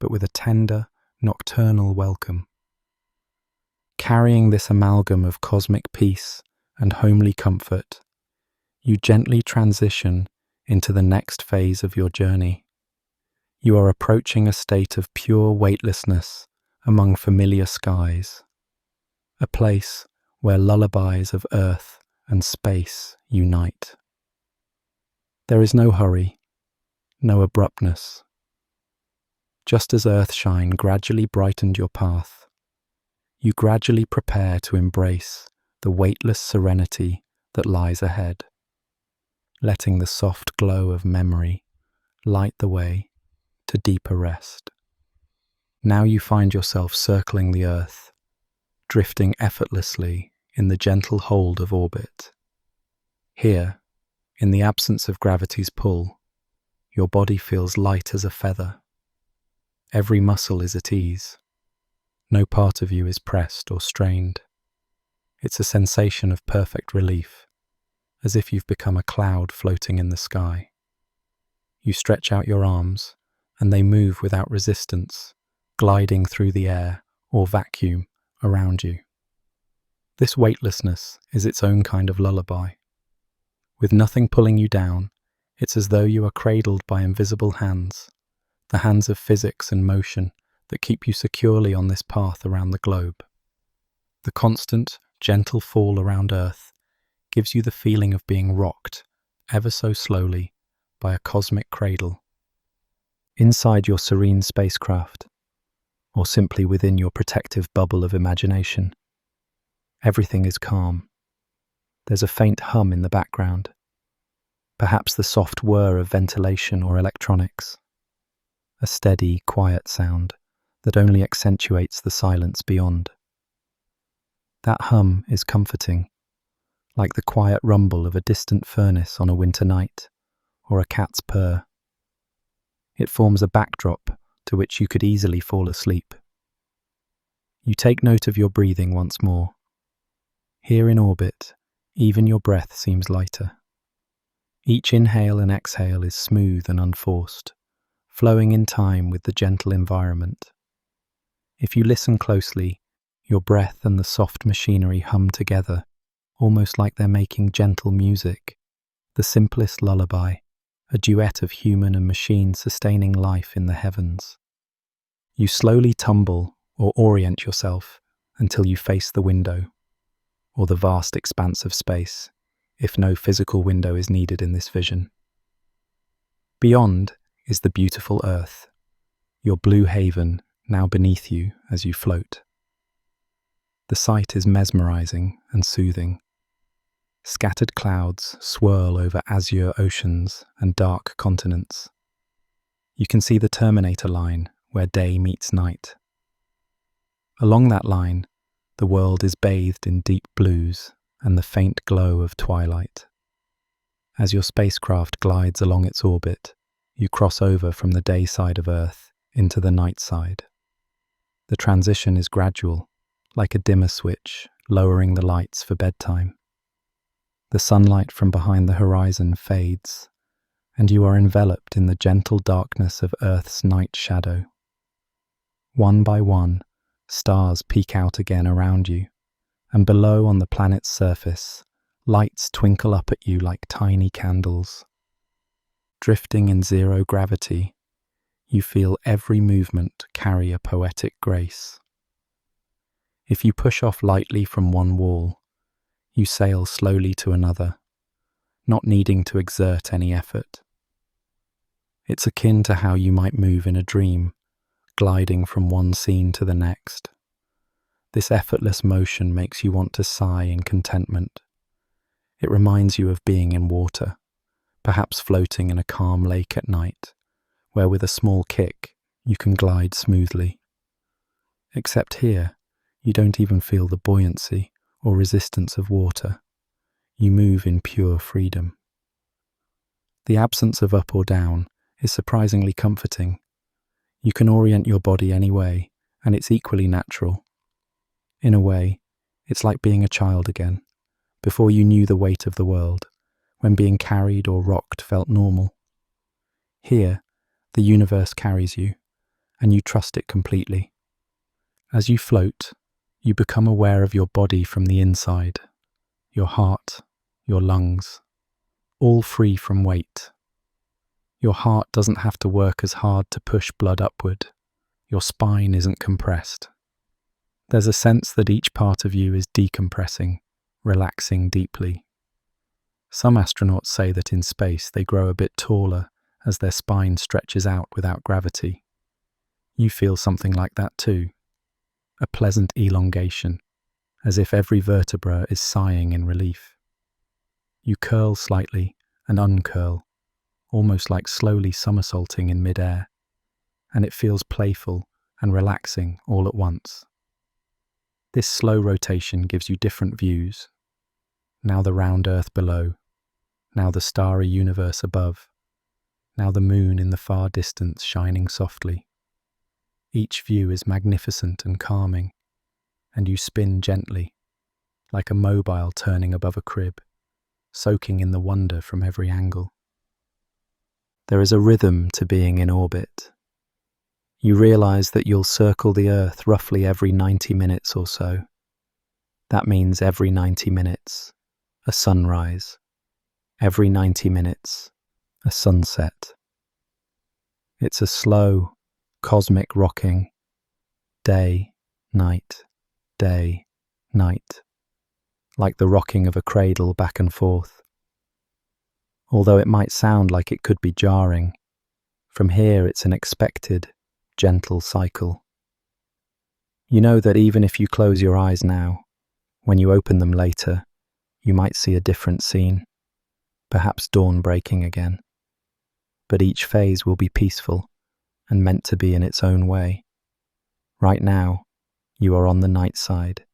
but with a tender, nocturnal welcome. Carrying this amalgam of cosmic peace and homely comfort, you gently transition into the next phase of your journey. You are approaching a state of pure weightlessness among familiar skies, a place where lullabies of earth and space unite. There is no hurry, no abruptness. Just as earthshine gradually brightened your path, you gradually prepare to embrace the weightless serenity that lies ahead, letting the soft glow of memory light the way to deeper rest. Now you find yourself circling the Earth, drifting effortlessly in the gentle hold of orbit. Here, in the absence of gravity's pull, your body feels light as a feather. Every muscle is at ease. No part of you is pressed or strained. It's a sensation of perfect relief, as if you've become a cloud floating in the sky. You stretch out your arms, and they move without resistance, gliding through the air or vacuum around you. This weightlessness is its own kind of lullaby. With nothing pulling you down, it's as though you are cradled by invisible hands, the hands of physics and motion that keep you securely on this path around the globe. The constant, gentle fall around Earth gives you the feeling of being rocked, ever so slowly, by a cosmic cradle. Inside your serene spacecraft, or simply within your protective bubble of imagination, everything is calm. There's a faint hum in the background, perhaps the soft whir of ventilation or electronics, a steady, quiet sound that only accentuates the silence beyond. That hum is comforting, like the quiet rumble of a distant furnace on a winter night, or a cat's purr. It forms a backdrop to which you could easily fall asleep. You take note of your breathing once more. Here in orbit, even your breath seems lighter. Each inhale and exhale is smooth and unforced, flowing in time with the gentle environment. If you listen closely, your breath and the soft machinery hum together, almost like they're making gentle music, the simplest lullaby, a duet of human and machine sustaining life in the heavens. You slowly tumble or orient yourself until you face the window, or the vast expanse of space, if no physical window is needed in this vision. Beyond is the beautiful Earth, your blue haven now beneath you as you float. The sight is mesmerizing and soothing. Scattered clouds swirl over azure oceans and dark continents. You can see the Terminator line, where day meets night. Along that line, the world is bathed in deep blues and the faint glow of twilight. As your spacecraft glides along its orbit, you cross over from the day side of Earth into the night side. The transition is gradual, like a dimmer switch, lowering the lights for bedtime. The sunlight from behind the horizon fades, and you are enveloped in the gentle darkness of Earth's night shadow. One by one, stars peek out again around you, and below on the planet's surface, lights twinkle up at you like tiny candles. Drifting in zero gravity, you feel every movement carry a poetic grace. If you push off lightly from one wall, you sail slowly to another, not needing to exert any effort. It's akin to how you might move in a dream, gliding from one scene to the next. This effortless motion makes you want to sigh in contentment. It reminds you of being in water, perhaps floating in a calm lake at night, where with a small kick you can glide smoothly. Except here, you don't even feel the buoyancy or resistance of water. You move in pure freedom. The absence of up or down is surprisingly comforting. You can orient your body any way, and it's equally natural. In a way, it's like being a child again, before you knew the weight of the world, when being carried or rocked felt normal. Here, the universe carries you, and you trust it completely. As you float, you become aware of your body from the inside, your heart, your lungs, all free from weight. Your heart doesn't have to work as hard to push blood upward. Your spine isn't compressed. There's a sense that each part of you is decompressing, relaxing deeply. Some astronauts say that in space they grow a bit taller as their spine stretches out without gravity. You feel something like that too, a pleasant elongation, as if every vertebra is sighing in relief. You curl slightly and uncurl, almost like slowly somersaulting in mid-air, and it feels playful and relaxing all at once. This slow rotation gives you different views. Now the round Earth below, now the starry universe above, now the moon in the far distance shining softly. Each view is magnificent and calming, and you spin gently, like a mobile turning above a crib, soaking in the wonder from every angle. There is a rhythm to being in orbit. You realize that you'll circle the Earth roughly every 90 minutes or so. That means every 90 minutes, a sunrise. Every 90 minutes, a sunset. It's a slow, cosmic rocking. Day, night, like the rocking of a cradle back and forth. Although it might sound like it could be jarring, from here it's an expected, gentle cycle. You know that even if you close your eyes now, when you open them later, you might see a different scene, perhaps dawn breaking again. But each phase will be peaceful and meant to be in its own way. Right now, you are on the night side,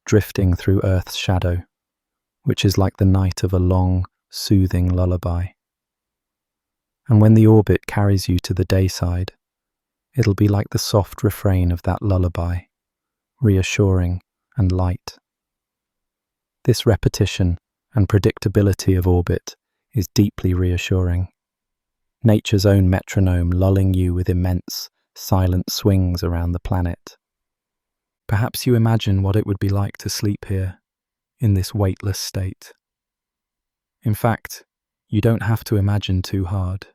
drifting through Earth's shadow, which is like the night of a long, soothing lullaby. And when the orbit carries you to the day side, it'll be like the soft refrain of that lullaby, reassuring and light. This repetition and predictability of orbit is deeply reassuring. Nature's own metronome lulling you with immense, silent swings around the planet. Perhaps you imagine what it would be like to sleep here, in this weightless state. In fact, you don't have to imagine too hard.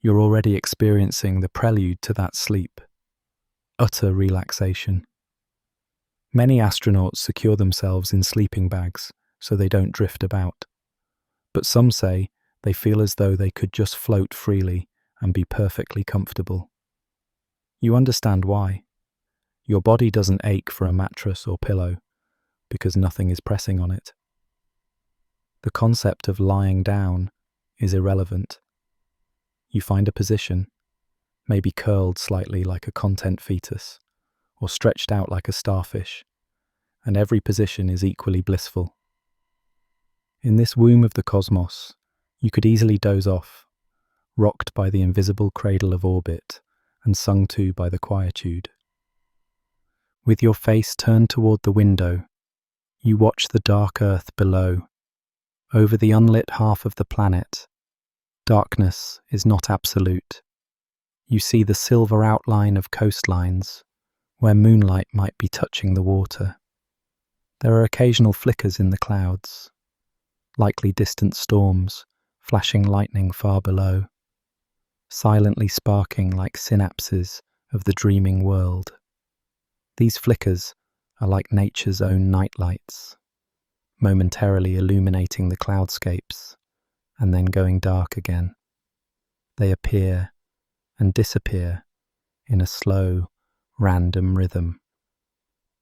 You're already experiencing the prelude to that sleep, utter relaxation. Many astronauts secure themselves in sleeping bags so they don't drift about, but some say they feel as though they could just float freely and be perfectly comfortable. You understand why. Your body doesn't ache for a mattress or pillow because nothing is pressing on it. The concept of lying down is irrelevant. You find a position, maybe curled slightly like a content fetus, or stretched out like a starfish, and every position is equally blissful. In this womb of the cosmos, you could easily doze off, rocked by the invisible cradle of orbit and sung to by the quietude. With your face turned toward the window, you watch the dark earth below. Over the unlit half of the planet, darkness is not absolute. You see the silver outline of coastlines, where moonlight might be touching the water. There are occasional flickers in the clouds, likely distant storms, flashing lightning far below, silently sparking like synapses of the dreaming world. These flickers are like nature's own nightlights, momentarily illuminating the cloudscapes and then going dark again. They appear and disappear in a slow, random rhythm,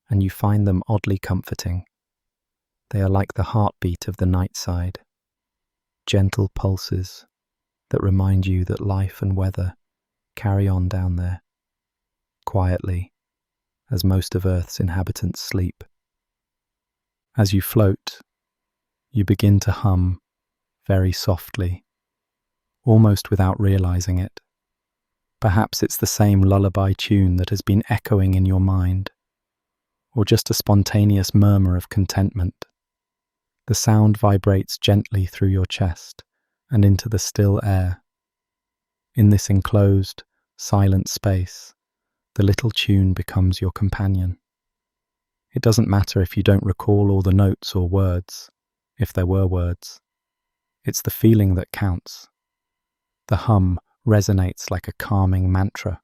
and you find them oddly comforting. They are like the heartbeat of the night side, gentle pulses that remind you that life and weather carry on down there, quietly, as most of Earth's inhabitants sleep. As you float, you begin to hum very softly, almost without realizing it. Perhaps it's the same lullaby tune that has been echoing in your mind, or just a spontaneous murmur of contentment. The sound vibrates gently through your chest and into the still air. In this enclosed, silent space, the little tune becomes your companion. It doesn't matter if you don't recall all the notes or words, if there were words. It's the feeling that counts. The hum resonates like a calming mantra.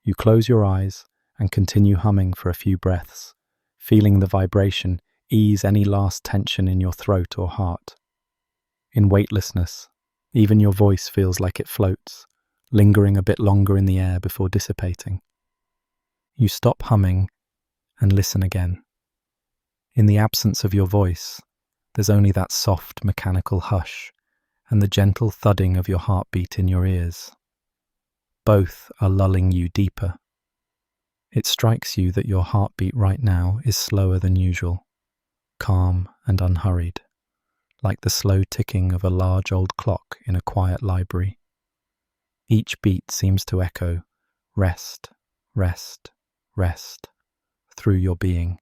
You close your eyes and continue humming for a few breaths, feeling the vibration ease any last tension in your throat or heart. In weightlessness, even your voice feels like it floats, lingering a bit longer in the air before dissipating. You stop humming and listen again. In the absence of your voice, there's only that soft mechanical hush and the gentle thudding of your heartbeat in your ears. Both are lulling you deeper. It strikes you that your heartbeat right now is slower than usual, calm and unhurried, like the slow ticking of a large old clock in a quiet library. Each beat seems to echo, rest, rest, rest, through your being.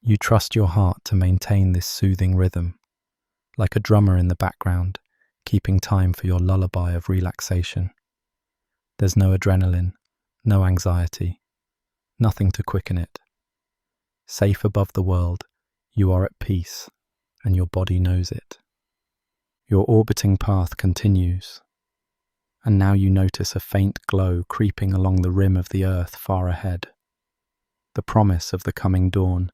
You trust your heart to maintain this soothing rhythm, like a drummer in the background, keeping time for your lullaby of relaxation. There's no adrenaline, no anxiety, nothing to quicken it. Safe above the world, you are at peace, and your body knows it. Your orbiting path continues, and now you notice a faint glow creeping along the rim of the Earth far ahead, the promise of the coming dawn,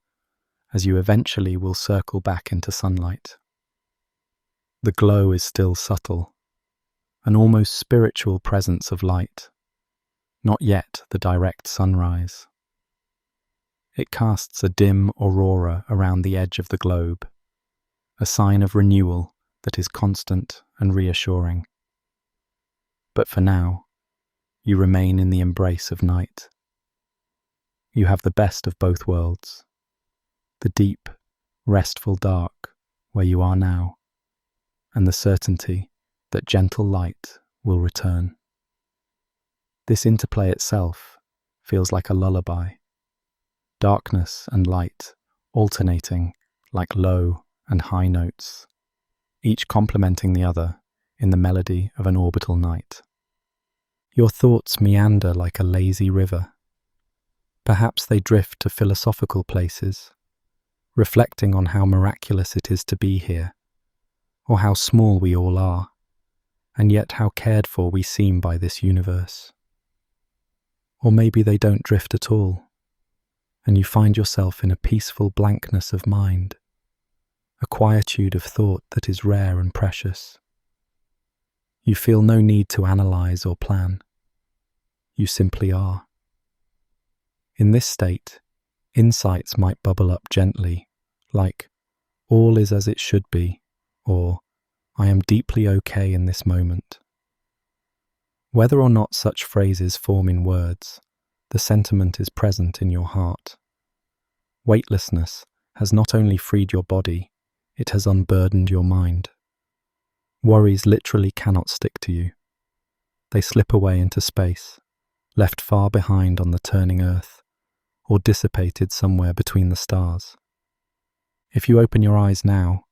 as you eventually will circle back into sunlight. The glow is still subtle, an almost spiritual presence of light, not yet the direct sunrise. It casts a dim aurora around the edge of the globe, a sign of renewal that is constant and reassuring. But for now, you remain in the embrace of night. You have the best of both worlds, the deep, restful dark where you are now, and the certainty that gentle light will return. This interplay itself feels like a lullaby, darkness and light alternating like low and high notes, each complementing the other in the melody of an orbital night. Your thoughts meander like a lazy river. Perhaps they drift to philosophical places, reflecting on how miraculous it is to be here, or how small we all are, and yet how cared for we seem by this universe. Or maybe they don't drift at all, and you find yourself in a peaceful blankness of mind, a quietude of thought that is rare and precious. You feel no need to analyze or plan. You simply are. In this state, insights might bubble up gently, like, all is as it should be, or, I am deeply okay in this moment. Whether or not such phrases form in words, the sentiment is present in your heart. Weightlessness has not only freed your body, it has unburdened your mind. Worries literally cannot stick to you. They slip away into space, left far behind on the turning earth, or dissipated somewhere between the stars. If you open your eyes now,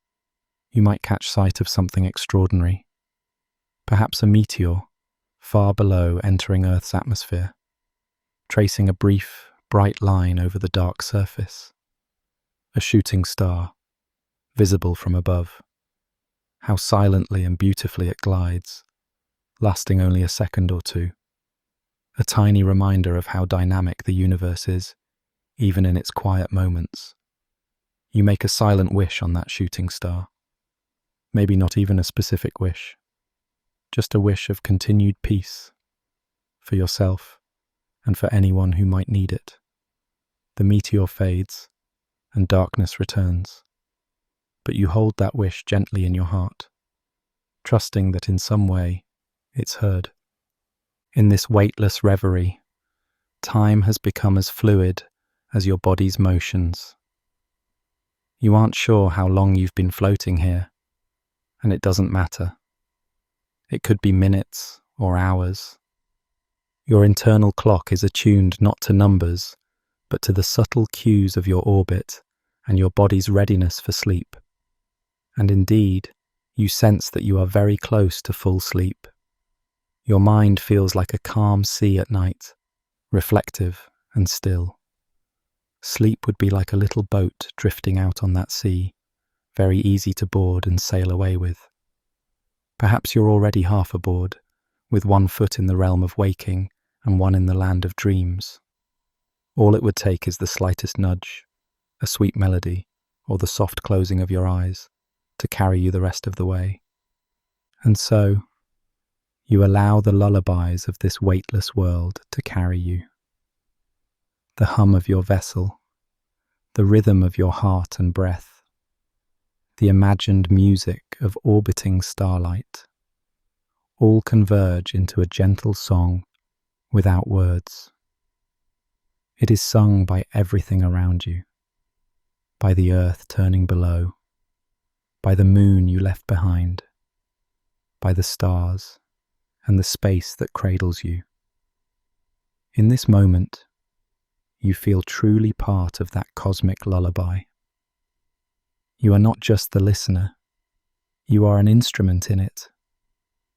you might catch sight of something extraordinary. Perhaps a meteor, far below entering Earth's atmosphere, tracing a brief, bright line over the dark surface. A shooting star, visible from above. How silently and beautifully it glides, lasting only a second or two. A tiny reminder of how dynamic the universe is, even in its quiet moments. You make a silent wish on that shooting star. Maybe not even a specific wish, just a wish of continued peace for yourself and for anyone who might need it. The meteor fades and darkness returns, but you hold that wish gently in your heart, trusting that in some way it's heard. In this weightless reverie, time has become as fluid as your body's motions. You aren't sure how long you've been floating here, and it doesn't matter. It could be minutes or hours. Your internal clock is attuned not to numbers, but to the subtle cues of your orbit and your body's readiness for sleep. And indeed, you sense that you are very close to full sleep. Your mind feels like a calm sea at night, reflective and still. Sleep would be like a little boat drifting out on that sea, very easy to board and sail away with. Perhaps you're already half aboard, with one foot in the realm of waking and one in the land of dreams. All it would take is the slightest nudge, a sweet melody, or the soft closing of your eyes to carry you the rest of the way. And so, you allow the lullabies of this weightless world to carry you. The hum of your vessel, the rhythm of your heart and breath, the imagined music of orbiting starlight, all converge into a gentle song without words. It is sung by everything around you, by the earth turning below, by the moon you left behind, by the stars and the space that cradles you. In this moment, you feel truly part of that cosmic lullaby. You are not just the listener, you are an instrument in it.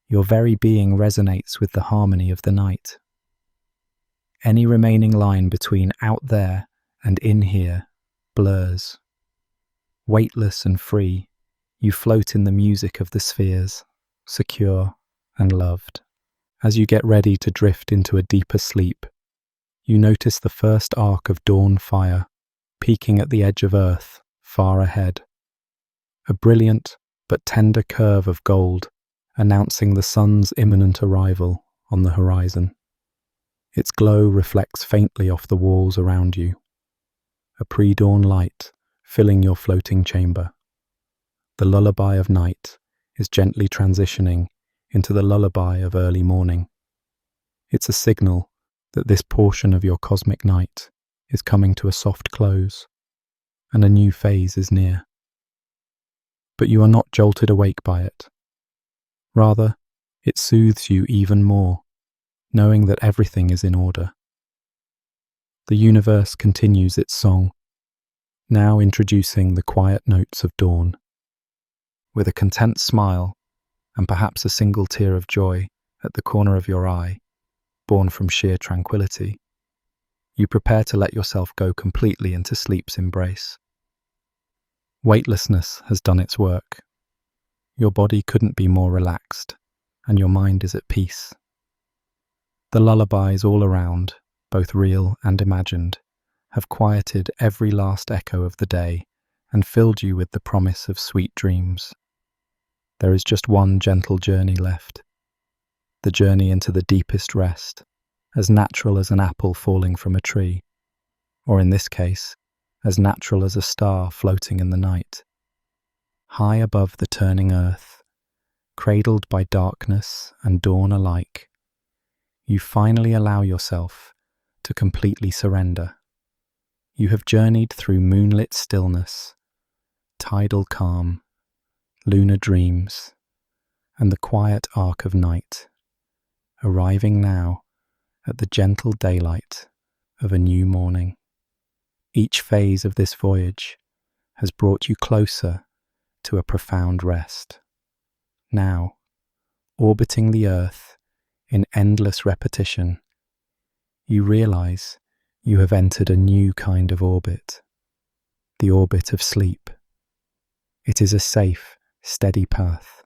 Your very being resonates with the harmony of the night. Any remaining line between out there and in here blurs. Weightless and free, you float in the music of the spheres, secure and loved. As you get ready to drift into a deeper sleep, you notice the first arc of dawn fire peeking at the edge of Earth far ahead. A brilliant but tender curve of gold announcing the sun's imminent arrival on the horizon. Its glow reflects faintly off the walls around you, a pre-dawn light filling your floating chamber. The lullaby of night is gently transitioning into the lullaby of early morning. It's a signal that this portion of your cosmic night is coming to a soft close, and a new phase is near. But you are not jolted awake by it. Rather, it soothes you even more, knowing that everything is in order. The universe continues its song, now introducing the quiet notes of dawn. With a content smile, and perhaps a single tear of joy at the corner of your eye, born from sheer tranquility, you prepare to let yourself go completely into sleep's embrace. Weightlessness has done its work. Your body couldn't be more relaxed, and your mind is at peace. The lullabies all around, both real and imagined, have quieted every last echo of the day and filled you with the promise of sweet dreams. There is just one gentle journey left, the journey into the deepest rest, as natural as an apple falling from a tree, or in this case, as natural as a star floating in the night. High above the turning earth, cradled by darkness and dawn alike, you finally allow yourself to completely surrender. You have journeyed through moonlit stillness, tidal calm, lunar dreams, and the quiet arc of night, arriving now at the gentle daylight of a new morning. Each phase of this voyage has brought you closer to a profound rest. Now, orbiting the Earth in endless repetition, you realize you have entered a new kind of orbit, the orbit of sleep. It is a safe, steady path,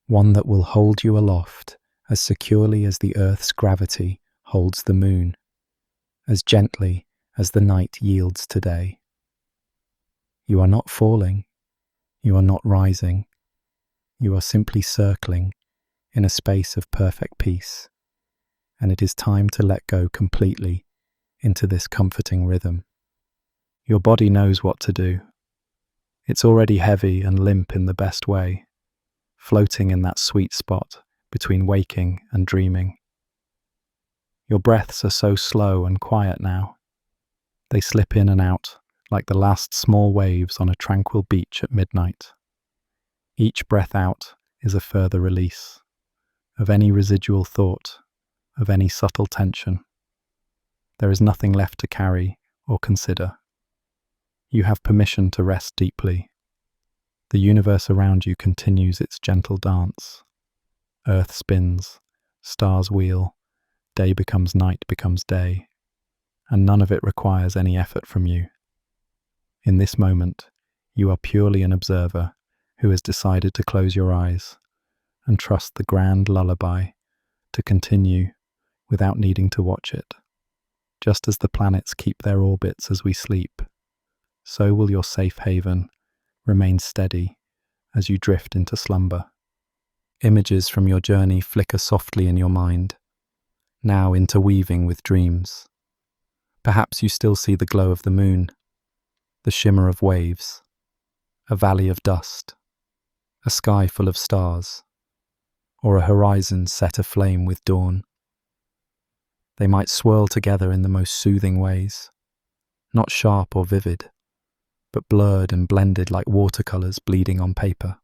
one that will hold you aloft as securely as the Earth's gravity holds the moon, as gently as the night yields to day. You are not falling, you are not rising, you are simply circling in a space of perfect peace, and it is time to let go completely into this comforting rhythm. Your body knows what to do. It's already heavy and limp in the best way, floating in that sweet spot between waking and dreaming. Your breaths are so slow and quiet now. They slip in and out like the last small waves on a tranquil beach at midnight. Each breath out is a further release of any residual thought, of any subtle tension. There is nothing left to carry or consider. You have permission to rest deeply. The universe around you continues its gentle dance. Earth spins, stars wheel, day becomes night becomes day, and none of it requires any effort from you. In this moment, you are purely an observer who has decided to close your eyes and trust the grand lullaby to continue without needing to watch it. Just as the planets keep their orbits as we sleep, so will your safe haven remain steady as you drift into slumber. Images from your journey flicker softly in your mind, now interweaving with dreams. Perhaps you still see the glow of the moon, the shimmer of waves, a valley of dust, a sky full of stars, or a horizon set aflame with dawn. They might swirl together in the most soothing ways, not sharp or vivid, but blurred and blended like watercolors bleeding on paper.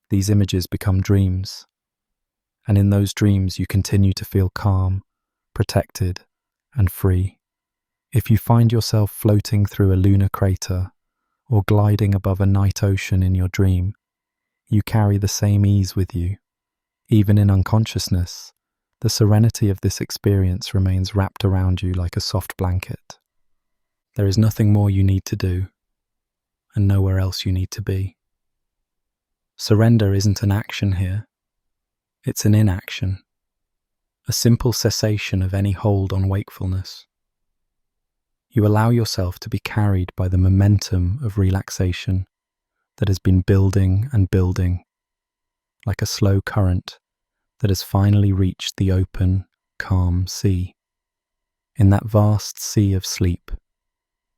These images become dreams, and in those dreams you continue to feel calm, protected, and free. If you find yourself floating through a lunar crater or gliding above a night ocean in your dream, you carry the same ease with you. Even in unconsciousness, the serenity of this experience remains wrapped around you like a soft blanket. There is nothing more you need to do, and nowhere else you need to be. Surrender isn't an action here. It's an inaction, a simple cessation of any hold on wakefulness. You allow yourself to be carried by the momentum of relaxation that has been building and building, like a slow current that has finally reached the open, calm sea. In that vast sea of sleep,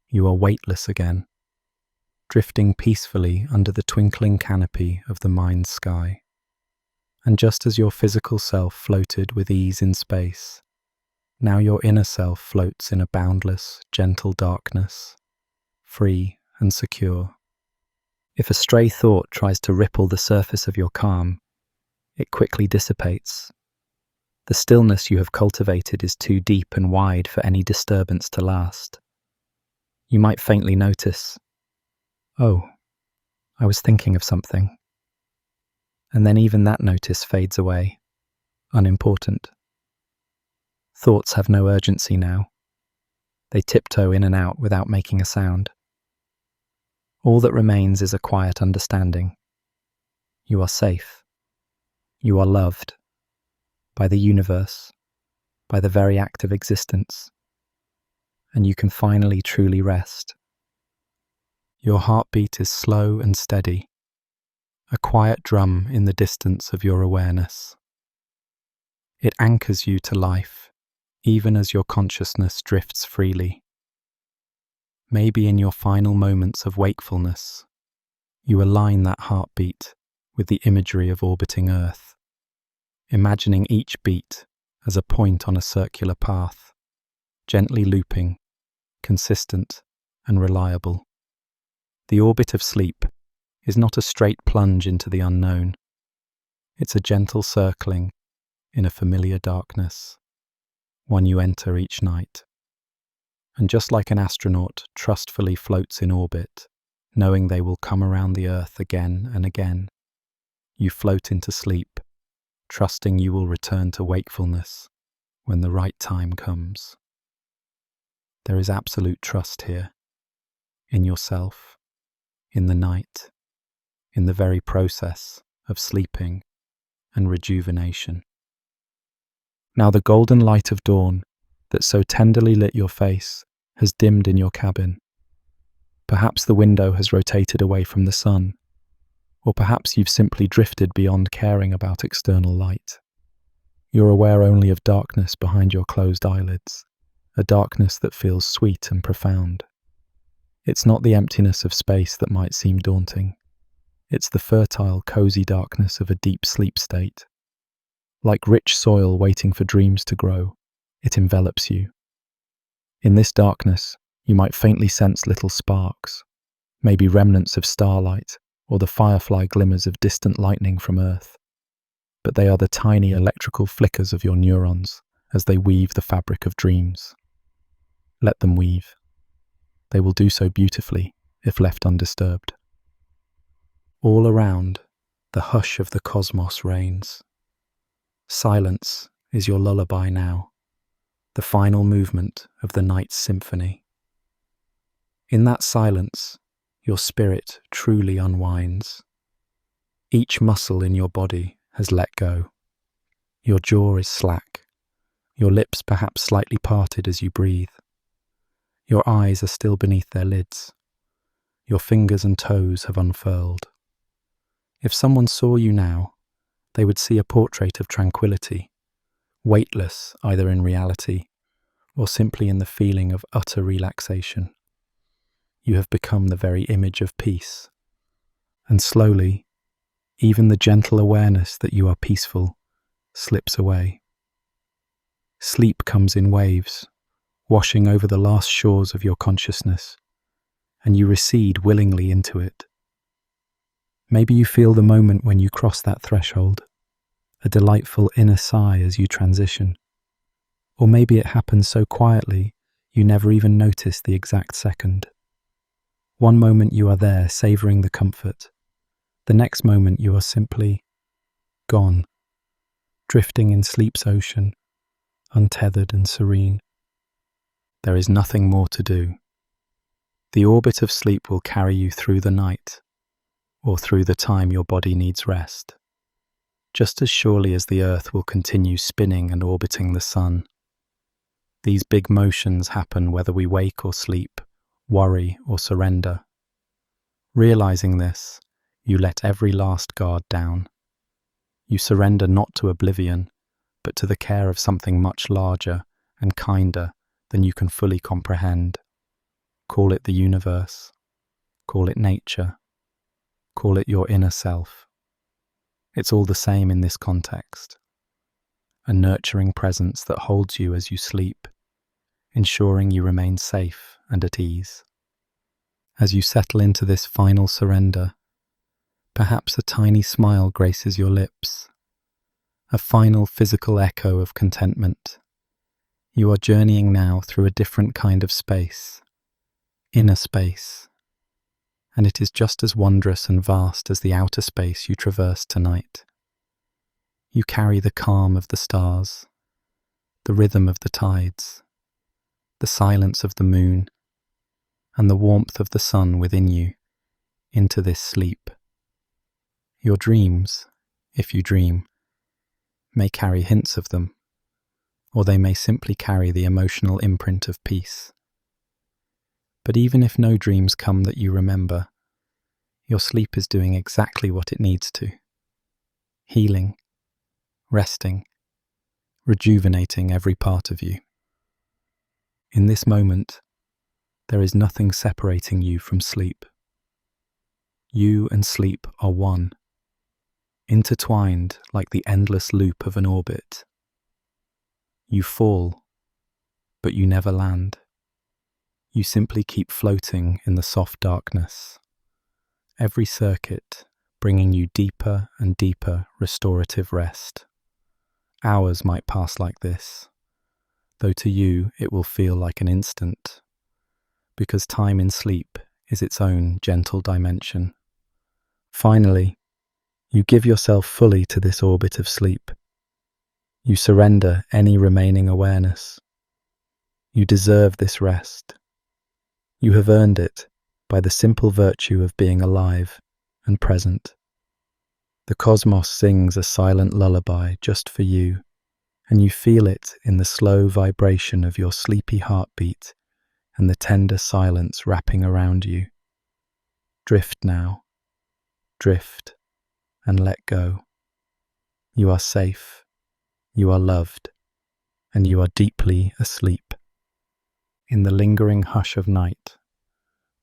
you are weightless again, drifting peacefully under the twinkling canopy of the mind's sky. And just as your physical self floated with ease in space, now your inner self floats in a boundless, gentle darkness, free and secure. If a stray thought tries to ripple the surface of your calm, it quickly dissipates. The stillness you have cultivated is too deep and wide for any disturbance to last. You might faintly notice, "Oh, I was thinking of something." And then even that notice fades away, unimportant. Thoughts have no urgency now. They tiptoe in and out without making a sound. All that remains is a quiet understanding. You are safe. You are loved by the universe, by the very act of existence, and you can finally truly rest. Your heartbeat is slow and steady, a quiet drum in the distance of your awareness. It anchors you to life, even as your consciousness drifts freely. Maybe in your final moments of wakefulness, you align that heartbeat with the imagery of orbiting Earth, imagining each beat as a point on a circular path, gently looping, consistent and reliable. The orbit of sleep is not a straight plunge into the unknown. It's a gentle circling in a familiar darkness, one you enter each night. And just like an astronaut trustfully floats in orbit, knowing they will come around the Earth again and again, you float into sleep, trusting you will return to wakefulness when the right time comes. There is absolute trust here, in yourself, in the night, in the very process of sleeping and rejuvenation. Now the golden light of dawn that so tenderly lit your face has dimmed in your cabin. Perhaps the window has rotated away from the sun, or perhaps you've simply drifted beyond caring about external light. You're aware only of darkness behind your closed eyelids, a darkness that feels sweet and profound. It's not the emptiness of space that might seem daunting. It's the fertile, cozy darkness of a deep sleep state. Like rich soil waiting for dreams to grow, it envelops you. In this darkness, you might faintly sense little sparks, maybe remnants of starlight or the firefly glimmers of distant lightning from Earth. But they are the tiny electrical flickers of your neurons as they weave the fabric of dreams. Let them weave. They will do so beautifully if left undisturbed. All around, the hush of the cosmos reigns. Silence is your lullaby now, the final movement of the night's symphony. In that silence, your spirit truly unwinds. Each muscle in your body has let go. Your jaw is slack, your lips perhaps slightly parted as you breathe. Your eyes are still beneath their lids. Your fingers and toes have unfurled. If someone saw you now, they would see a portrait of tranquility, weightless either in reality or simply in the feeling of utter relaxation. You have become the very image of peace. And slowly, even the gentle awareness that you are peaceful slips away. Sleep comes in waves, washing over the last shores of your consciousness, and you recede willingly into it. Maybe you feel the moment when you cross that threshold, a delightful inner sigh as you transition. Or maybe it happens so quietly you never even notice the exact second. One moment you are there, savouring the comfort. The next moment you are simply gone, drifting in sleep's ocean, untethered and serene. There is nothing more to do. The orbit of sleep will carry you through the night, or through the time your body needs rest, just as surely as the Earth will continue spinning and orbiting the sun. These big motions happen whether we wake or sleep, worry or surrender. Realizing this, you let every last guard down. You surrender not to oblivion, but to the care of something much larger and kinder than you can fully comprehend. Call it the universe, call it nature, call it your inner self. It's all the same in this context. A nurturing presence that holds you as you sleep, ensuring you remain safe and at ease. As you settle into this final surrender, perhaps a tiny smile graces your lips, a final physical echo of contentment. You are journeying now through a different kind of space, inner space, and it is just as wondrous and vast as the outer space you traversed tonight. You carry the calm of the stars, the rhythm of the tides, the silence of the moon, and the warmth of the sun within you into this sleep. Your dreams, if you dream, may carry hints of them, or they may simply carry the emotional imprint of peace. But even if no dreams come that you remember, your sleep is doing exactly what it needs to. Healing, resting, rejuvenating every part of you. In this moment, there is nothing separating you from sleep. You and sleep are one, intertwined like the endless loop of an orbit. You fall, but you never land. You simply keep floating in the soft darkness, every circuit bringing you deeper and deeper restorative rest. Hours might pass like this, though to you it will feel like an instant, because time in sleep is its own gentle dimension. Finally, you give yourself fully to this orbit of sleep. You surrender any remaining awareness. You deserve this rest. You have earned it by the simple virtue of being alive and present. The cosmos sings a silent lullaby just for you, and you feel it in the slow vibration of your sleepy heartbeat and the tender silence wrapping around you. Drift now, drift, and let go. You are safe, you are loved, and you are deeply asleep. In the lingering hush of night,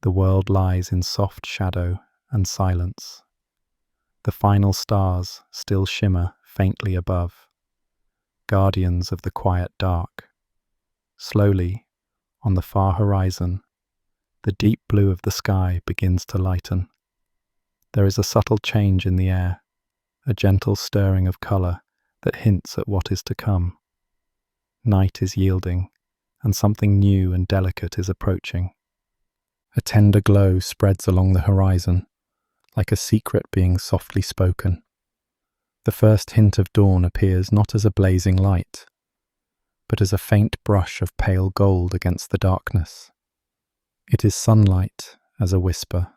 the world lies in soft shadow and silence. The final stars still shimmer faintly above, guardians of the quiet dark. Slowly, on the far horizon, the deep blue of the sky begins to lighten. There is a subtle change in the air, a gentle stirring of colour that hints at what is to come. Night is yielding, and something new and delicate is approaching. A tender glow spreads along the horizon, like a secret being softly spoken. The first hint of dawn appears not as a blazing light, but as a faint brush of pale gold against the darkness. It is sunlight as a whisper,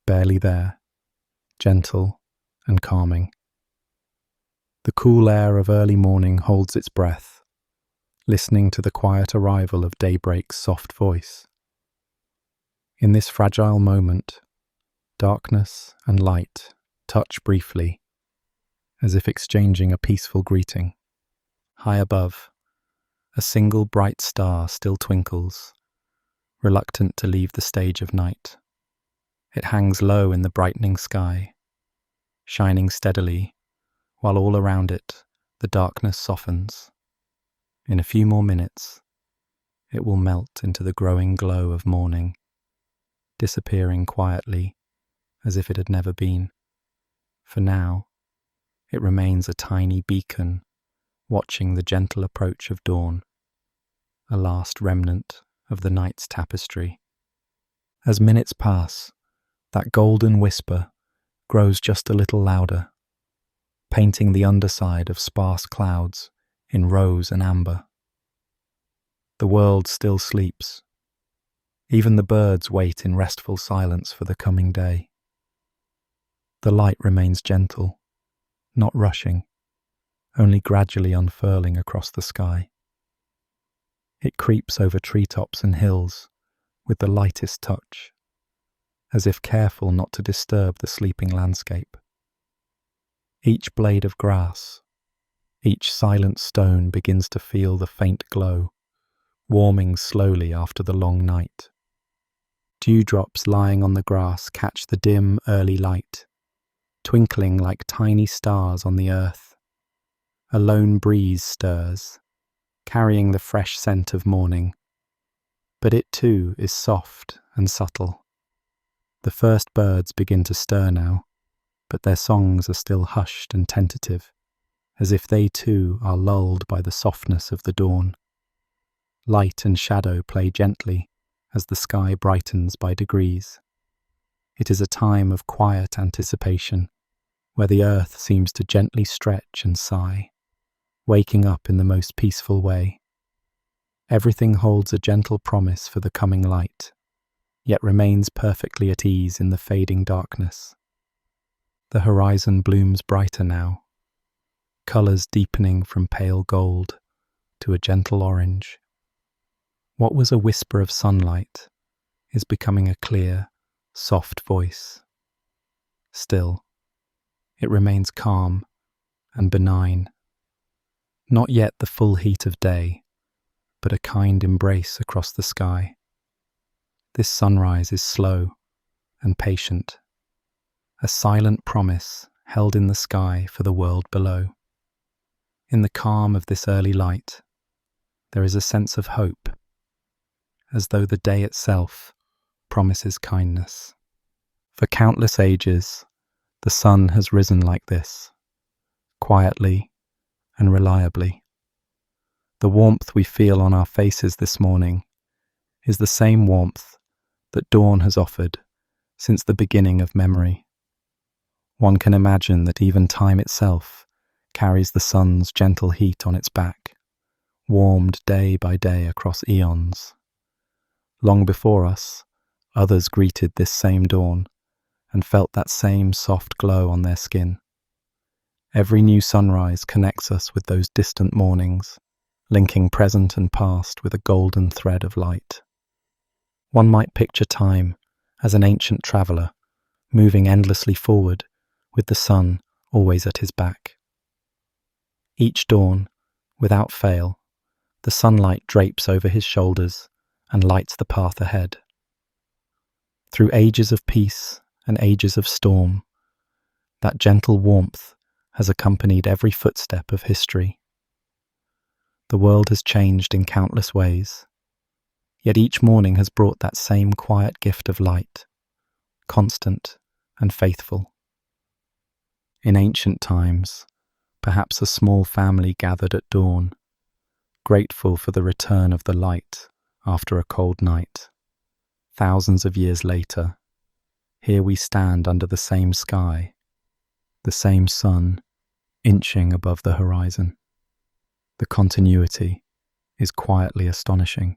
barely there, gentle and calming. The cool air of early morning holds its breath, listening to the quiet arrival of daybreak's soft voice. In this fragile moment, darkness and light touch briefly, as if exchanging a peaceful greeting. High above, a single bright star still twinkles, reluctant to leave the stage of night. It hangs low in the brightening sky, shining steadily, while all around it the darkness softens. In a few more minutes, it will melt into the growing glow of morning, disappearing quietly as if it had never been. For now, it remains a tiny beacon, watching the gentle approach of dawn, a last remnant of the night's tapestry. As minutes pass, that golden whisper grows just a little louder, painting the underside of sparse clouds in rose and amber. The world still sleeps. Even the birds wait in restful silence for the coming day. The light remains gentle, not rushing, only gradually unfurling across the sky. It creeps over treetops and hills with the lightest touch, as if careful not to disturb the sleeping landscape. Each blade of grass, each silent stone begins to feel the faint glow, warming slowly after the long night. Dewdrops lying on the grass catch the dim early light, twinkling like tiny stars on the earth. A lone breeze stirs, carrying the fresh scent of morning, but it too is soft and subtle. The first birds begin to stir now, but their songs are still hushed and tentative, as if they too are lulled by the softness of the dawn. Light and shadow play gently as the sky brightens by degrees. It is a time of quiet anticipation, where the earth seems to gently stretch and sigh, waking up in the most peaceful way. Everything holds a gentle promise for the coming light, yet remains perfectly at ease in the fading darkness. The horizon blooms brighter now, colours deepening from pale gold to a gentle orange. What was a whisper of sunlight is becoming a clear, soft voice. Still, it remains calm and benign. Not yet the full heat of day, but a kind embrace across the sky. This sunrise is slow and patient, a silent promise held in the sky for the world below. In the calm of this early light, there is a sense of hope, as though the day itself promises kindness. For countless ages, the sun has risen like this, quietly and reliably. The warmth we feel on our faces this morning is the same warmth that dawn has offered since the beginning of memory. One can imagine that even time itself carries the sun's gentle heat on its back, warmed day by day across eons. Long before us, others greeted this same dawn and felt that same soft glow on their skin. Every new sunrise connects us with those distant mornings, linking present and past with a golden thread of light. One might picture time as an ancient traveller, moving endlessly forward with the sun always at his back. Each dawn, without fail, the sunlight drapes over his shoulders and lights the path ahead. Through ages of peace and ages of storm, that gentle warmth has accompanied every footstep of history. The world has changed in countless ways, yet each morning has brought that same quiet gift of light, constant and faithful. In ancient times, perhaps a small family gathered at dawn, grateful for the return of the light after a cold night. Thousands of years later, here we stand under the same sky, the same sun inching above the horizon. The continuity is quietly astonishing.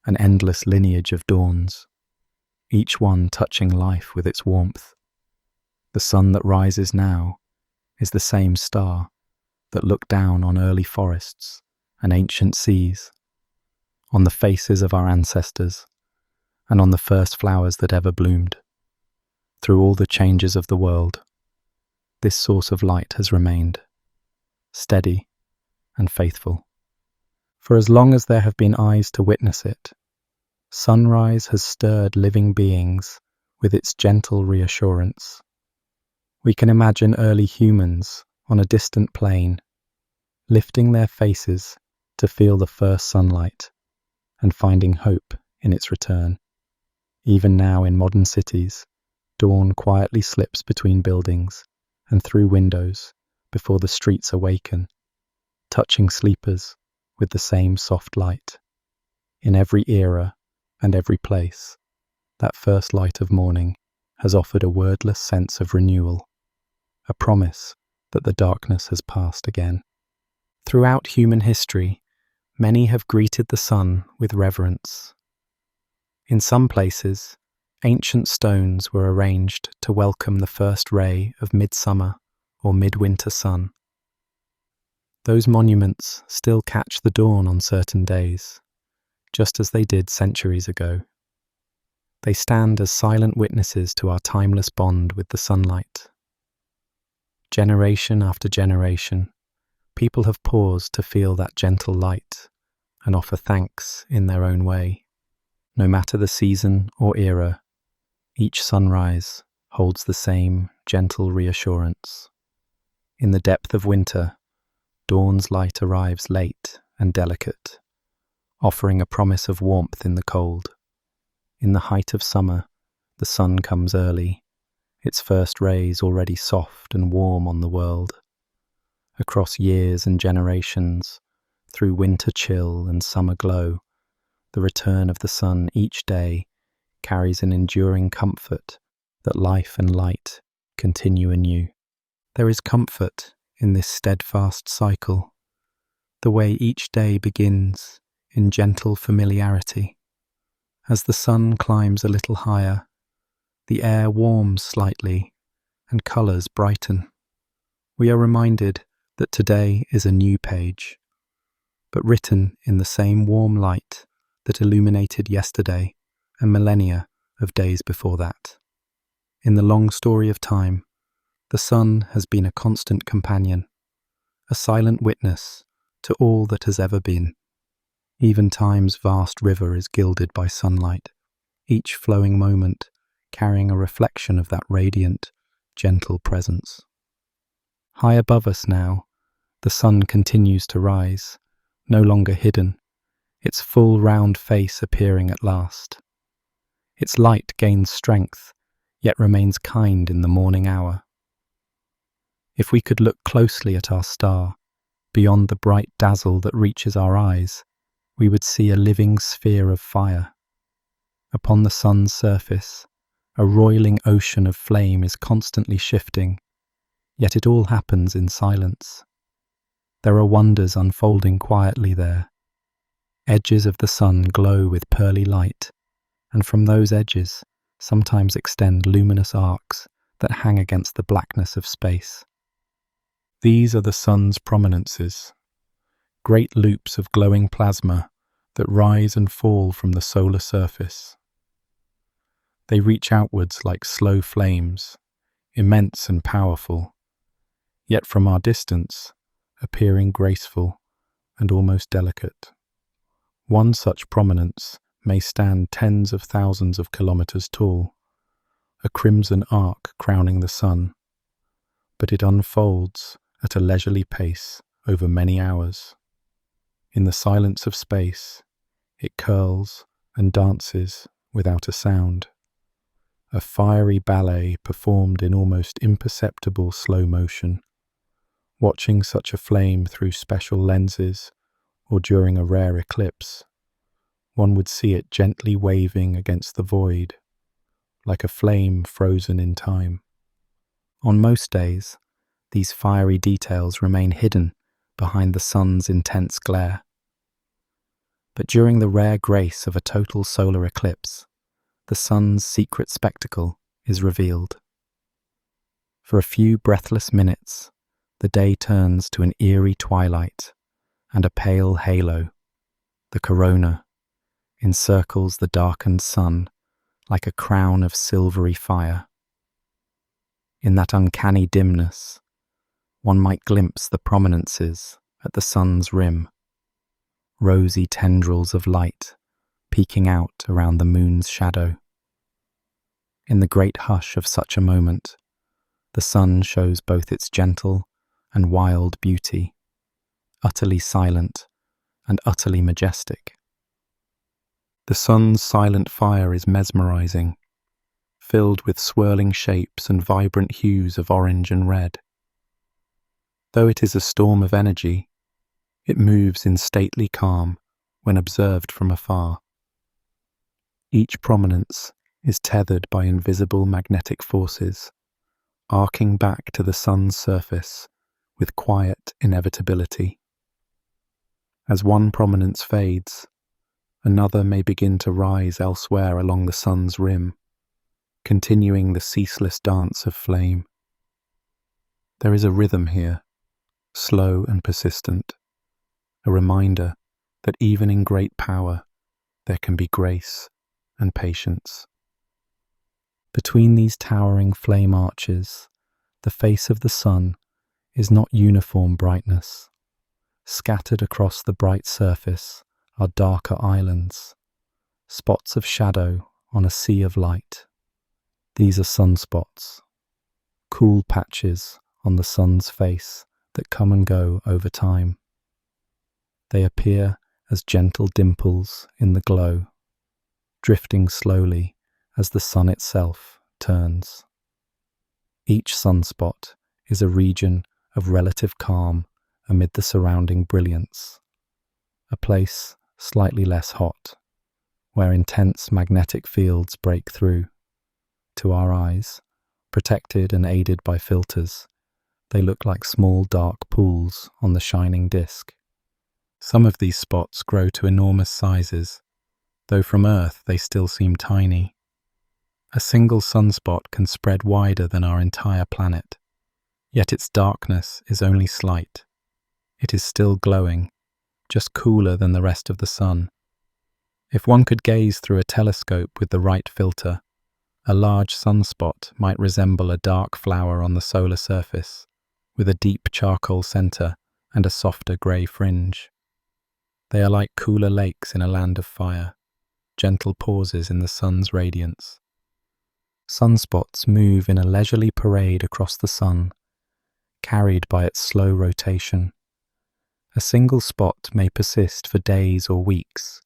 An endless lineage of dawns, each one touching life with its warmth. The sun that rises now is the same star that looked down on early forests and ancient seas, on the faces of our ancestors, and on the first flowers that ever bloomed. Through all the changes of the world, this source of light has remained, steady and faithful. For as long as there have been eyes to witness it, sunrise has stirred living beings with its gentle reassurance. We can imagine early humans on a distant plain, lifting their faces to feel the first sunlight and finding hope in its return. Even now in modern cities, dawn quietly slips between buildings and through windows before the streets awaken, touching sleepers with the same soft light. In every era and every place, that first light of morning has offered a wordless sense of renewal, a promise that the darkness has passed again. Throughout human history, many have greeted the sun with reverence. In some places, ancient stones were arranged to welcome the first ray of midsummer or midwinter sun. Those monuments still catch the dawn on certain days, just as they did centuries ago. They stand as silent witnesses to our timeless bond with the sunlight. Generation after generation, people have paused to feel that gentle light and offer thanks in their own way. No matter the season or era, each sunrise holds the same gentle reassurance. In the depth of winter, dawn's light arrives late and delicate, offering a promise of warmth in the cold. In the height of summer, the sun comes early, its first rays already soft and warm on the world. Across years and generations, through winter chill and summer glow, the return of the sun each day carries an enduring comfort that life and light continue anew. There is comfort in this steadfast cycle, the way each day begins in gentle familiarity. As the sun climbs a little higher, the air warms slightly and colours brighten. We are reminded that today is a new page, but written in the same warm light that illuminated yesterday and millennia of days before that. In the long story of time, the sun has been a constant companion, a silent witness to all that has ever been. Even time's vast river is gilded by sunlight, each flowing moment carrying a reflection of that radiant, gentle presence. High above us now, the sun continues to rise, no longer hidden, its full round face appearing at last. Its light gains strength, yet remains kind in the morning hour. If we could look closely at our star, beyond the bright dazzle that reaches our eyes, we would see a living sphere of fire. Upon the sun's surface, a roiling ocean of flame is constantly shifting, yet it all happens in silence. There are wonders unfolding quietly there. Edges of the sun glow with pearly light, and from those edges sometimes extend luminous arcs that hang against the blackness of space. These are the sun's prominences, great loops of glowing plasma that rise and fall from the solar surface. They reach outwards like slow flames, immense and powerful, yet from our distance appearing graceful and almost delicate. One such prominence may stand tens of thousands of kilometers tall, a crimson arc crowning the sun, but it unfolds at a leisurely pace over many hours. In the silence of space, it curls and dances without a sound, a fiery ballet performed in almost imperceptible slow motion. Watching such a flame through special lenses or during a rare eclipse, one would see it gently waving against the void, like a flame frozen in time. On most days, these fiery details remain hidden behind the sun's intense glare. But during the rare grace of a total solar eclipse, the sun's secret spectacle is revealed. For a few breathless minutes, the day turns to an eerie twilight, and a pale halo, the corona, encircles the darkened sun like a crown of silvery fire. In that uncanny dimness, one might glimpse the prominences at the sun's rim, rosy tendrils of light peeking out around the moon's shadow. In the great hush of such a moment, the sun shows both its gentle and wild beauty, utterly silent and utterly majestic. The sun's silent fire is mesmerizing, filled with swirling shapes and vibrant hues of orange and red. Though it is a storm of energy, it moves in stately calm when observed from afar. Each prominence is tethered by invisible magnetic forces, arcing back to the sun's surface with quiet inevitability. As one prominence fades, another may begin to rise elsewhere along the sun's rim, continuing the ceaseless dance of flame. There is a rhythm here, slow and persistent, a reminder that even in great power there can be grace and patience. Between these towering flame arches, the face of the sun is not uniform brightness. Scattered across the bright surface are darker islands, spots of shadow on a sea of light. These are sunspots, cool patches on the sun's face that come and go over time. They appear as gentle dimples in the glow, drifting slowly as the sun itself turns. Each sunspot is a region of relative calm amid the surrounding brilliance, a place slightly less hot, where intense magnetic fields break through. To our eyes, protected and aided by filters, they look like small dark pools on the shining disk. Some of these spots grow to enormous sizes, though from Earth they still seem tiny. A single sunspot can spread wider than our entire planet, yet its darkness is only slight. It is still glowing, just cooler than the rest of the sun. If one could gaze through a telescope with the right filter, a large sunspot might resemble a dark flower on the solar surface, with a deep charcoal center and a softer grey fringe. They are like cooler lakes in a land of fire, gentle pauses in the sun's radiance. Sunspots move in a leisurely parade across the sun, carried by its slow rotation. A single spot may persist for days or weeks,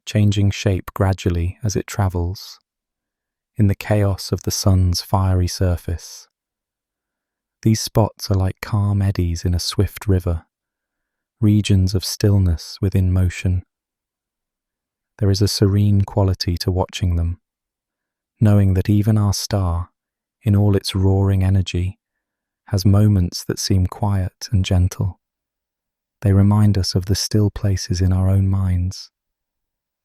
changing shape gradually as it travels, in the chaos of the sun's fiery surface. These spots are like calm eddies in a swift river, regions of stillness within motion. There is a serene quality to watching them, knowing that even our star, in all its roaring energy, has moments that seem quiet and gentle. They remind us of the still places in our own minds,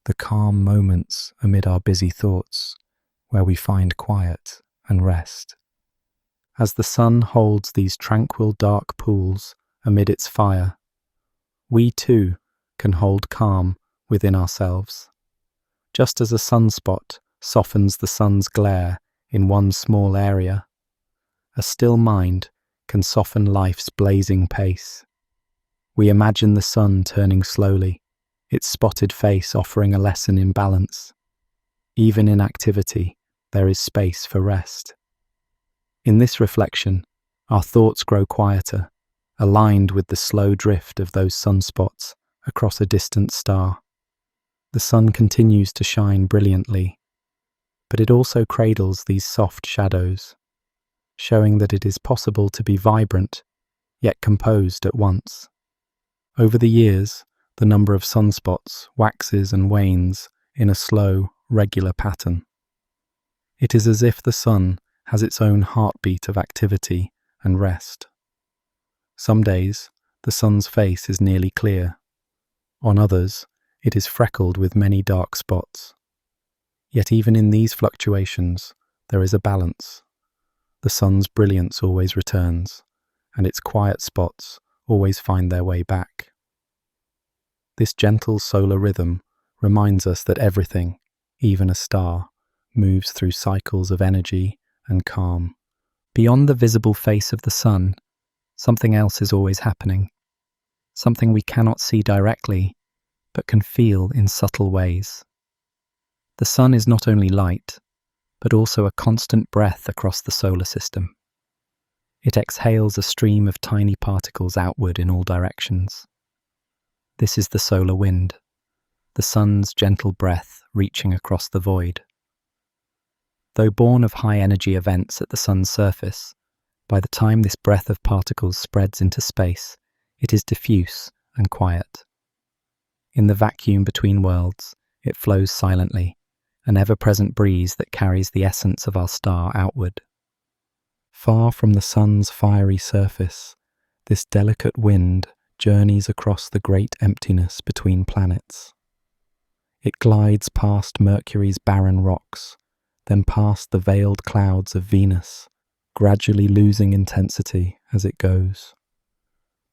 the calm moments amid our busy thoughts, where we find quiet and rest. As the sun holds these tranquil dark pools amid its fire, we too can hold calm within ourselves. Just as a sunspot softens the sun's glare in one small area, a still mind can soften life's blazing pace. We imagine the sun turning slowly, its spotted face offering a lesson in balance. Even in activity, there is space for rest. In this reflection, our thoughts grow quieter, aligned with the slow drift of those sunspots across a distant star. The sun continues to shine brilliantly, but it also cradles these soft shadows, showing that it is possible to be vibrant, yet composed at once. Over the years, the number of sunspots waxes and wanes in a slow, regular pattern. It is as if the sun has its own heartbeat of activity and rest. Some days, the sun's face is nearly clear. On others, it is freckled with many dark spots. Yet even in these fluctuations, there is a balance. The sun's brilliance always returns, and its quiet spots always find their way back. This gentle solar rhythm reminds us that everything, even a star, moves through cycles of energy and calm. Beyond the visible face of the sun, something else is always happening, something we cannot see directly, but can feel in subtle ways. The sun is not only light, but also a constant breath across the solar system. It exhales a stream of tiny particles outward in all directions. This is the solar wind, the sun's gentle breath reaching across the void. Though born of high-energy events at the sun's surface, by the time this breath of particles spreads into space, it is diffuse and quiet. In the vacuum between worlds, it flows silently, an ever-present breeze that carries the essence of our star outward. Far from the sun's fiery surface, this delicate wind journeys across the great emptiness between planets. It glides past Mercury's barren rocks, then past the veiled clouds of Venus, gradually losing intensity as it goes.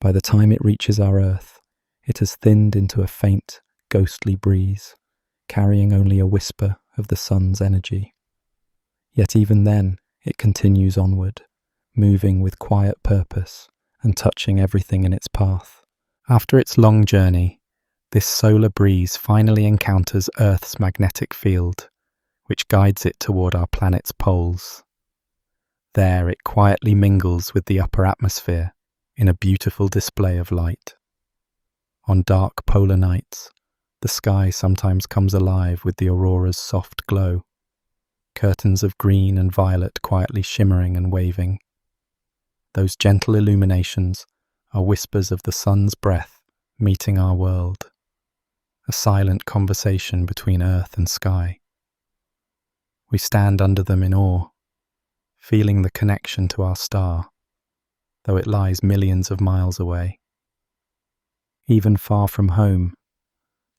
By the time it reaches our Earth, it has thinned into a faint, ghostly breeze, carrying only a whisper of the sun's energy. Yet even then, it continues onward, moving with quiet purpose and touching everything in its path. After its long journey, this solar breeze finally encounters Earth's magnetic field, which guides it toward our planet's poles. There it quietly mingles with the upper atmosphere in a beautiful display of light. On dark polar nights, the sky sometimes comes alive with the aurora's soft glow, curtains of green and violet quietly shimmering and waving. Those gentle illuminations are whispers of the sun's breath meeting our world, a silent conversation between earth and sky. We stand under them in awe, feeling the connection to our star, though it lies millions of miles away. Even far from home,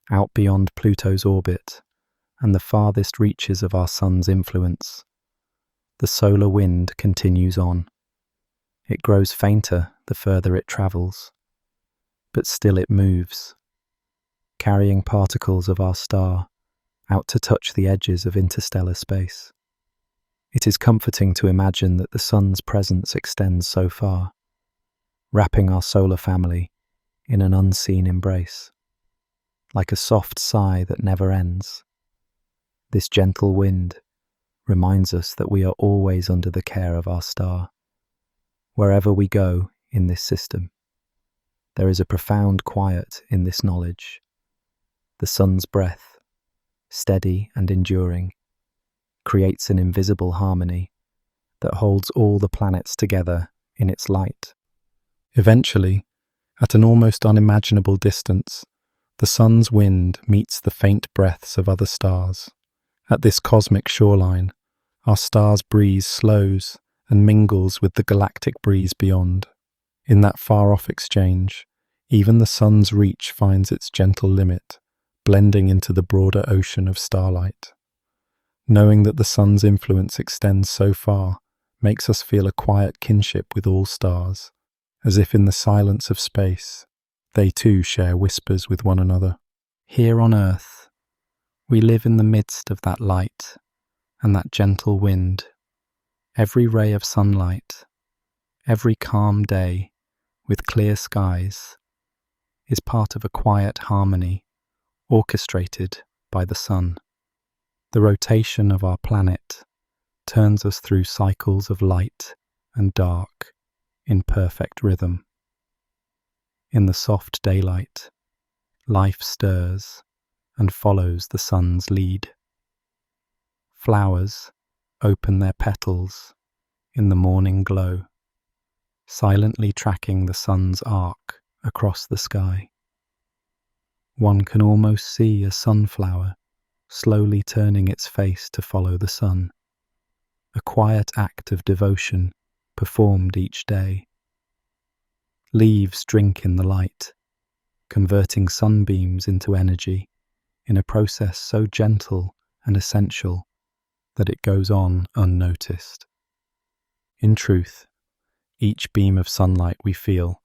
out beyond Pluto's orbit and the farthest reaches of our sun's influence, the solar wind continues on. It grows fainter the further it travels, but still it moves, carrying particles of our star out to touch the edges of interstellar space. It is comforting to imagine that the sun's presence extends so far, wrapping our solar family in an unseen embrace, like a soft sigh that never ends. This gentle wind reminds us that we are always under the care of our star, wherever we go in this system. There is a profound quiet in this knowledge. The sun's breath, steady and enduring, creates an invisible harmony that holds all the planets together in its light. Eventually, at an almost unimaginable distance, the sun's wind meets the faint breaths of other stars. At this cosmic shoreline, our star's breeze slows and mingles with the galactic breeze beyond. In that far-off exchange, even the sun's reach finds its gentle limit, blending into the broader ocean of starlight. Knowing that the sun's influence extends so far makes us feel a quiet kinship with all stars, as if in the silence of space, they too share whispers with one another. Here on Earth, we live in the midst of that light and that gentle wind. Every ray of sunlight, every calm day with clear skies, is part of a quiet harmony orchestrated by the sun. The rotation of our planet turns us through cycles of light and dark in perfect rhythm. In the soft daylight, life stirs and follows the sun's lead. Flowers open their petals in the morning glow, silently tracking the sun's arc across the sky. One can almost see a sunflower slowly turning its face to follow the sun, a quiet act of devotion performed each day. Leaves drink in the light, converting sunbeams into energy in a process so gentle and essential that it goes on unnoticed. In truth, each beam of sunlight we feel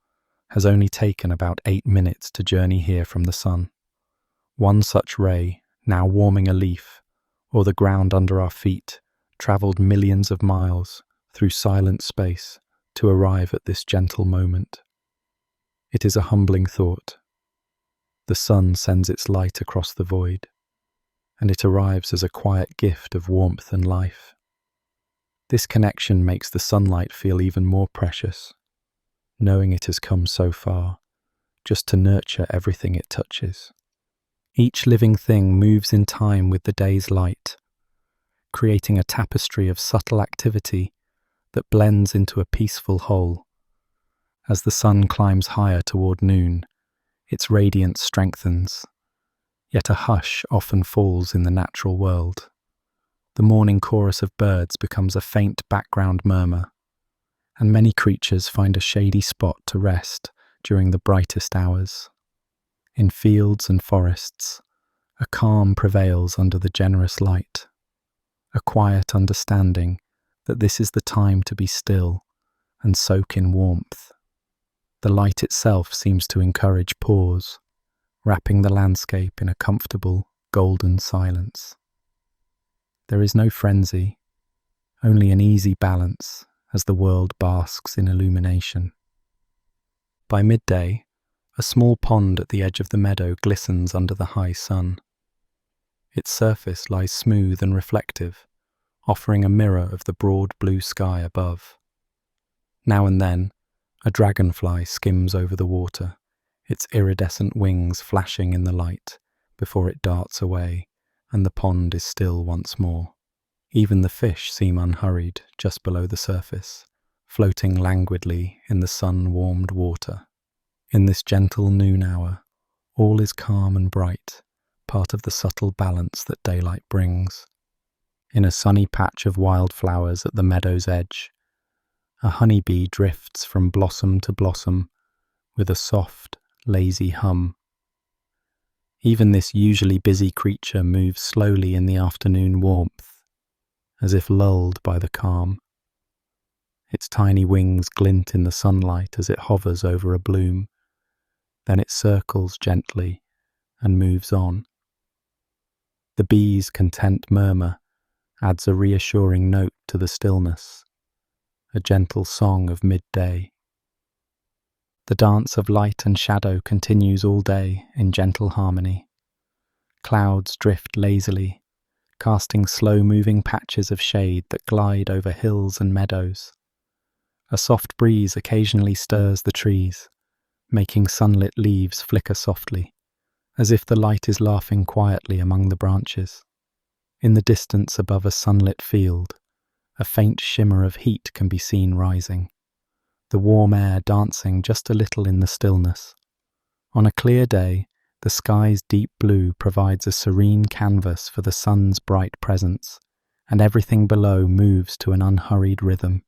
has only taken about 8 minutes to journey here from the sun. One such ray, now warming a leaf or the ground under our feet, travelled millions of miles through silent space to arrive at this gentle moment. It is a humbling thought. The sun sends its light across the void, and it arrives as a quiet gift of warmth and life. This connection makes the sunlight feel even more precious, knowing it has come so far, just to nurture everything it touches. Each living thing moves in time with the day's light, creating a tapestry of subtle activity that blends into a peaceful whole. As the sun climbs higher toward noon, its radiance strengthens, yet a hush often falls in the natural world. The morning chorus of birds becomes a faint background murmur, and many creatures find a shady spot to rest during the brightest hours. In fields and forests, a calm prevails under the generous light, a quiet understanding that this is the time to be still and soak in warmth. The light itself seems to encourage pause, wrapping the landscape in a comfortable, golden silence. There is no frenzy, only an easy balance as the world basks in illumination. By midday, a small pond at the edge of the meadow glistens under the high sun. Its surface lies smooth and reflective, offering a mirror of the broad blue sky above. Now and then, a dragonfly skims over the water, its iridescent wings flashing in the light before it darts away, and the pond is still once more. Even the fish seem unhurried just below the surface, floating languidly in the sun-warmed water. In this gentle noon hour, all is calm and bright, part of the subtle balance that daylight brings. In a sunny patch of wildflowers at the meadow's edge, a honeybee drifts from blossom to blossom with a soft, lazy hum. Even this usually busy creature moves slowly in the afternoon warmth, as if lulled by the calm. Its tiny wings glint in the sunlight as it hovers over a bloom. Then it circles gently and moves on. The bee's content murmur adds a reassuring note to the stillness, a gentle song of midday. The dance of light and shadow continues all day in gentle harmony. Clouds drift lazily, casting slow-moving patches of shade that glide over hills and meadows. A soft breeze occasionally stirs the trees, making sunlit leaves flicker softly, as if the light is laughing quietly among the branches. In the distance above a sunlit field, a faint shimmer of heat can be seen rising, the warm air dancing just a little in the stillness. On a clear day, the sky's deep blue provides a serene canvas for the sun's bright presence, and everything below moves to an unhurried rhythm.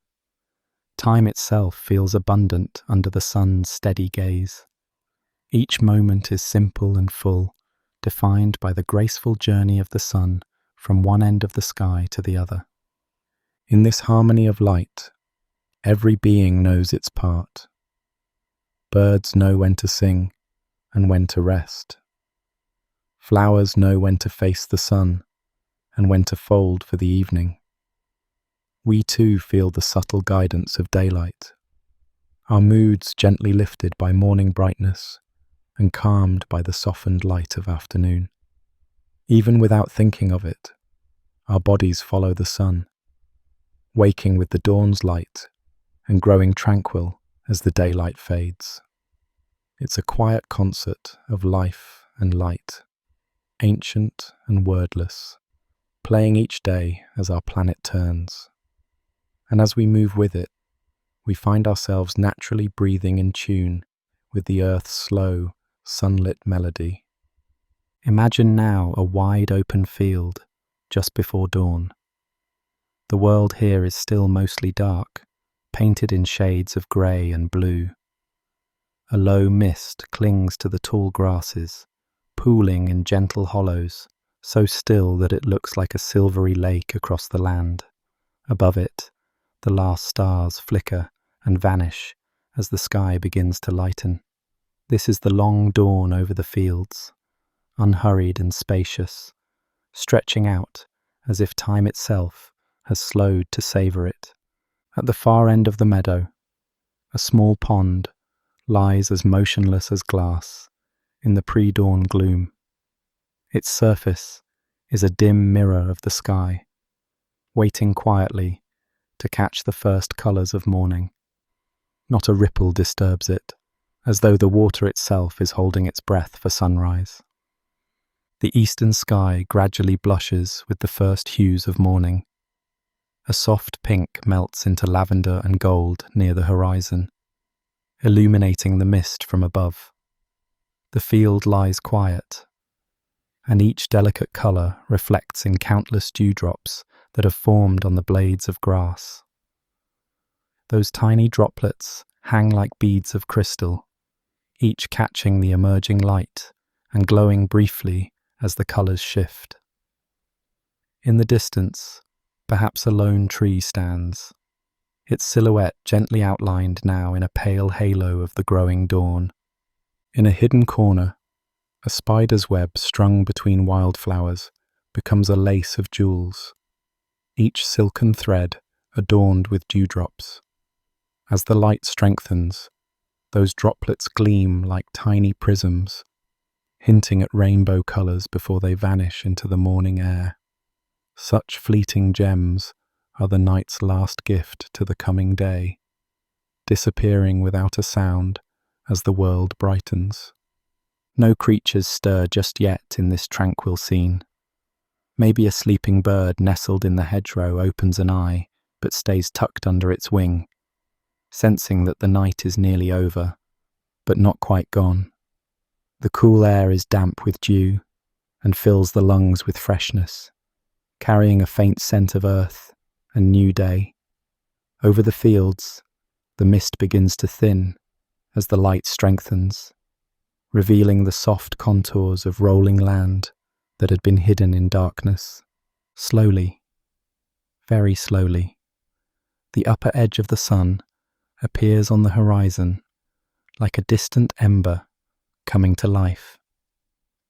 Time itself feels abundant under the sun's steady gaze. Each moment is simple and full, defined by the graceful journey of the sun from one end of the sky to the other. In this harmony of light, every being knows its part. Birds know when to sing and when to rest. Flowers know when to face the sun and when to fold for the evening. We too feel the subtle guidance of daylight, our moods gently lifted by morning brightness and calmed by the softened light of afternoon. Even without thinking of it, our bodies follow the sun, waking with the dawn's light and growing tranquil as the daylight fades. It's a quiet concert of life and light, ancient and wordless, playing each day as our planet turns. And as we move with it, we find ourselves naturally breathing in tune with the Earth's slow, sunlit melody. Imagine now a wide open field just before dawn. The world here is still mostly dark, painted in shades of grey and blue. A low mist clings to the tall grasses, pooling in gentle hollows, so still that it looks like a silvery lake across the land. Above it, the last stars flicker and vanish as the sky begins to lighten. This is the long dawn over the fields, unhurried and spacious, stretching out as if time itself has slowed to savour it. At the far end of the meadow, a small pond lies as motionless as glass in the pre-dawn gloom. Its surface is a dim mirror of the sky, waiting quietly to catch the first colours of morning. Not a ripple disturbs it, as though the water itself is holding its breath for sunrise. The eastern sky gradually blushes with the first hues of morning. A soft pink melts into lavender and gold near the horizon, illuminating the mist from above. The field lies quiet, and each delicate colour reflects in countless dewdrops that have formed on the blades of grass. Those tiny droplets hang like beads of crystal, each catching the emerging light and glowing briefly as the colours shift. In the distance, perhaps a lone tree stands, its silhouette gently outlined now in a pale halo of the growing dawn. In a hidden corner, a spider's web strung between wildflowers becomes a lace of jewels, each silken thread adorned with dewdrops. As the light strengthens, those droplets gleam like tiny prisms, hinting at rainbow colours before they vanish into the morning air. Such fleeting gems are the night's last gift to the coming day, disappearing without a sound as the world brightens. No creatures stir just yet in this tranquil scene. Maybe a sleeping bird nestled in the hedgerow opens an eye, but stays tucked under its wing, sensing that the night is nearly over, but not quite gone. The cool air is damp with dew and fills the lungs with freshness, carrying a faint scent of earth and new day. Over the fields, the mist begins to thin as the light strengthens, revealing the soft contours of rolling land that had been hidden in darkness. Slowly, very slowly, the upper edge of the sun appears on the horizon like a distant ember coming to life.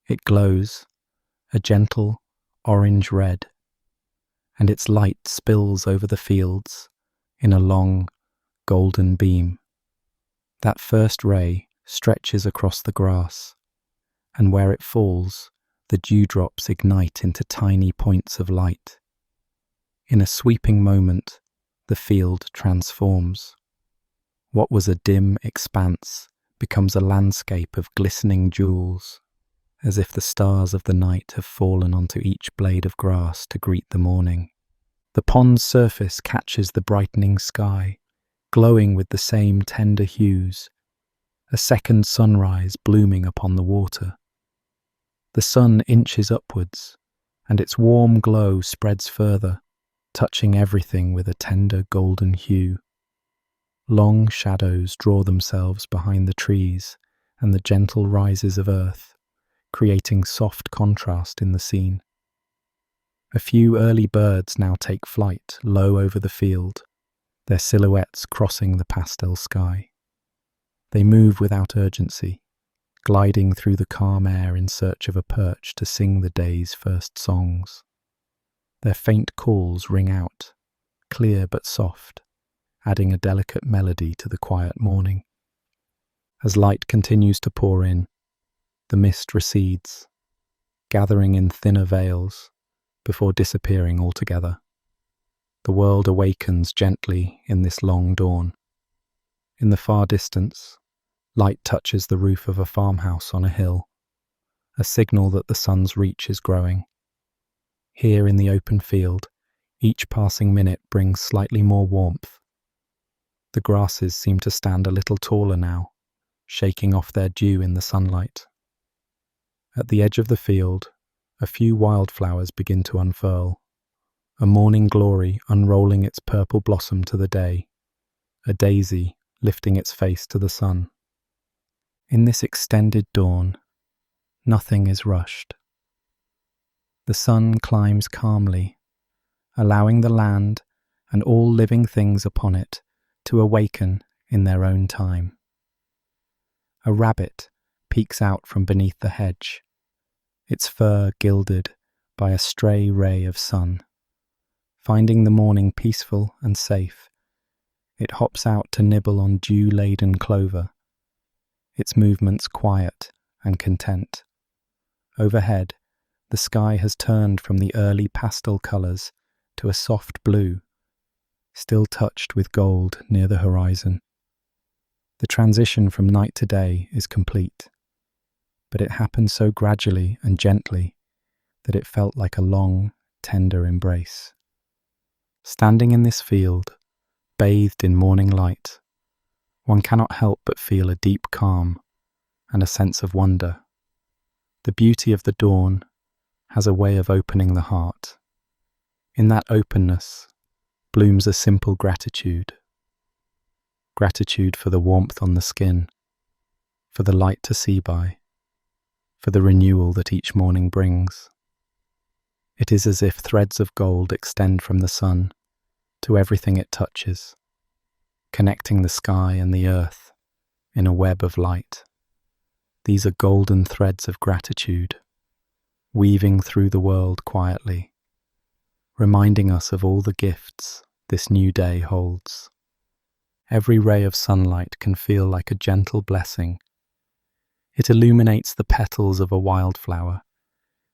It glows, a gentle orange red, and its light spills over the fields in a long, golden beam. That first ray stretches across the grass, and where it falls, the dewdrops ignite into tiny points of light. In a sweeping moment, the field transforms. What was a dim expanse becomes a landscape of glistening jewels, as if the stars of the night have fallen onto each blade of grass to greet the morning. The pond's surface catches the brightening sky, glowing with the same tender hues, a second sunrise blooming upon the water. The sun inches upwards, and its warm glow spreads further, touching everything with a tender golden hue. Long shadows draw themselves behind the trees and the gentle rises of earth, creating soft contrast in the scene. A few early birds now take flight low over the field, their silhouettes crossing the pastel sky. They move without urgency, gliding through the calm air in search of a perch to sing the day's first songs. Their faint calls ring out, clear but soft, adding a delicate melody to the quiet morning. As light continues to pour in, the mist recedes, gathering in thinner veils before disappearing altogether. The world awakens gently in this long dawn. In the far distance, light touches the roof of a farmhouse on a hill, a signal that the sun's reach is growing. Here in the open field, each passing minute brings slightly more warmth. The grasses seem to stand a little taller now, shaking off their dew in the sunlight. At the edge of the field, a few wildflowers begin to unfurl, a morning glory unrolling its purple blossom to the day, a daisy lifting its face to the sun. In this extended dawn, nothing is rushed. The sun climbs calmly, allowing the land and all living things upon it to awaken in their own time. A rabbit peeks out from beneath the hedge, its fur gilded by a stray ray of sun. Finding the morning peaceful and safe, it hops out to nibble on dew-laden clover, its movements quiet and content. Overhead, the sky has turned from the early pastel colours to a soft blue, still touched with gold near the horizon. The transition from night to day is complete, but it happened so gradually and gently that it felt like a long, tender embrace. Standing in this field, bathed in morning light, one cannot help but feel a deep calm and a sense of wonder. The beauty of the dawn has a way of opening the heart. In that openness blooms a simple gratitude. Gratitude for the warmth on the skin, for the light to see by, for the renewal that each morning brings. It is as if threads of gold extend from the sun to everything it touches, connecting the sky and the earth in a web of light. These are golden threads of gratitude, weaving through the world quietly, reminding us of all the gifts this new day holds. Every ray of sunlight can feel like a gentle blessing. It illuminates the petals of a wildflower,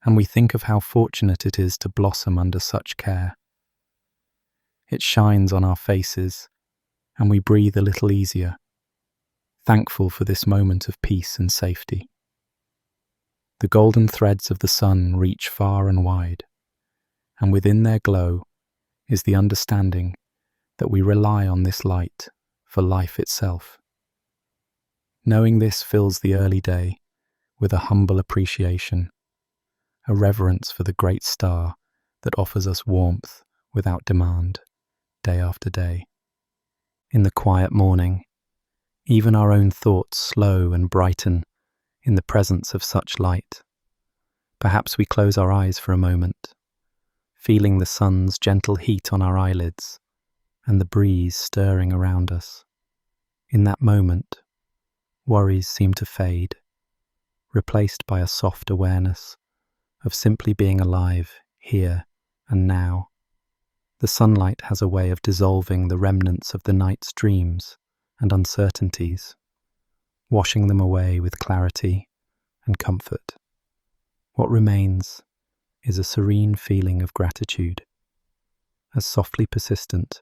and we think of how fortunate it is to blossom under such care. It shines on our faces, and we breathe a little easier, thankful for this moment of peace and safety. The golden threads of the sun reach far and wide, and within their glow is the understanding that we rely on this light for life itself. Knowing this fills the early day with a humble appreciation, a reverence for the great star that offers us warmth without demand, day after day. In the quiet morning, even our own thoughts slow and brighten in the presence of such light. Perhaps we close our eyes for a moment, feeling the sun's gentle heat on our eyelids and the breeze stirring around us. In that moment, worries seem to fade, replaced by a soft awareness of simply being alive here and now. The sunlight has a way of dissolving the remnants of the night's dreams and uncertainties, washing them away with clarity and comfort. What remains is a serene feeling of gratitude, as softly persistent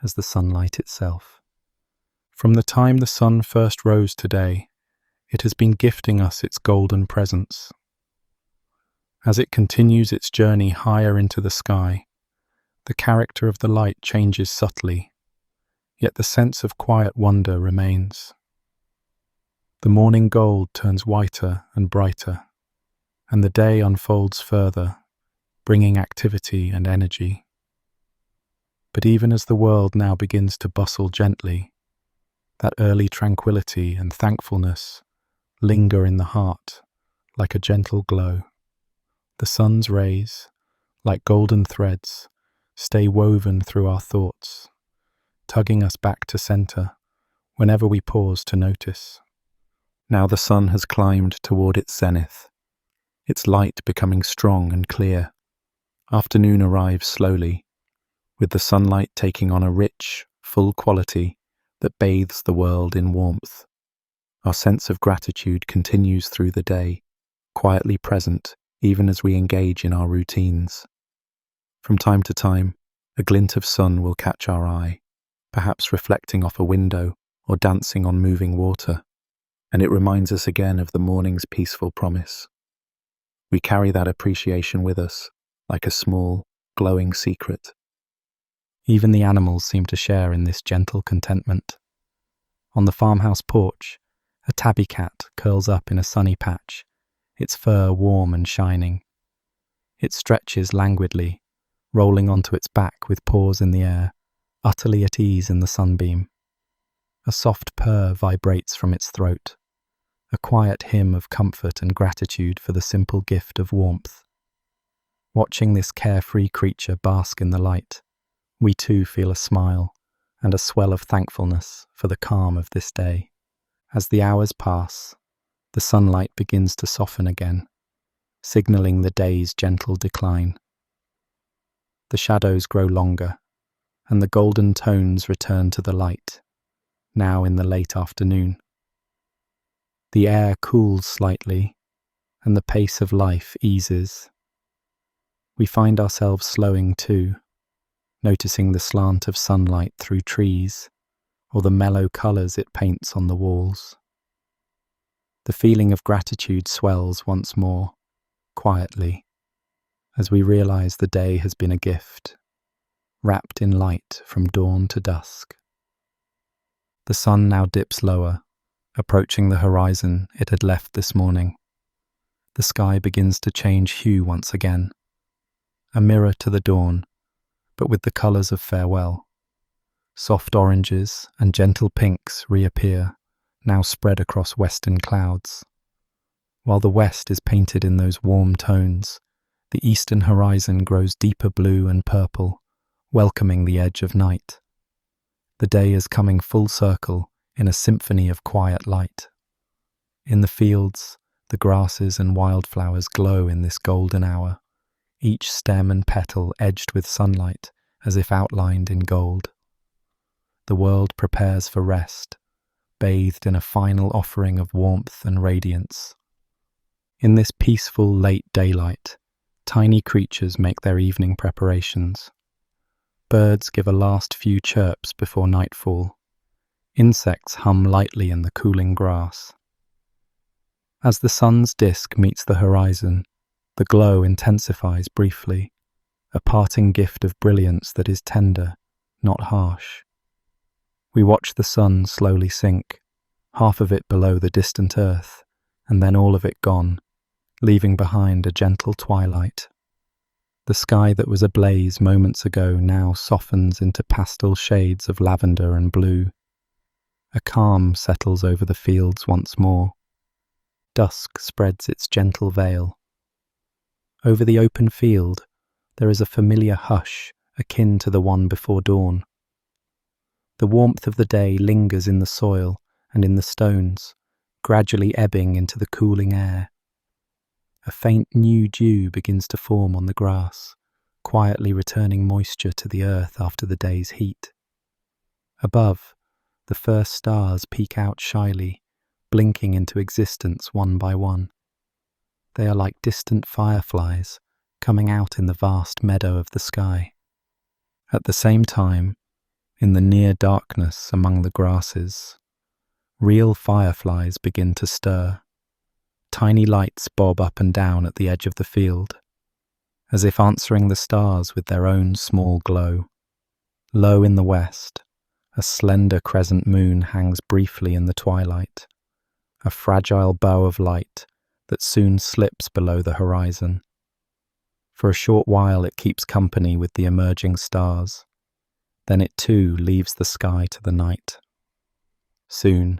as the sunlight itself. From the time the sun first rose today, It has been gifting us its golden presence. As it continues its journey higher into the sky, the character of the light changes subtly, yet the sense of quiet wonder remains. The morning gold turns whiter and brighter, and the day unfolds further, bringing activity and energy. But even as the world now begins to bustle gently, that early tranquility and thankfulness linger in the heart like a gentle glow. The sun's rays, like golden threads, stay woven through our thoughts, tugging us back to center whenever we pause to notice. Now the sun has climbed toward its zenith, its light becoming strong and clear. Afternoon arrives slowly, with the sunlight taking on a rich, full quality that bathes the world in warmth. Our sense of gratitude continues through the day, quietly present even as we engage in our routines. From time to time, a glint of sun will catch our eye, perhaps reflecting off a window or dancing on moving water, and it reminds us again of the morning's peaceful promise. We carry that appreciation with us, like a small, glowing secret. Even the animals seem to share in this gentle contentment. On the farmhouse porch, a tabby cat curls up in a sunny patch, its fur warm and shining. It stretches languidly, rolling onto its back with paws in the air, utterly at ease in the sunbeam. A soft purr vibrates from its throat, a quiet hymn of comfort and gratitude for the simple gift of warmth. Watching this carefree creature bask in the light, we too feel a smile and a swell of thankfulness for the calm of this day. As the hours pass, the sunlight begins to soften again, signaling the day's gentle decline. The shadows grow longer, and the golden tones return to the light, now in the late afternoon. The air cools slightly, and the pace of life eases. We find ourselves slowing too, noticing the slant of sunlight through trees, or the mellow colours it paints on the walls. The feeling of gratitude swells once more, quietly, as we realise the day has been a gift, wrapped in light from dawn to dusk. The sun now dips lower, approaching the horizon it had left this morning. The sky begins to change hue once again, a mirror to the dawn, but with the colours of farewell. Soft oranges and gentle pinks reappear, now spread across western clouds. While the west is painted in those warm tones, the eastern horizon grows deeper blue and purple, welcoming the edge of night. The day is coming full circle in a symphony of quiet light. In the fields, the grasses and wildflowers glow in this golden hour, each stem and petal edged with sunlight as if outlined in gold. The world prepares for rest, bathed in a final offering of warmth and radiance. In this peaceful late daylight, tiny creatures make their evening preparations. Birds give a last few chirps before nightfall. Insects hum lightly in the cooling grass. As the sun's disk meets the horizon, the glow intensifies briefly, a parting gift of brilliance that is tender, not harsh. We watch the sun slowly sink, half of it below the distant earth, and then all of it gone, leaving behind a gentle twilight. The sky that was ablaze moments ago now softens into pastel shades of lavender and blue. A calm settles over the fields once more. Dusk spreads its gentle veil. Over the open field, there is a familiar hush akin to the one before dawn. The warmth of the day lingers in the soil and in the stones, gradually ebbing into the cooling air. A faint new dew begins to form on the grass, quietly returning moisture to the earth after the day's heat. Above, the first stars peek out shyly, blinking into existence one by one. They are like distant fireflies coming out in the vast meadow of the sky. At the same time, in the near darkness among the grasses, Real fireflies begin to stir. Tiny lights bob up and down at the edge of the field, as if answering the stars with their own small glow. Low in the west, a slender crescent moon hangs briefly in the twilight, a fragile bow of light that soon slips below the horizon. For a short while it keeps company with the emerging stars. Then it too leaves the sky to the night. Soon,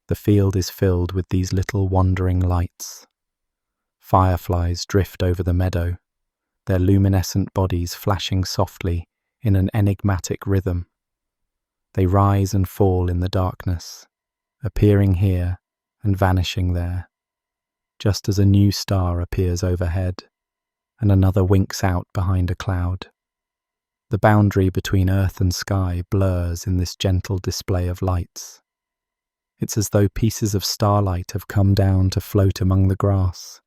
the field is filled with these little wandering lights. Fireflies drift over the meadow, their luminescent bodies flashing softly in an enigmatic rhythm. They rise and fall in the darkness, appearing here and vanishing there, just as a new star appears overhead and another winks out behind a cloud. The boundary between earth and sky blurs in this gentle display of lights. It's as though pieces of starlight have come down to float among the grass,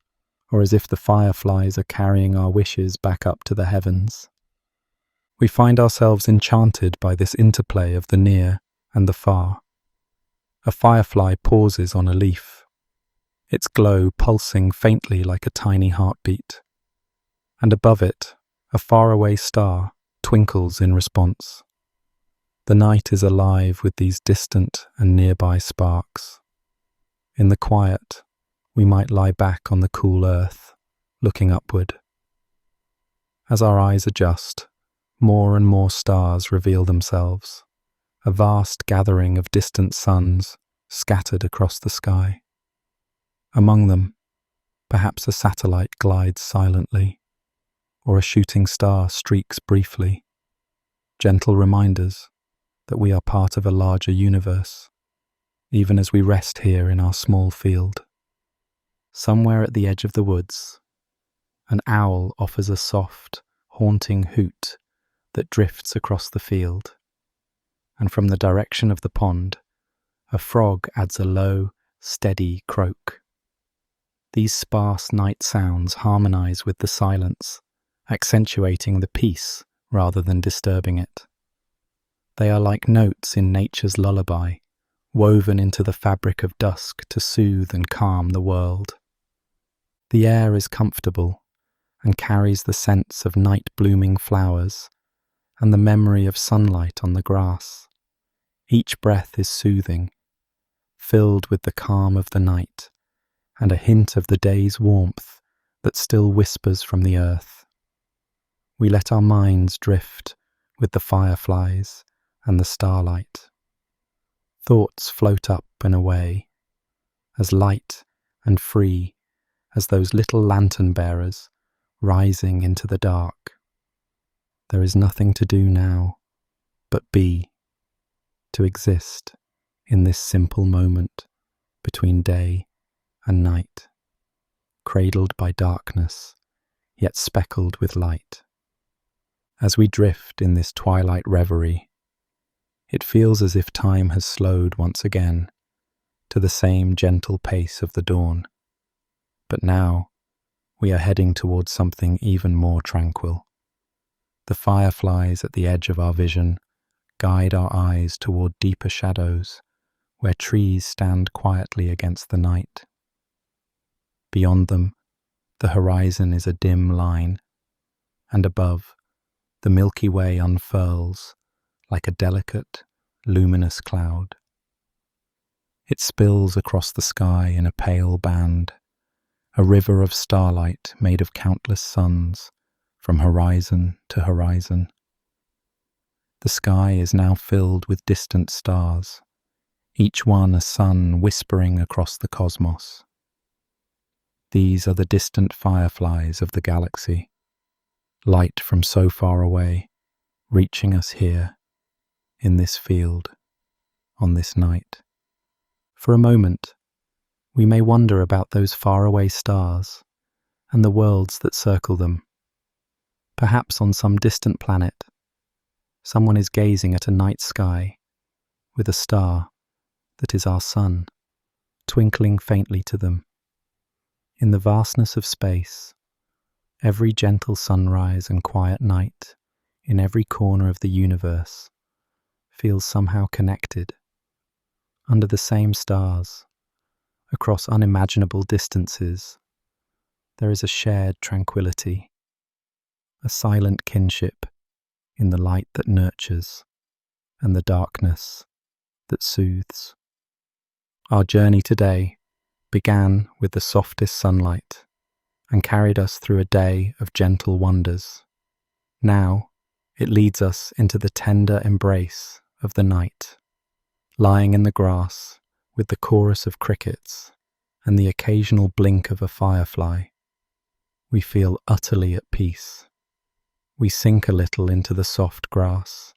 or as if the fireflies are carrying our wishes back up to the heavens. We find ourselves enchanted by this interplay of the near and the far. A firefly pauses on a leaf, its glow pulsing faintly like a tiny heartbeat, and above it, a faraway star twinkles in response. The night is alive with these distant and nearby sparks. In the quiet, we might lie back on the cool earth, looking upward. As our eyes adjust, more and more stars reveal themselves, a vast gathering of distant suns scattered across the sky. Among them, perhaps a satellite glides silently, or a shooting star streaks briefly, gentle reminders that we are part of a larger universe, even as we rest here in our small field. Somewhere at the edge of the woods, an owl offers a soft, haunting hoot that drifts across the field, and from the direction of the pond, a frog adds a low, steady croak. These sparse night sounds harmonize with the silence, accentuating the peace rather than disturbing it. They are like notes in nature's lullaby, woven into the fabric of dusk to soothe and calm the world. The air is comfortable and carries the scents of night-blooming flowers and the memory of sunlight on the grass. Each breath is soothing, filled with the calm of the night and a hint of the day's warmth that still whispers from the earth. We let our minds drift with the fireflies and the starlight. Thoughts float up and away, as light and free as those little lantern bearers rising into the dark. There is nothing to do now but be, to exist in this simple moment between day and night, cradled by darkness, yet speckled with light. As we drift in this twilight reverie, it feels as if time has slowed once again to the same gentle pace of the dawn. But now we are heading towards something even more tranquil. The fireflies at the edge of our vision guide our eyes toward deeper shadows where trees stand quietly against the night. Beyond them, the horizon is a dim line, and above, the Milky Way unfurls like a delicate, luminous cloud. It spills across the sky in a pale band, a river of starlight made of countless suns from horizon to horizon. The sky is now filled with distant stars, each one a sun whispering across the cosmos. These are the distant fireflies of the galaxy, light from so far away, reaching us here, in this field, on this night. For a moment, we may wonder about those faraway stars and the worlds that circle them. Perhaps on some distant planet, someone is gazing at a night sky with a star that is our sun, twinkling faintly to them. In the vastness of space, every gentle sunrise and quiet night in every corner of the universe feels somehow connected, Under the same stars, across unimaginable distances, there is a shared tranquility, a silent kinship in the light that nurtures and the darkness that soothes. Our journey today began with the softest sunlight and carried us through a day of gentle wonders. Now it leads us into the tender embrace of the night, lying in the grass with the chorus of crickets and the occasional blink of a firefly. We feel utterly at peace. We sink a little into the soft grass,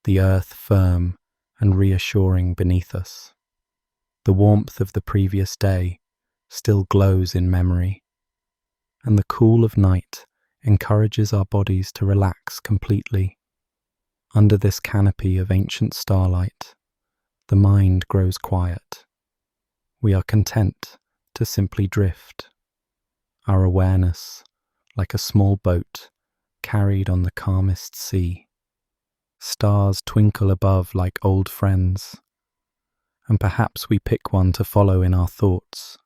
the earth firm and reassuring beneath us. The warmth of the previous day still glows in memory, and the cool of night encourages our bodies to relax completely. Under this canopy of ancient starlight, the mind grows quiet. We are content to simply drift, our awareness like a small boat carried on the calmest sea. Stars twinkle above like old friends, and perhaps we pick one to follow in our thoughts.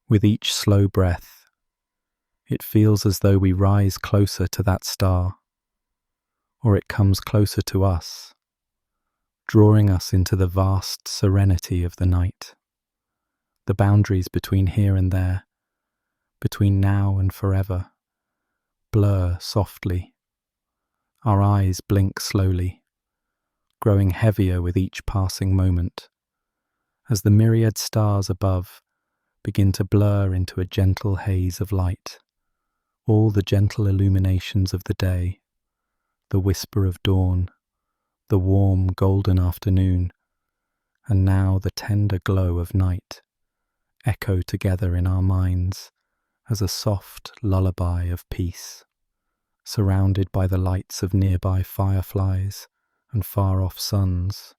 With each slow breath, it feels as though we rise closer to that star, or it comes closer to us, drawing us into the vast serenity of the night. The boundaries between here and there, between now and forever, blur softly. Our eyes blink slowly, growing heavier with each passing moment, as the myriad stars above begin to blur into a gentle haze of light. All the gentle illuminations of the day, the whisper of dawn, the warm golden afternoon, and now the tender glow of night, echo together in our minds as a soft lullaby of peace. Surrounded by the lights of nearby fireflies and far-off suns,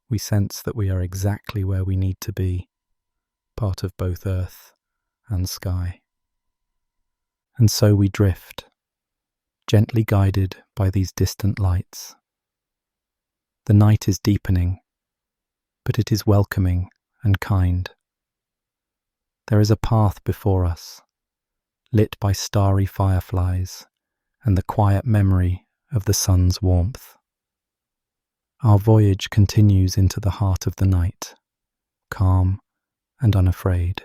we sense that we are exactly where we need to be, part of both earth and sky. And so we drift, gently guided by these distant lights. The night is deepening, but it is welcoming and kind. There is a path before us, lit by starry fireflies and the quiet memory of the sun's warmth. Our voyage continues into the heart of the night, calm and unafraid.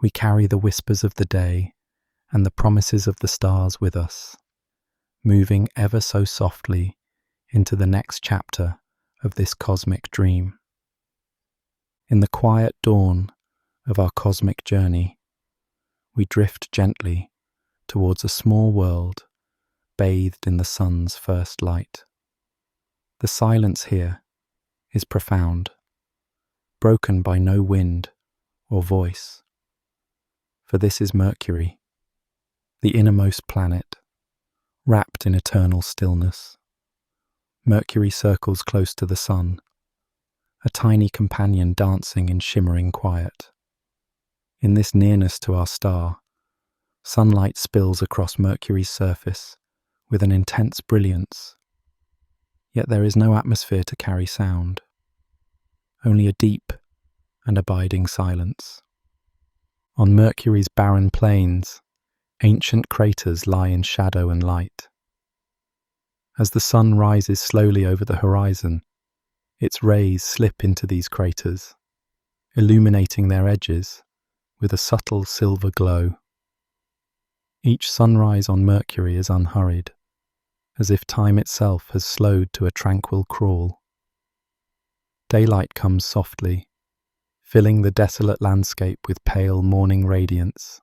We carry the whispers of the day and the promises of the stars with us, moving ever so softly into the next chapter of this cosmic dream. In the quiet dawn of our cosmic journey, we drift gently towards a small world bathed in the sun's first light. The silence here is profound, broken by no wind or voice. For this is Mercury, the innermost planet, wrapped in eternal stillness. Mercury circles close to the sun, a tiny companion dancing in shimmering quiet. In this nearness to our star, sunlight spills across Mercury's surface with an intense brilliance. Yet there is no atmosphere to carry sound, only a deep and abiding silence. On Mercury's barren plains, ancient craters lie in shadow and light. As the sun rises slowly over the horizon, its rays slip into these craters, illuminating their edges with a subtle silver glow. Each sunrise on Mercury is unhurried, as if time itself has slowed to a tranquil crawl. Daylight comes softly, filling the desolate landscape with pale morning radiance,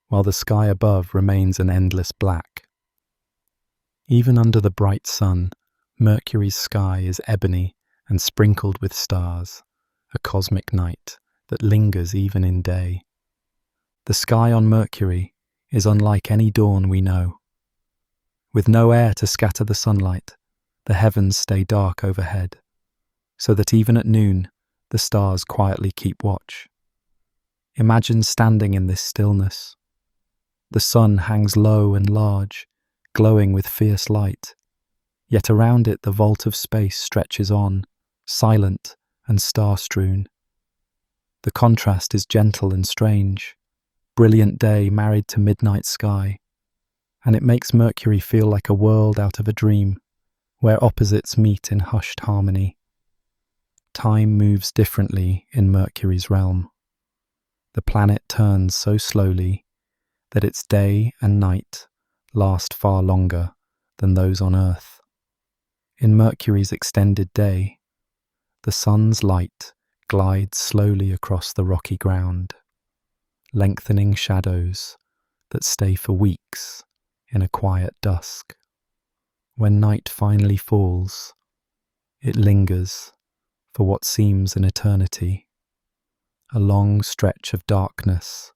while the sky above remains an endless black. Even under the bright sun, Mercury's sky is ebony and sprinkled with stars, a cosmic night that lingers even in day. The sky on Mercury is unlike any dawn we know. With no air to scatter the sunlight, the heavens stay dark overhead, so that even at noon, the stars quietly keep watch. Imagine standing in this stillness. The sun hangs low and large, glowing with fierce light, yet around it the vault of space stretches on, silent and star-strewn. The contrast is gentle and strange, brilliant day married to midnight sky, and it makes Mercury feel like a world out of a dream, where opposites meet in hushed harmony. Time moves differently in Mercury's realm. The planet turns so slowly that its day and night last far longer than those on Earth. In Mercury's extended day, the sun's light glides slowly across the rocky ground, lengthening shadows that stay for weeks in a quiet dusk. When night finally falls, it lingers for what seems an eternity, a long stretch of darkness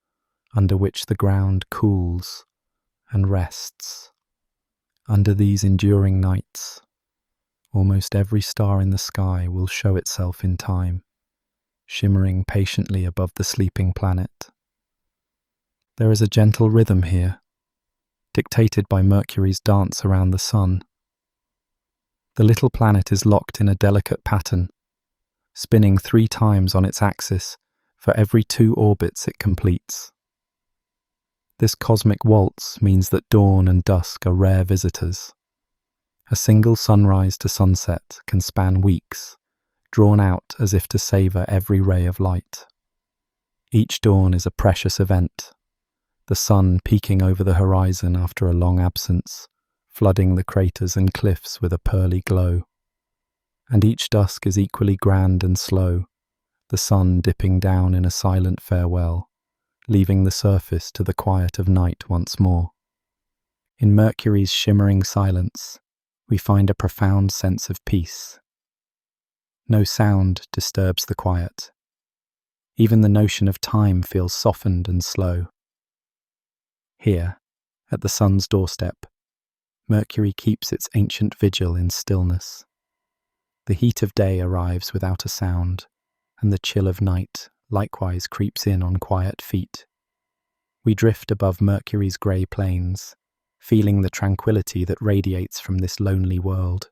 under which the ground cools and rests. Under these enduring nights, almost every star in the sky will show itself in time, shimmering patiently above the sleeping planet. There is a gentle rhythm here, dictated by Mercury's dance around the sun. The little planet is locked in a delicate pattern, spinning 3 times on its axis for every 2 orbits it completes. This cosmic waltz means that dawn and dusk are rare visitors. A single sunrise to sunset can span weeks, drawn out as if to savour every ray of light. Each dawn is a precious event, the sun peeking over the horizon after a long absence, flooding the craters and cliffs with a pearly glow. And each dusk is equally grand and slow, the sun dipping down in a silent farewell, leaving the surface to the quiet of night once more. In Mercury's shimmering silence, we find a profound sense of peace. No sound disturbs the quiet. Even the notion of time feels softened and slow. Here, at the sun's doorstep, Mercury keeps its ancient vigil in stillness. The heat of day arrives without a sound, and the chill of night likewise creeps in on quiet feet. We drift above Mercury's grey plains, feeling the tranquility that radiates from this lonely world.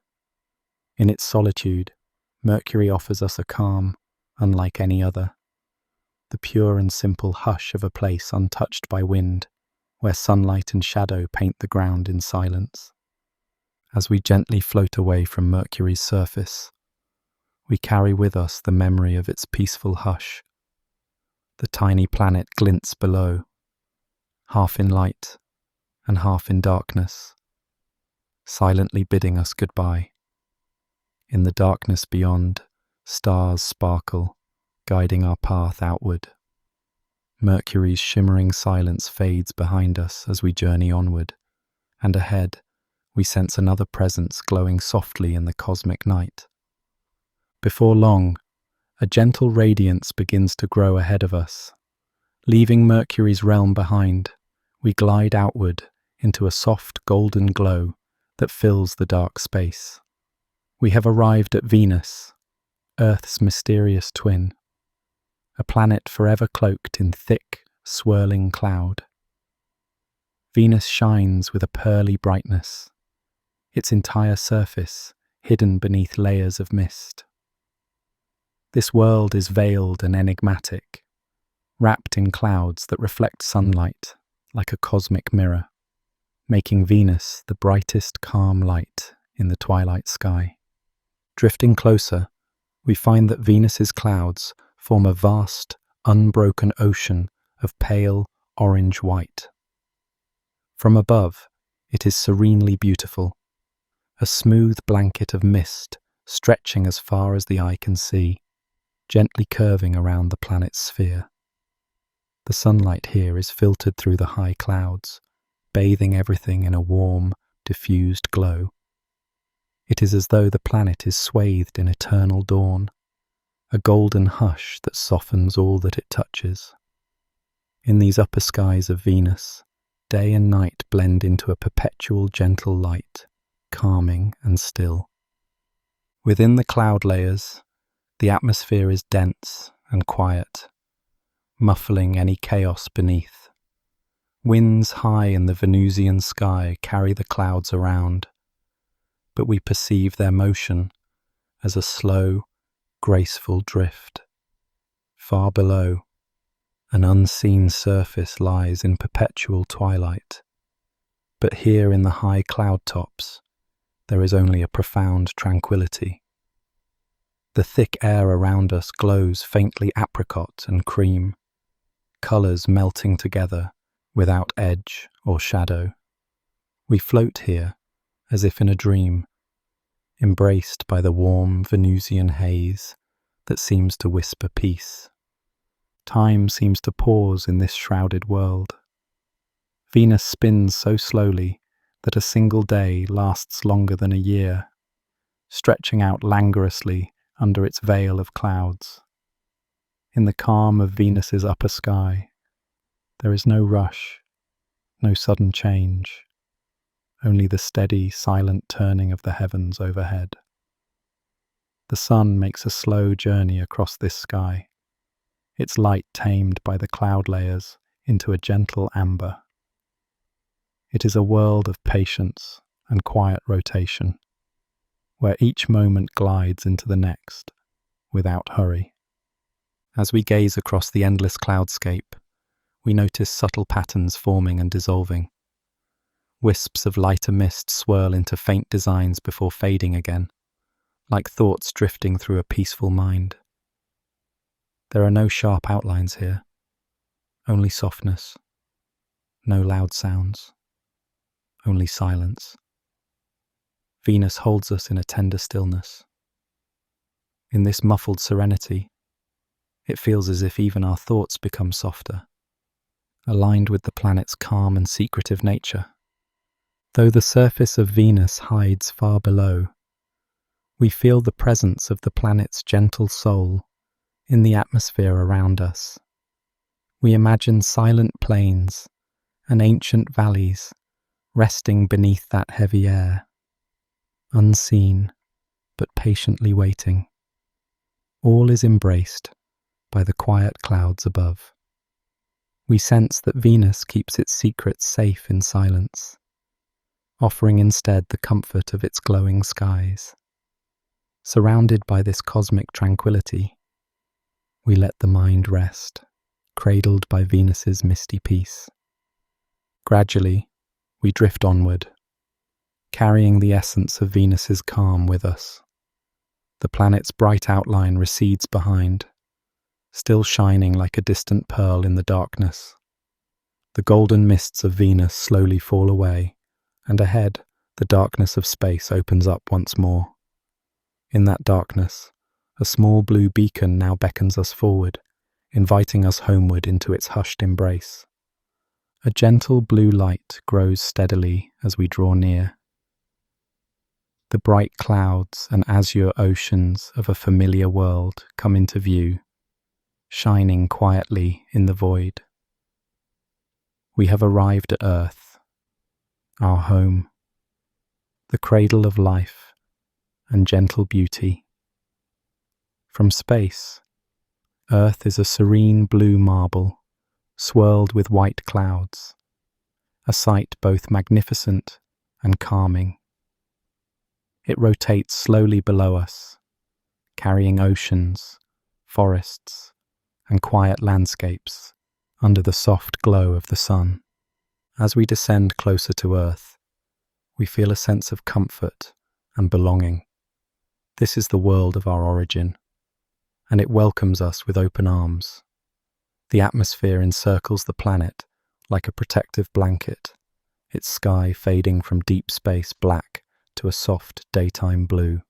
In its solitude, Mercury offers us a calm unlike any other, the pure and simple hush of a place untouched by wind, where sunlight and shadow paint the ground in silence. As we gently float away from Mercury's surface, we carry with us the memory of its peaceful hush. The tiny planet glints below, half in light and half in darkness, silently bidding us goodbye. In the darkness beyond, stars sparkle, guiding our path outward. Mercury's shimmering silence fades behind us as we journey onward, and ahead we sense another presence glowing softly in the cosmic night. Before long, a gentle radiance begins to grow ahead of us. Leaving Mercury's realm behind, we glide outward into a soft golden glow that fills the dark space. We have arrived at Venus, Earth's mysterious twin, a planet forever cloaked in thick, swirling cloud. Venus shines with a pearly brightness, its entire surface hidden beneath layers of mist. This world is veiled and enigmatic, wrapped in clouds that reflect sunlight like a cosmic mirror, making Venus the brightest calm light in the twilight sky. Drifting closer, we find that Venus's clouds form a vast, unbroken ocean of pale orange-white. From above, it is serenely beautiful, a smooth blanket of mist stretching as far as the eye can see, gently curving around the planet's sphere. The sunlight here is filtered through the high clouds, bathing everything in a warm, diffused glow. It is as though the planet is swathed in eternal dawn, a golden hush that softens all that it touches. In these upper skies of Venus, day and night blend into a perpetual gentle light, calming and still. Within the cloud layers, the atmosphere is dense and quiet, muffling any chaos beneath. Winds high in the Venusian sky carry the clouds around, but we perceive their motion as a slow, graceful drift. Far below, an unseen surface lies in perpetual twilight. But here in the high cloud tops, there is only a profound tranquility. The thick air around us glows faintly apricot and cream, colours melting together without edge or shadow. We float here as if in a dream, embraced by the warm Venusian haze that seems to whisper peace. Time seems to pause in this shrouded world. Venus spins so slowly that a single day lasts longer than a year, stretching out languorously under its veil of clouds. In the calm of Venus's upper sky, there is no rush, no sudden change, only the steady, silent turning of the heavens overhead. The sun makes a slow journey across this sky, its light tamed by the cloud layers into a gentle amber. It is a world of patience and quiet rotation, where each moment glides into the next without hurry. As we gaze across the endless cloudscape, we notice subtle patterns forming and dissolving. Wisps of lighter mist swirl into faint designs before fading again, like thoughts drifting through a peaceful mind. There are no sharp outlines here, only softness, no loud sounds, only silence. Venus holds us in a tender stillness. In this muffled serenity, it feels as if even our thoughts become softer, aligned with the planet's calm and secretive nature. Though the surface of Venus hides far below, we feel the presence of the planet's gentle soul in the atmosphere around us. We imagine silent plains and ancient valleys resting beneath that heavy air, unseen but patiently waiting. All is embraced by the quiet clouds above. We sense that Venus keeps its secrets safe in silence, offering instead the comfort of its glowing skies. Surrounded by this cosmic tranquility, we let the mind rest, cradled by Venus's misty peace. Gradually, we drift onward, carrying the essence of Venus's calm with us. The planet's bright outline recedes behind, still shining like a distant pearl in the darkness. The golden mists of Venus slowly fall away, and ahead, the darkness of space opens up once more. In that darkness, a small blue beacon now beckons us forward, inviting us homeward into its hushed embrace. A gentle blue light grows steadily as we draw near. The bright clouds and azure oceans of a familiar world come into view, shining quietly in the void. We have arrived at Earth, our home, the cradle of life and gentle beauty. From space, Earth is a serene blue marble, swirled with white clouds, a sight both magnificent and calming. It rotates slowly below us, carrying oceans, forests, and quiet landscapes under the soft glow of the sun. As we descend closer to Earth, we feel a sense of comfort and belonging. This is the world of our origin, and it welcomes us with open arms. The atmosphere encircles the planet like a protective blanket, its sky fading from deep space black to a soft daytime blue.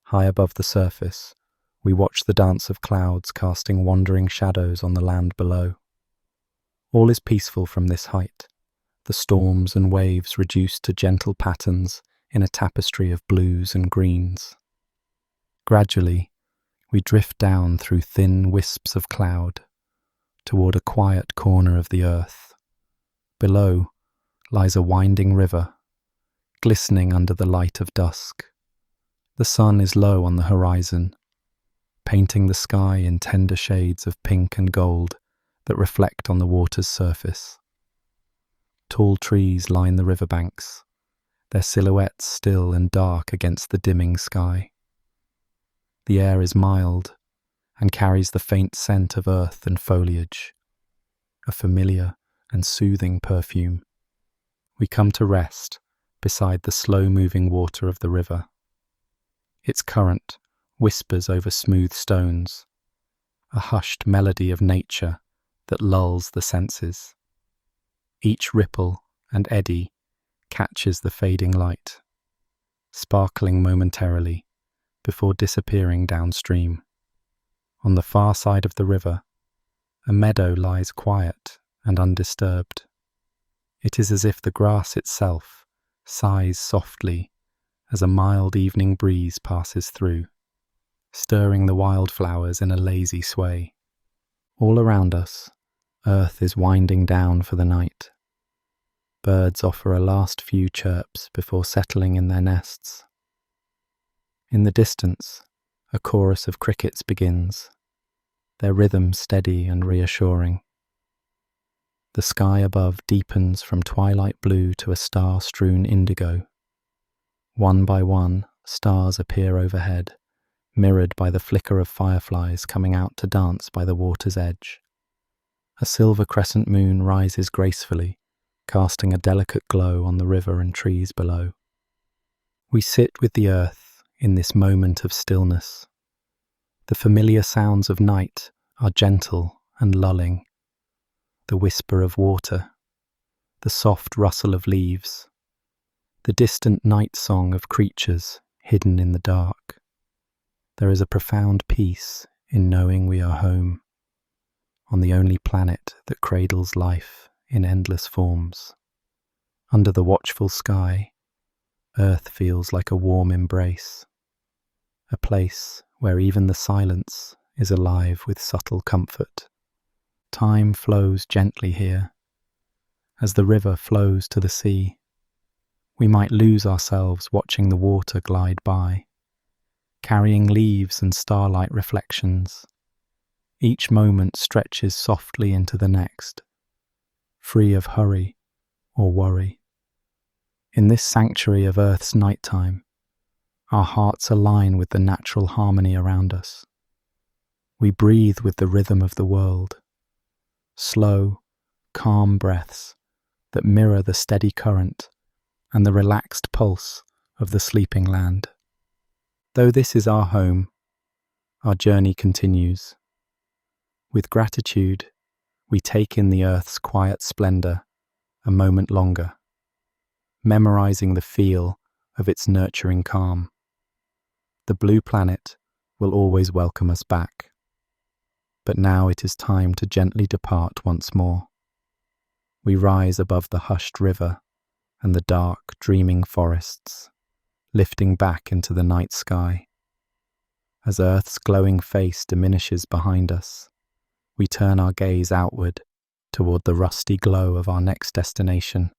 High above the surface, we watch the dance of clouds casting wandering shadows on the land below. All is peaceful from this height, the storms and waves reduced to gentle patterns in a tapestry of blues and greens. Gradually, we drift down through thin wisps of cloud toward a quiet corner of the earth. Below lies a winding river, glistening under the light of dusk. The sun is low on the horizon, painting the sky in tender shades of pink and gold that reflect on the water's surface. Tall trees line the riverbanks, their silhouettes still and dark against the dimming sky. The air is mild and carries the faint scent of earth and foliage, a familiar and soothing perfume. We come to rest beside the slow-moving water of the river. Its current whispers over smooth stones, a hushed melody of nature that lulls the senses. Each ripple and eddy catches the fading light, sparkling momentarily before disappearing downstream. On the far side of the river, a meadow lies quiet and undisturbed. It is as if the grass itself sighs softly as a mild evening breeze passes through, stirring the wildflowers in a lazy sway. All around us, earth is winding down for the night. Birds offer a last few chirps before settling in their nests. In the distance, a chorus of crickets begins, their rhythm steady and reassuring. The sky above deepens from twilight blue to a star-strewn indigo. One by one, stars appear overhead, mirrored by the flicker of fireflies coming out to dance by the water's edge. A silver crescent moon rises gracefully, casting a delicate glow on the river and trees below. We sit with the earth in this moment of stillness. The familiar sounds of night are gentle and lulling. The whisper of water, the soft rustle of leaves, the distant night song of creatures hidden in the dark. There is a profound peace in knowing we are home, on the only planet that cradles life in endless forms. Under the watchful sky, Earth feels like a warm embrace, a place where even the silence is alive with subtle comfort. Time flows gently here. As the river flows to the sea, we might lose ourselves watching the water glide by, carrying leaves and starlight reflections. Each moment stretches softly into the next, free of hurry or worry. In this sanctuary of Earth's nighttime, our hearts align with the natural harmony around us. We breathe with the rhythm of the world, slow, calm breaths that mirror the steady current and the relaxed pulse of the sleeping land. Though this is our home, our journey continues. With gratitude, we take in the Earth's quiet splendor a moment longer, memorizing the feel of its nurturing calm. The blue planet will always welcome us back. But now it is time to gently depart once more. We rise above the hushed river and the dark, dreaming forests, lifting back into the night sky. As Earth's glowing face diminishes behind us, we turn our gaze outward toward the rusty glow of our next destination,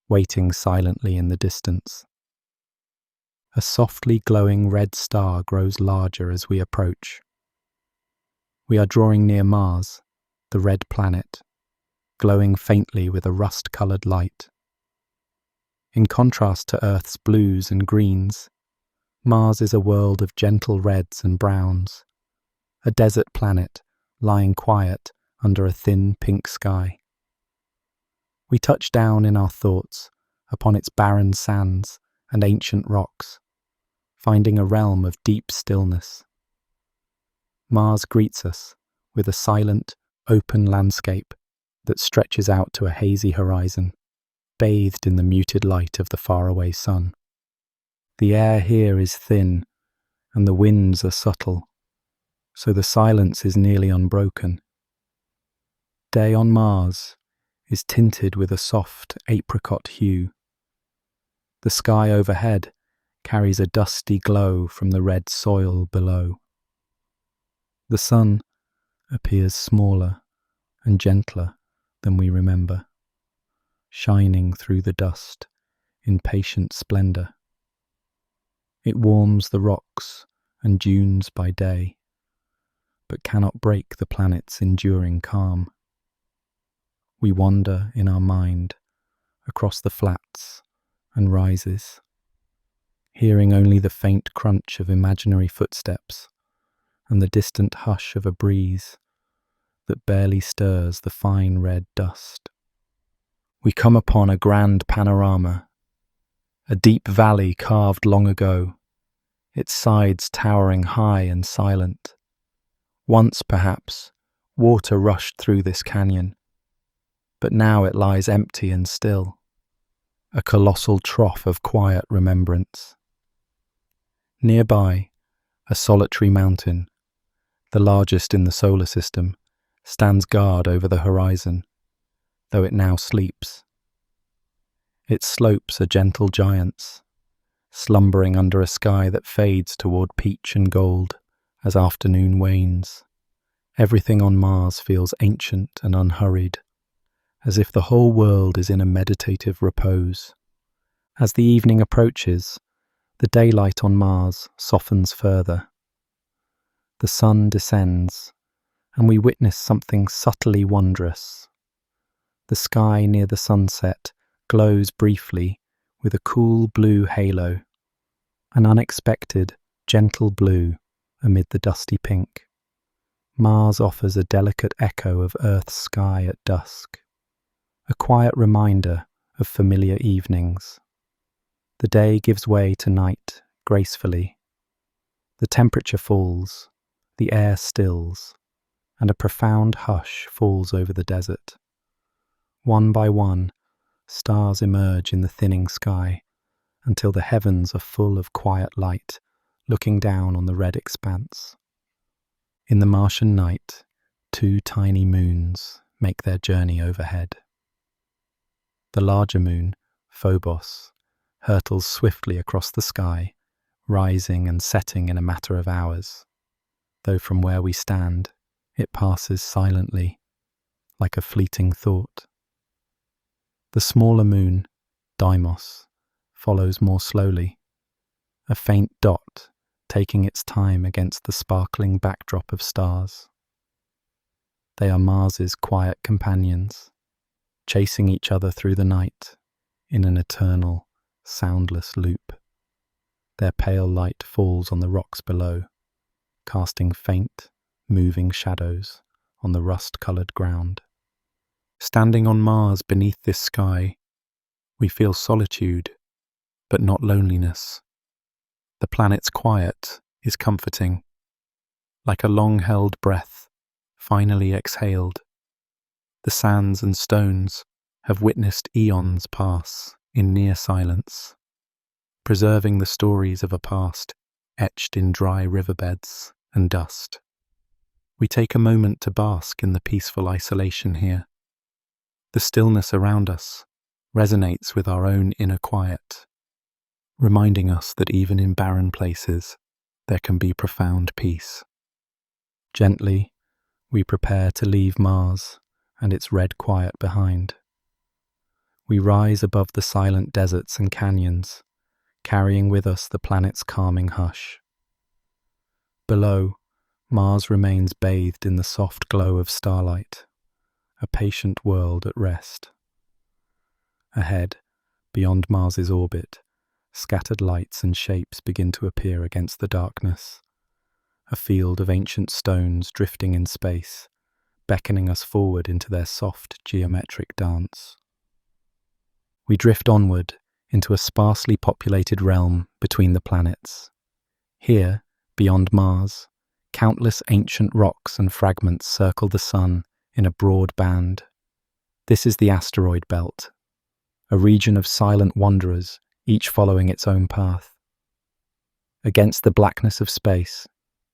waiting silently in the distance. A softly glowing red star grows larger as we approach. We are drawing near Mars, the red planet, glowing faintly with a rust-colored light. In contrast to Earth's blues and greens, Mars is a world of gentle reds and browns, a desert planet lying quiet under a thin pink sky. We touch down in our thoughts upon its barren sands and ancient rocks, finding a realm of deep stillness. Mars greets us with a silent, open landscape that stretches out to a hazy horizon, bathed in the muted light of the faraway sun. The air here is thin, and the winds are subtle, so the silence is nearly unbroken. Day on Mars is tinted with a soft apricot hue. The sky overhead carries a dusty glow from the red soil below. The sun appears smaller and gentler than we remember, shining through the dust in patient splendor. It warms the rocks and dunes by day, but cannot break the planet's enduring calm. We wander in our mind across the flats and rises, hearing only the faint crunch of imaginary footsteps and the distant hush of a breeze that barely stirs the fine red dust. We come upon a grand panorama, a deep valley carved long ago, its sides towering high and silent. Once, perhaps, water rushed through this canyon, but now it lies empty and still, a colossal trough of quiet remembrance. Nearby, a solitary mountain, the largest in the solar system, stands guard over the horizon, though it now sleeps. Its slopes are gentle giants, slumbering under a sky that fades toward peach and gold as afternoon wanes. Everything on Mars feels ancient and unhurried, as if the whole world is in a meditative repose. As the evening approaches, the daylight on Mars softens further. The sun descends, and we witness something subtly wondrous. The sky near the sunset glows briefly with a cool blue halo, an unexpected, gentle blue amid the dusty pink. Mars offers a delicate echo of Earth's sky at dusk, a quiet reminder of familiar evenings. The day gives way to night gracefully. The temperature falls, the air stills, and a profound hush falls over the desert. One by one, stars emerge in the thinning sky until the heavens are full of quiet light, looking down on the red expanse. In the Martian night, 2 tiny moons make their journey overhead. The larger moon, Phobos, hurtles swiftly across the sky, rising and setting in a matter of hours, though from where we stand, it passes silently, like a fleeting thought. The smaller moon, Deimos, follows more slowly, a faint dot taking its time against the sparkling backdrop of stars. They are Mars's quiet companions, chasing each other through the night in an eternal, soundless loop. Their pale light falls on the rocks below, casting faint, moving shadows on the rust-coloured ground. Standing on Mars beneath this sky, we feel solitude, but not loneliness. The planet's quiet is comforting, like a long-held breath, finally exhaled. The sands and stones have witnessed eons pass in near silence, preserving the stories of a past etched in dry riverbeds and dust. We take a moment to bask in the peaceful isolation here. The stillness around us resonates with our own inner quiet, reminding us that even in barren places, there can be profound peace. Gently, we prepare to leave Mars and its red quiet behind. We rise above the silent deserts and canyons, carrying with us the planet's calming hush. Below, Mars remains bathed in the soft glow of starlight, a patient world at rest. Ahead, beyond Mars's orbit, scattered lights and shapes begin to appear against the darkness, a field of ancient stones drifting in space, beckoning us forward into their soft geometric dance. We drift onward into a sparsely populated realm between the planets. Here, beyond Mars, countless ancient rocks and fragments circle the sun in a broad band. This is the asteroid belt, a region of silent wanderers, each following its own path. Against the blackness of space,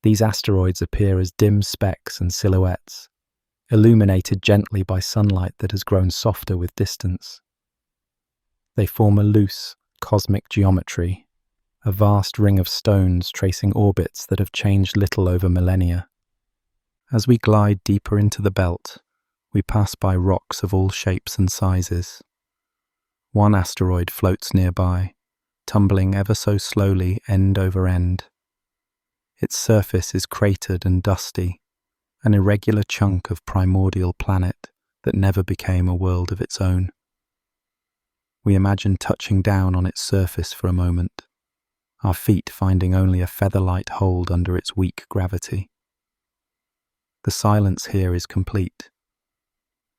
these asteroids appear as dim specks and silhouettes, illuminated gently by sunlight that has grown softer with distance. They form a loose, cosmic geometry, a vast ring of stones tracing orbits that have changed little over millennia. As we glide deeper into the belt, we pass by rocks of all shapes and sizes. One asteroid floats nearby, tumbling ever so slowly end over end. Its surface is cratered and dusty, an irregular chunk of primordial planet that never became a world of its own. We imagine touching down on its surface for a moment, our feet finding only a feather-light hold under its weak gravity. The silence here is complete.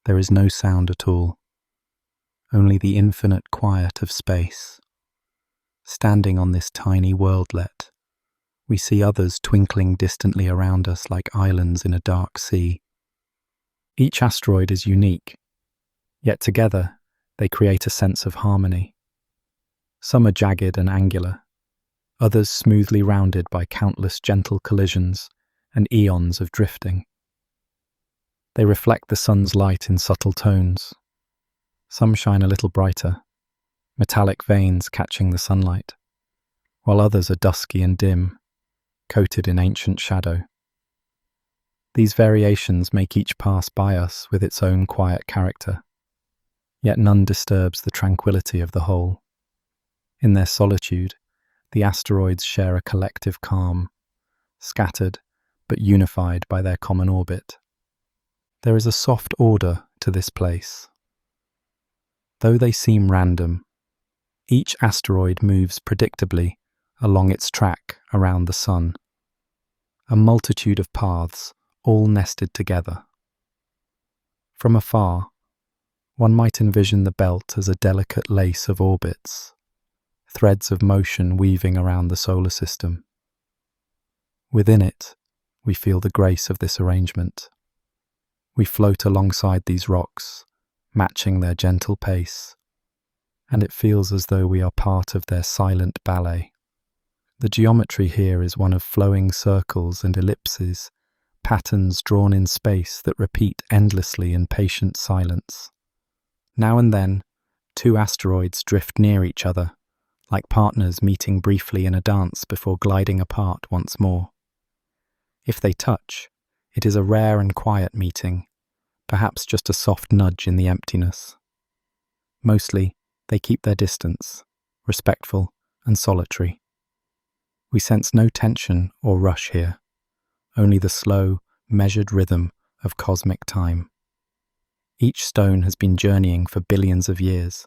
There is no sound at all, only the infinite quiet of space. Standing on this tiny worldlet, we see others twinkling distantly around us like islands in a dark sea. Each asteroid is unique, yet together they create a sense of harmony. Some are jagged and angular, others smoothly rounded by countless gentle collisions and eons of drifting. They reflect the sun's light in subtle tones. Some shine a little brighter, metallic veins catching the sunlight, while others are dusky and dim, coated in ancient shadow. These variations make each pass by us with its own quiet character, yet none disturbs the tranquility of the whole. In their solitude, the asteroids share a collective calm, scattered but unified by their common orbit. There is a soft order to this place. Though they seem random, each asteroid moves predictably along its track around the sun. A multitude of paths, all nested together. From afar, one might envision the belt as a delicate lace of orbits, threads of motion weaving around the solar system. Within it, we feel the grace of this arrangement. We float alongside these rocks, matching their gentle pace, and it feels as though we are part of their silent ballet. The geometry here is one of flowing circles and ellipses, patterns drawn in space that repeat endlessly in patient silence. Now and then, two asteroids drift near each other, like partners meeting briefly in a dance before gliding apart once more. If they touch, it is a rare and quiet meeting, perhaps just a soft nudge in the emptiness. Mostly, they keep their distance, respectful and solitary. We sense no tension or rush here, only the slow, measured rhythm of cosmic time. Each stone has been journeying for billions of years,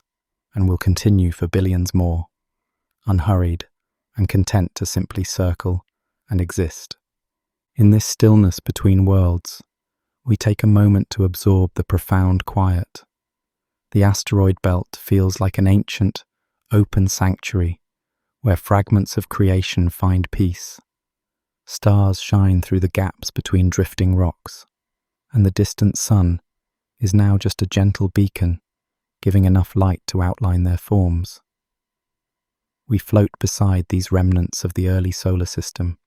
and will continue for billions more, unhurried and content to simply circle and exist. In this stillness between worlds, we take a moment to absorb the profound quiet. The asteroid belt feels like an ancient, open sanctuary where fragments of creation find peace. Stars shine through the gaps between drifting rocks, and the distant sun is now just a gentle beacon, giving enough light to outline their forms. We float beside these remnants of the early solar system,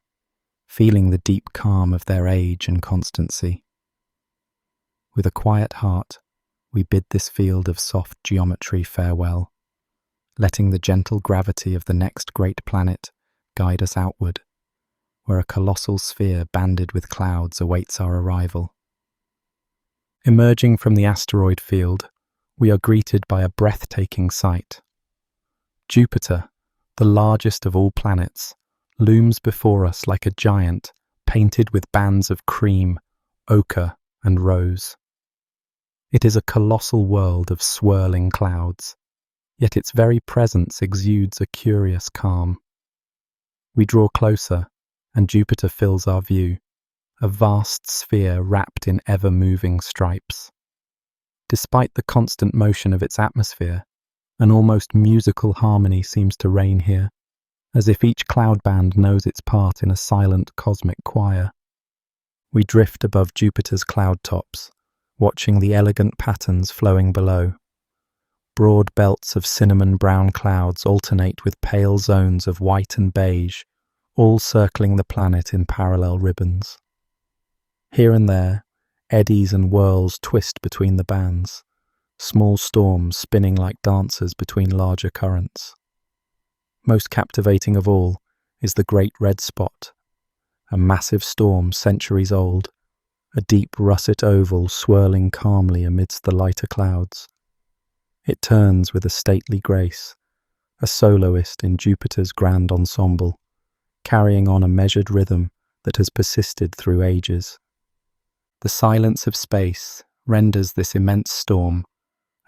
feeling the deep calm of their age and constancy. With a quiet heart, we bid this field of soft geometry farewell, letting the gentle gravity of the next great planet guide us outward, where a colossal sphere banded with clouds awaits our arrival. Emerging from the asteroid field, we are greeted by a breathtaking sight. Jupiter, the largest of all planets, looms before us like a giant painted with bands of cream, ochre, and rose. It is a colossal world of swirling clouds, yet its very presence exudes a curious calm. We draw closer, and Jupiter fills our view, a vast sphere wrapped in ever-moving stripes. Despite the constant motion of its atmosphere, an almost musical harmony seems to reign here, as if each cloud band knows its part in a silent cosmic choir. We drift above Jupiter's cloud tops, watching the elegant patterns flowing below. Broad belts of cinnamon brown clouds alternate with pale zones of white and beige, all circling the planet in parallel ribbons. Here and there, eddies and whirls twist between the bands, small storms spinning like dancers between larger currents. Most captivating of all is the Great Red Spot, a massive storm centuries old, a deep russet oval swirling calmly amidst the lighter clouds. It turns with a stately grace, a soloist in Jupiter's grand ensemble, carrying on a measured rhythm that has persisted through ages. The silence of space renders this immense storm,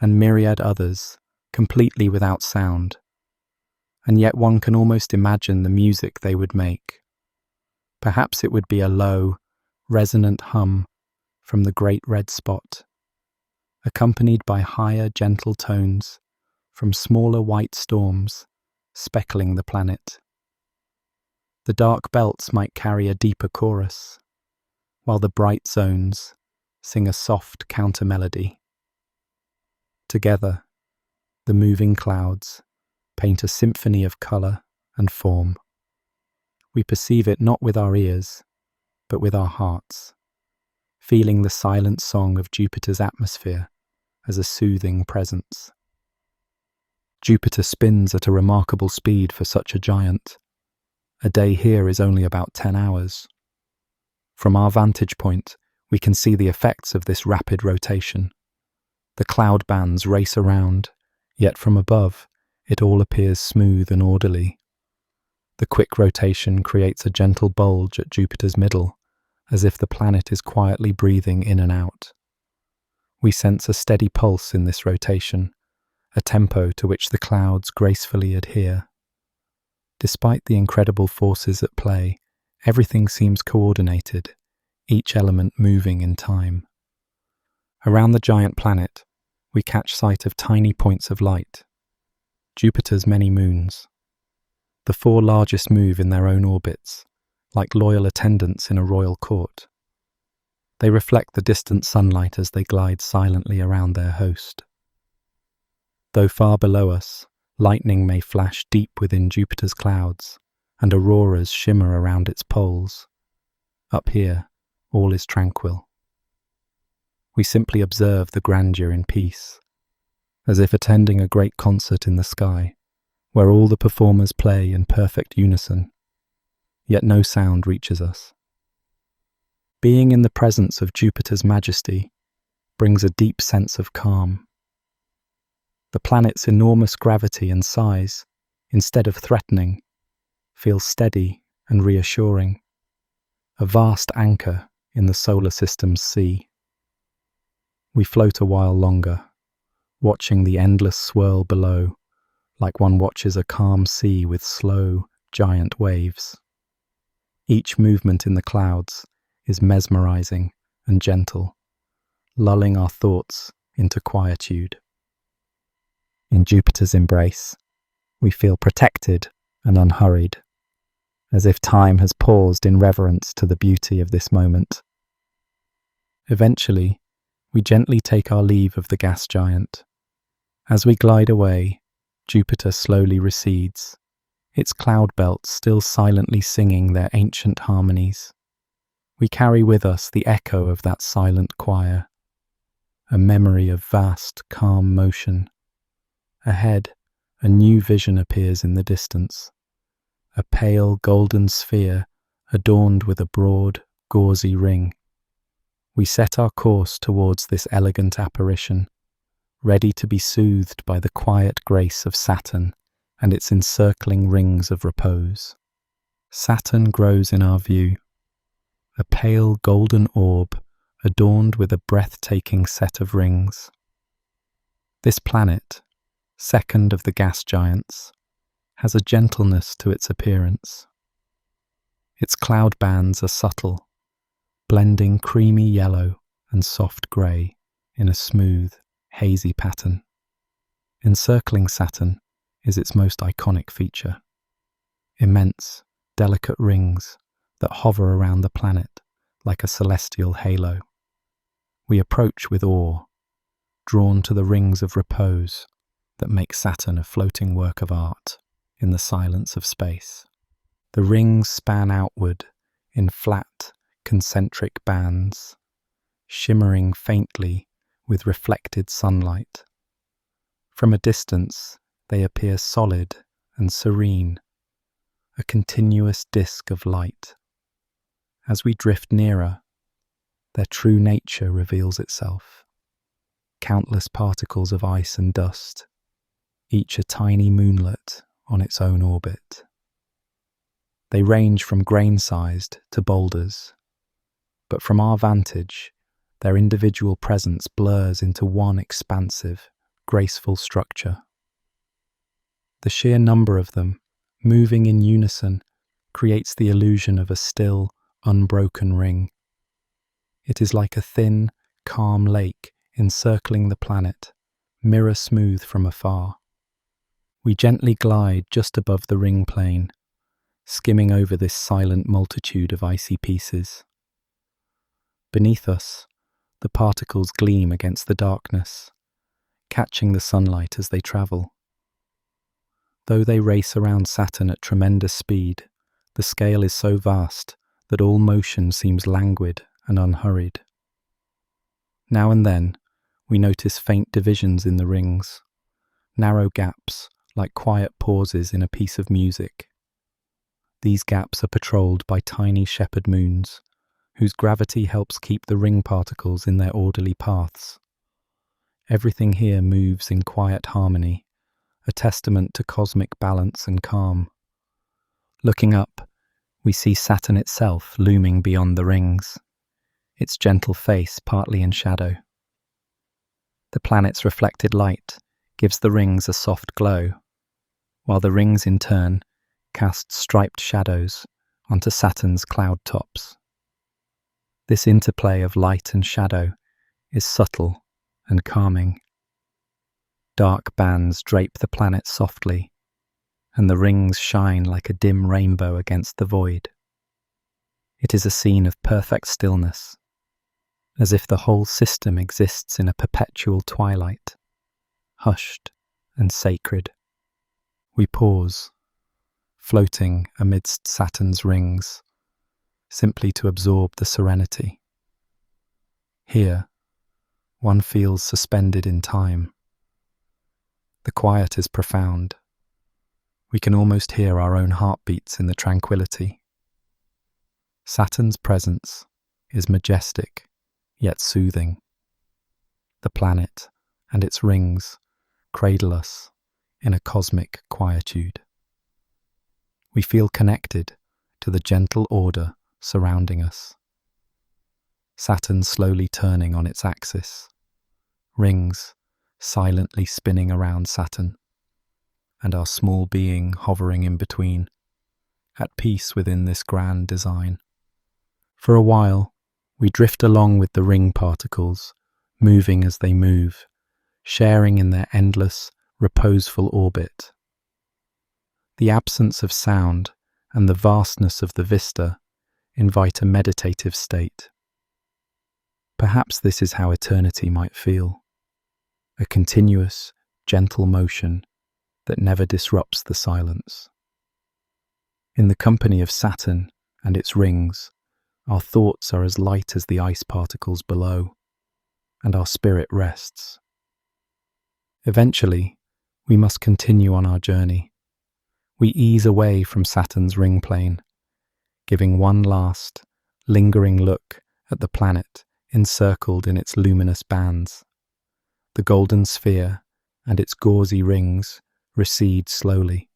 and myriad others, completely without sound, and yet one can almost imagine the music they would make. Perhaps it would be a low, resonant hum from the great red spot, accompanied by higher, gentle tones from smaller white storms speckling the planet. The dark belts might carry a deeper chorus, while the bright zones sing a soft counter-melody. Together, the moving clouds paint a symphony of colour and form. We perceive it not with our ears, but with our hearts, feeling the silent song of Jupiter's atmosphere as a soothing presence. Jupiter spins at a remarkable speed for such a giant. A day here is only about 10 hours. From our vantage point, we can see the effects of this rapid rotation. The cloud bands race around, yet from above, it all appears smooth and orderly. The quick rotation creates a gentle bulge at Jupiter's middle, as if the planet is quietly breathing in and out. We sense a steady pulse in this rotation, a tempo to which the clouds gracefully adhere. Despite the incredible forces at play, everything seems coordinated, each element moving in time. Around the giant planet, we catch sight of tiny points of light, Jupiter's many moons. The four largest move in their own orbits, like loyal attendants in a royal court. They reflect the distant sunlight as they glide silently around their host. Though far below us, lightning may flash deep within Jupiter's clouds, and auroras shimmer around its poles. Up here, all is tranquil. We simply observe the grandeur in peace, as if attending a great concert in the sky, where all the performers play in perfect unison, yet no sound reaches us. Being in the presence of Jupiter's majesty brings a deep sense of calm. The planet's enormous gravity and size, instead of threatening, feels steady and reassuring, a vast anchor in the solar system's sea. We float a while longer, watching the endless swirl below, like one watches a calm sea with slow, giant waves. Each movement in the clouds is mesmerizing and gentle, lulling our thoughts into quietude. In Jupiter's embrace, we feel protected and unhurried, as if time has paused in reverence to the beauty of this moment. Eventually, we gently take our leave of the gas giant. As we glide away, Jupiter slowly recedes, its cloud belts still silently singing their ancient harmonies. We carry with us the echo of that silent choir, a memory of vast, calm motion. Ahead, a new vision appears in the distance, a pale golden sphere adorned with a broad, gauzy ring. We set our course towards this elegant apparition, ready to be soothed by the quiet grace of Saturn and its encircling rings of repose. Saturn grows in our view, a pale golden orb adorned with a breathtaking set of rings. This planet, second of the gas giants, has a gentleness to its appearance. Its cloud bands are subtle, blending creamy yellow and soft grey in a smooth, hazy pattern. Encircling Saturn is its most iconic feature. Immense, delicate rings that hover around the planet like a celestial halo. We approach with awe, drawn to the rings of repose that make Saturn a floating work of art in the silence of space. The rings span outward in flat, concentric bands, shimmering faintly with reflected sunlight. From a distance, they appear solid and serene, a continuous disk of light. As we drift nearer, their true nature reveals itself. Countless particles of ice and dust, each a tiny moonlet on its own orbit. They range from grain-sized to boulders, but from our vantage, their individual presence blurs into one expansive, graceful structure. The sheer number of them, moving in unison, creates the illusion of a still, unbroken ring, It is like a thin, calm lake encircling the planet, mirror smooth from afar. We gently glide just above the ring plane, skimming over this silent multitude of icy pieces. Beneath us, the particles gleam against the darkness, catching the sunlight as they travel. Though they race around Saturn at tremendous speed, the scale is so vast that all motion seems languid and unhurried. Now and then, we notice faint divisions in the rings, narrow gaps like quiet pauses in a piece of music. These gaps are patrolled by tiny shepherd moons, whose gravity helps keep the ring particles in their orderly paths. Everything here moves in quiet harmony, a testament to cosmic balance and calm. Looking up, we see Saturn itself looming beyond the rings, its gentle face partly in shadow. The planet's reflected light gives the rings a soft glow, while the rings in turn cast striped shadows onto Saturn's cloud tops. This interplay of light and shadow is subtle and calming. Dark bands drape the planet softly, and the rings shine like a dim rainbow against the void. It is a scene of perfect stillness, as if the whole system exists in a perpetual twilight, hushed and sacred. We pause, floating amidst Saturn's rings, simply to absorb the serenity. Here, one feels suspended in time. The quiet is profound. We can almost hear our own heartbeats in the tranquility. Saturn's presence is majestic, yet soothing. The planet and its rings cradle us in a cosmic quietude. We feel connected to the gentle order surrounding us. Saturn slowly turning on its axis, rings silently spinning around Saturn, and our small being hovering in between, at peace within this grand design. For a while, we drift along with the ring particles, moving as they move, sharing in their endless, reposeful orbit. The absence of sound and the vastness of the vista invite a meditative state. Perhaps this is how eternity might feel, a continuous, gentle motion that never disrupts the silence. In the company of Saturn and its rings, our thoughts are as light as the ice particles below, and our spirit rests. Eventually, we must continue on our journey. We ease away from Saturn's ring plane, giving one last, lingering look at the planet encircled in its luminous bands. The golden sphere and its gauzy rings recede slowly,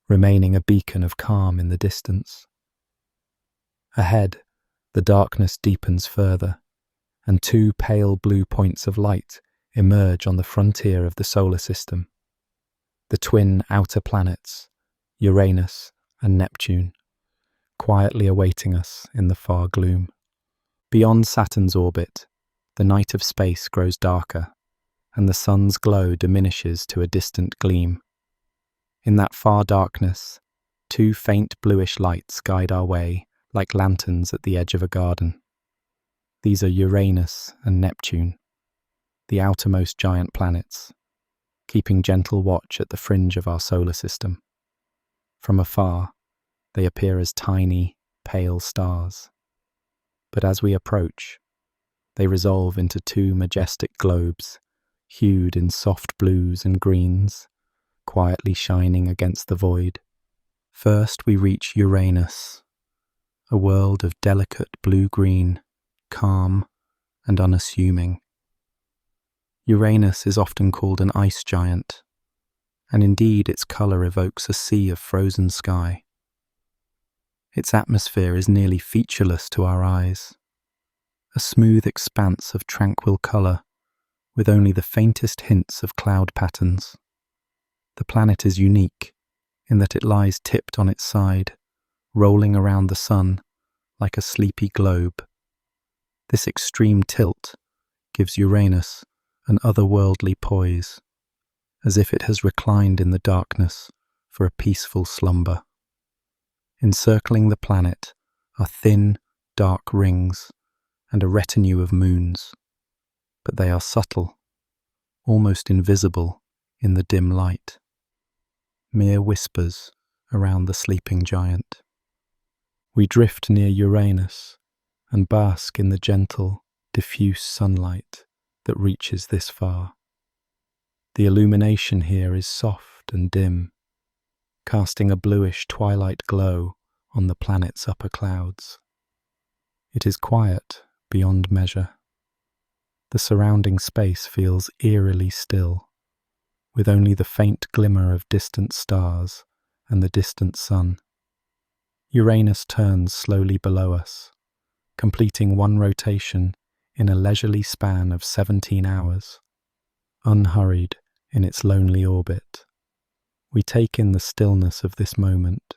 remaining a beacon of calm in the distance. Ahead, the darkness deepens further, and two pale blue points of light emerge on the frontier of the solar system. The twin outer planets, Uranus and Neptune, quietly awaiting us in the far gloom. Beyond Saturn's orbit, the night of space grows darker, and the sun's glow diminishes to a distant gleam. In that far darkness, two faint bluish lights guide our way like lanterns at the edge of a garden. These are Uranus and Neptune, the outermost giant planets, keeping gentle watch at the fringe of our solar system. From afar, they appear as tiny, pale stars. But as we approach, they resolve into two majestic globes, hued in soft blues and greens, quietly shining against the void. First we reach Uranus, a world of delicate blue-green, calm and unassuming. Uranus is often called an ice giant, and indeed its colour evokes a sea of frozen sky. Its atmosphere is nearly featureless to our eyes, a smooth expanse of tranquil colour with only the faintest hints of cloud patterns. The planet is unique in that it lies tipped on its side, rolling around the sun like a sleepy globe. This extreme tilt gives Uranus an otherworldly poise, as if it has reclined in the darkness for a peaceful slumber. Encircling the planet are thin, dark rings and a retinue of moons, but they are subtle, almost invisible in the dim light. Mere whispers around the sleeping giant. We drift near Uranus and bask in the gentle, diffuse sunlight that reaches this far. The illumination here is soft and dim, casting a bluish twilight glow on the planet's upper clouds. It is quiet beyond measure. The surrounding space feels eerily still, with only the faint glimmer of distant stars and the distant sun. Uranus turns slowly below us, completing one rotation in a leisurely span of 17 hours. Unhurried in its lonely orbit, we take in the stillness of this moment,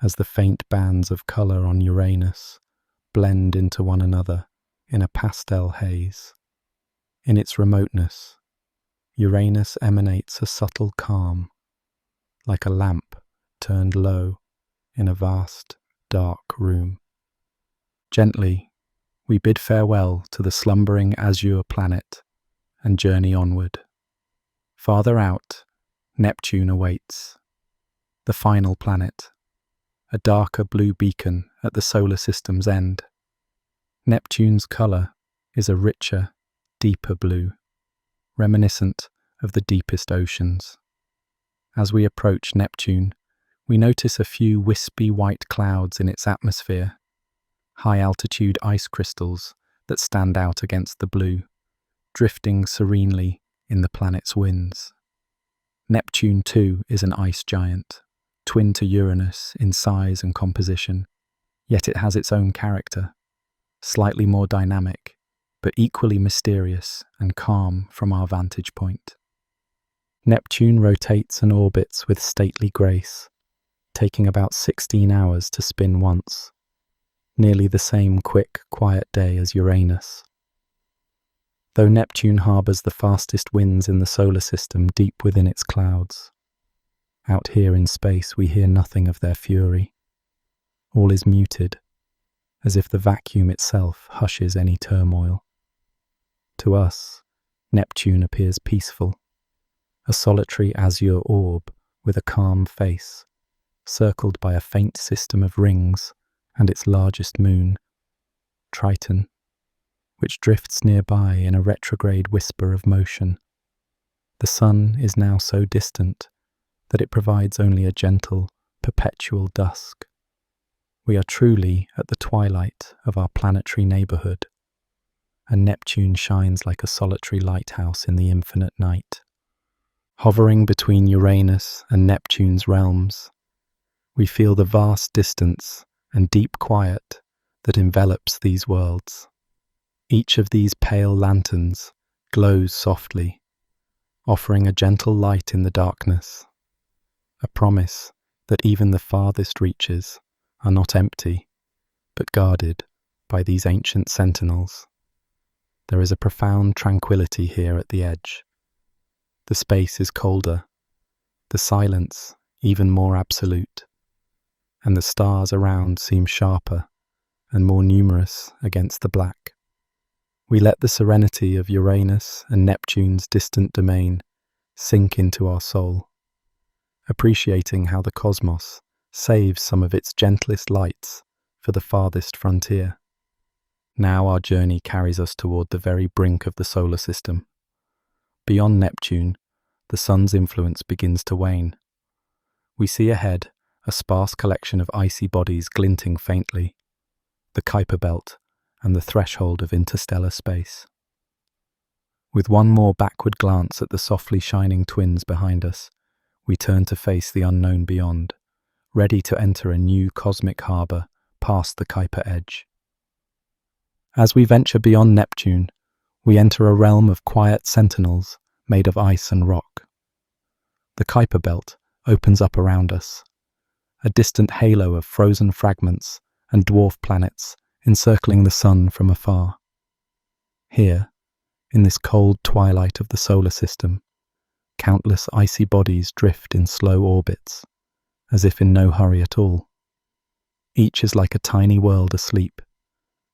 as the faint bands of colour on Uranus blend into one another in a pastel haze. In its remoteness, Uranus emanates a subtle calm, like a lamp turned low in a vast, dark room. Gently, we bid farewell to the slumbering azure planet and journey onward. Farther out, Neptune awaits, the final planet, a darker blue beacon at the solar system's end. Neptune's colour is a richer, deeper blue, reminiscent of the deepest oceans. As we approach Neptune, we notice a few wispy white clouds in its atmosphere, high-altitude ice crystals that stand out against the blue, drifting serenely in the planet's winds. Neptune, too, is an ice giant, twin to Uranus in size and composition, yet it has its own character, slightly more dynamic, but equally mysterious and calm from our vantage point. Neptune rotates and orbits with stately grace, taking about 16 hours to spin once, nearly the same quick, quiet day as Uranus. Though Neptune harbours the fastest winds in the solar system deep within its clouds, out here in space we hear nothing of their fury. All is muted, as if the vacuum itself hushes any turmoil. To us, Neptune appears peaceful, a solitary azure orb with a calm face, circled by a faint system of rings and its largest moon, Triton, which drifts nearby in a retrograde whisper of motion. The sun is now so distant that it provides only a gentle, perpetual dusk. We are truly at the twilight of our planetary neighbourhood, and Neptune shines like a solitary lighthouse in the infinite night. Hovering between Uranus and Neptune's realms, we feel the vast distance and deep quiet that envelops these worlds. Each of these pale lanterns glows softly, offering a gentle light in the darkness, a promise that even the farthest reaches are not empty, but guarded by these ancient sentinels. There is a profound tranquility here at the edge. The space is colder, the silence even more absolute, and the stars around seem sharper and more numerous against the black. We let the serenity of Uranus and Neptune's distant domain sink into our soul, appreciating how the cosmos saves some of its gentlest lights for the farthest frontier. Now our journey carries us toward the very brink of the solar system. Beyond Neptune, the sun's influence begins to wane. We see ahead a sparse collection of icy bodies glinting faintly, the Kuiper belt and the threshold of interstellar space. With one more backward glance at the softly shining twins behind us, we turn to face the unknown beyond, ready to enter a new cosmic harbour past the Kuiper edge. As we venture beyond Neptune, we enter a realm of quiet sentinels made of ice and rock. The Kuiper belt opens up around us, a distant halo of frozen fragments and dwarf planets encircling the sun from afar. Here, in this cold twilight of the solar system, countless icy bodies drift in slow orbits, as if in no hurry at all. Each is like a tiny world asleep,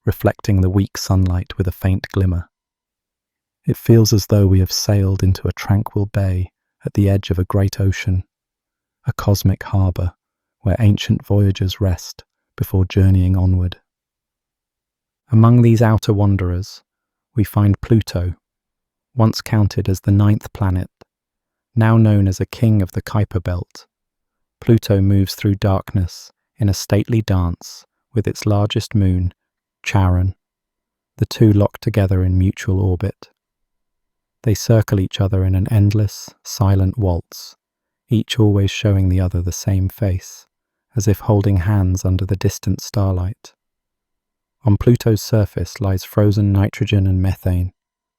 reflecting the weak sunlight with a faint glimmer. It feels as though we have sailed into a tranquil bay at the edge of a great ocean, a cosmic harbour where ancient voyagers rest before journeying onward. Among these outer wanderers, we find Pluto, once counted as the 9th planet, now known as a king of the Kuiper belt. Pluto moves through darkness in a stately dance with its largest moon, Charon, the two locked together in mutual orbit. They circle each other in an endless, silent waltz, each always showing the other the same face, as if holding hands under the distant starlight. On Pluto's surface lies frozen nitrogen and methane,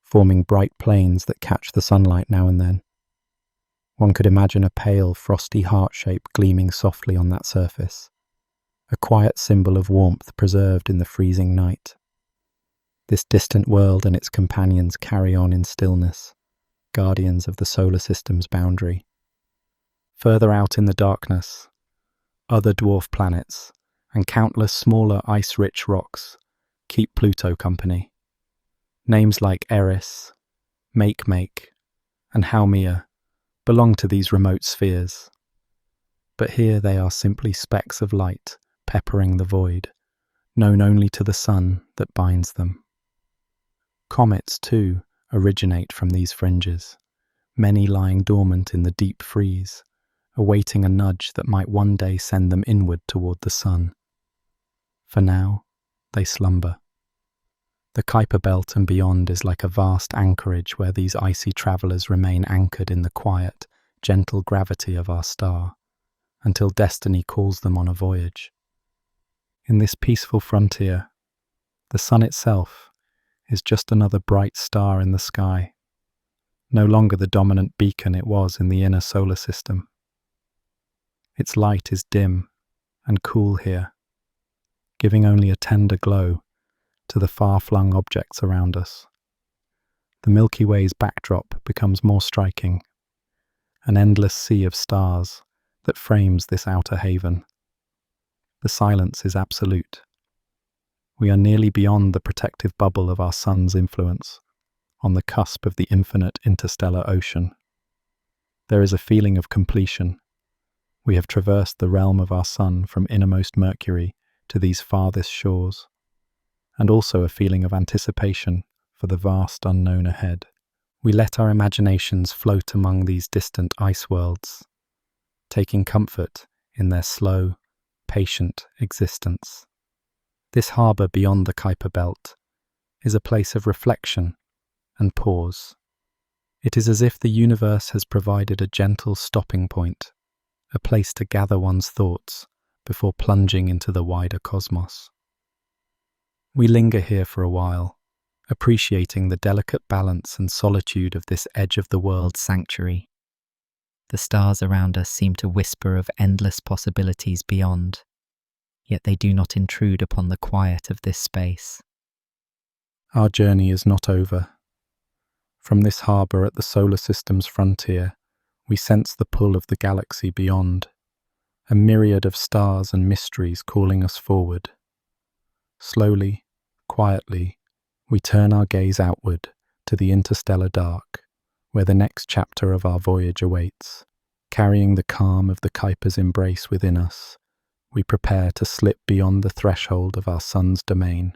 forming bright plains that catch the sunlight now and then. One could imagine a pale, frosty heart shape gleaming softly on that surface, a quiet symbol of warmth preserved in the freezing night. This distant world and its companions carry on in stillness, guardians of the solar system's boundary. Further out in the darkness, other dwarf planets and countless smaller ice-rich rocks keep Pluto company. Names like Eris, Makemake, and Haumea belong to these remote spheres. But here they are simply specks of light peppering the void, known only to the sun that binds them. Comets, too, originate from these fringes, many lying dormant in the deep freeze, awaiting a nudge that might one day send them inward toward the sun. For now, they slumber. The Kuiper belt and beyond is like a vast anchorage where these icy travellers remain anchored in the quiet, gentle gravity of our star, until destiny calls them on a voyage. In this peaceful frontier, the sun itself is just another bright star in the sky, no longer the dominant beacon it was in the inner solar system. Its light is dim and cool here, giving only a tender glow to the far-flung objects around us. The Milky Way's backdrop becomes more striking, an endless sea of stars that frames this outer haven. The silence is absolute. We are nearly beyond the protective bubble of our sun's influence, on the cusp of the infinite interstellar ocean. There is a feeling of completion. We have traversed the realm of our sun from innermost Mercury to these farthest shores, and also a feeling of anticipation for the vast unknown ahead. We let our imaginations float among these distant ice worlds, taking comfort in their slow, patient existence. This harbour beyond the Kuiper belt is a place of reflection and pause. It is as if the universe has provided a gentle stopping point, a place to gather one's thoughts before plunging into the wider cosmos. We linger here for a while, appreciating the delicate balance and solitude of this edge-of-the-world sanctuary. The stars around us seem to whisper of endless possibilities beyond, yet they do not intrude upon the quiet of this space. Our journey is not over. From this harbour at the solar system's frontier, we sense the pull of the galaxy beyond, a myriad of stars and mysteries calling us forward. Slowly, quietly, we turn our gaze outward to the interstellar dark, where the next chapter of our voyage awaits. Carrying the calm of the Kuiper's embrace within us, we prepare to slip beyond the threshold of our sun's domain.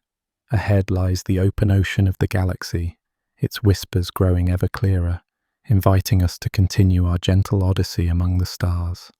Ahead lies the open ocean of the galaxy, its whispers growing ever clearer, inviting us to continue our gentle odyssey among the stars.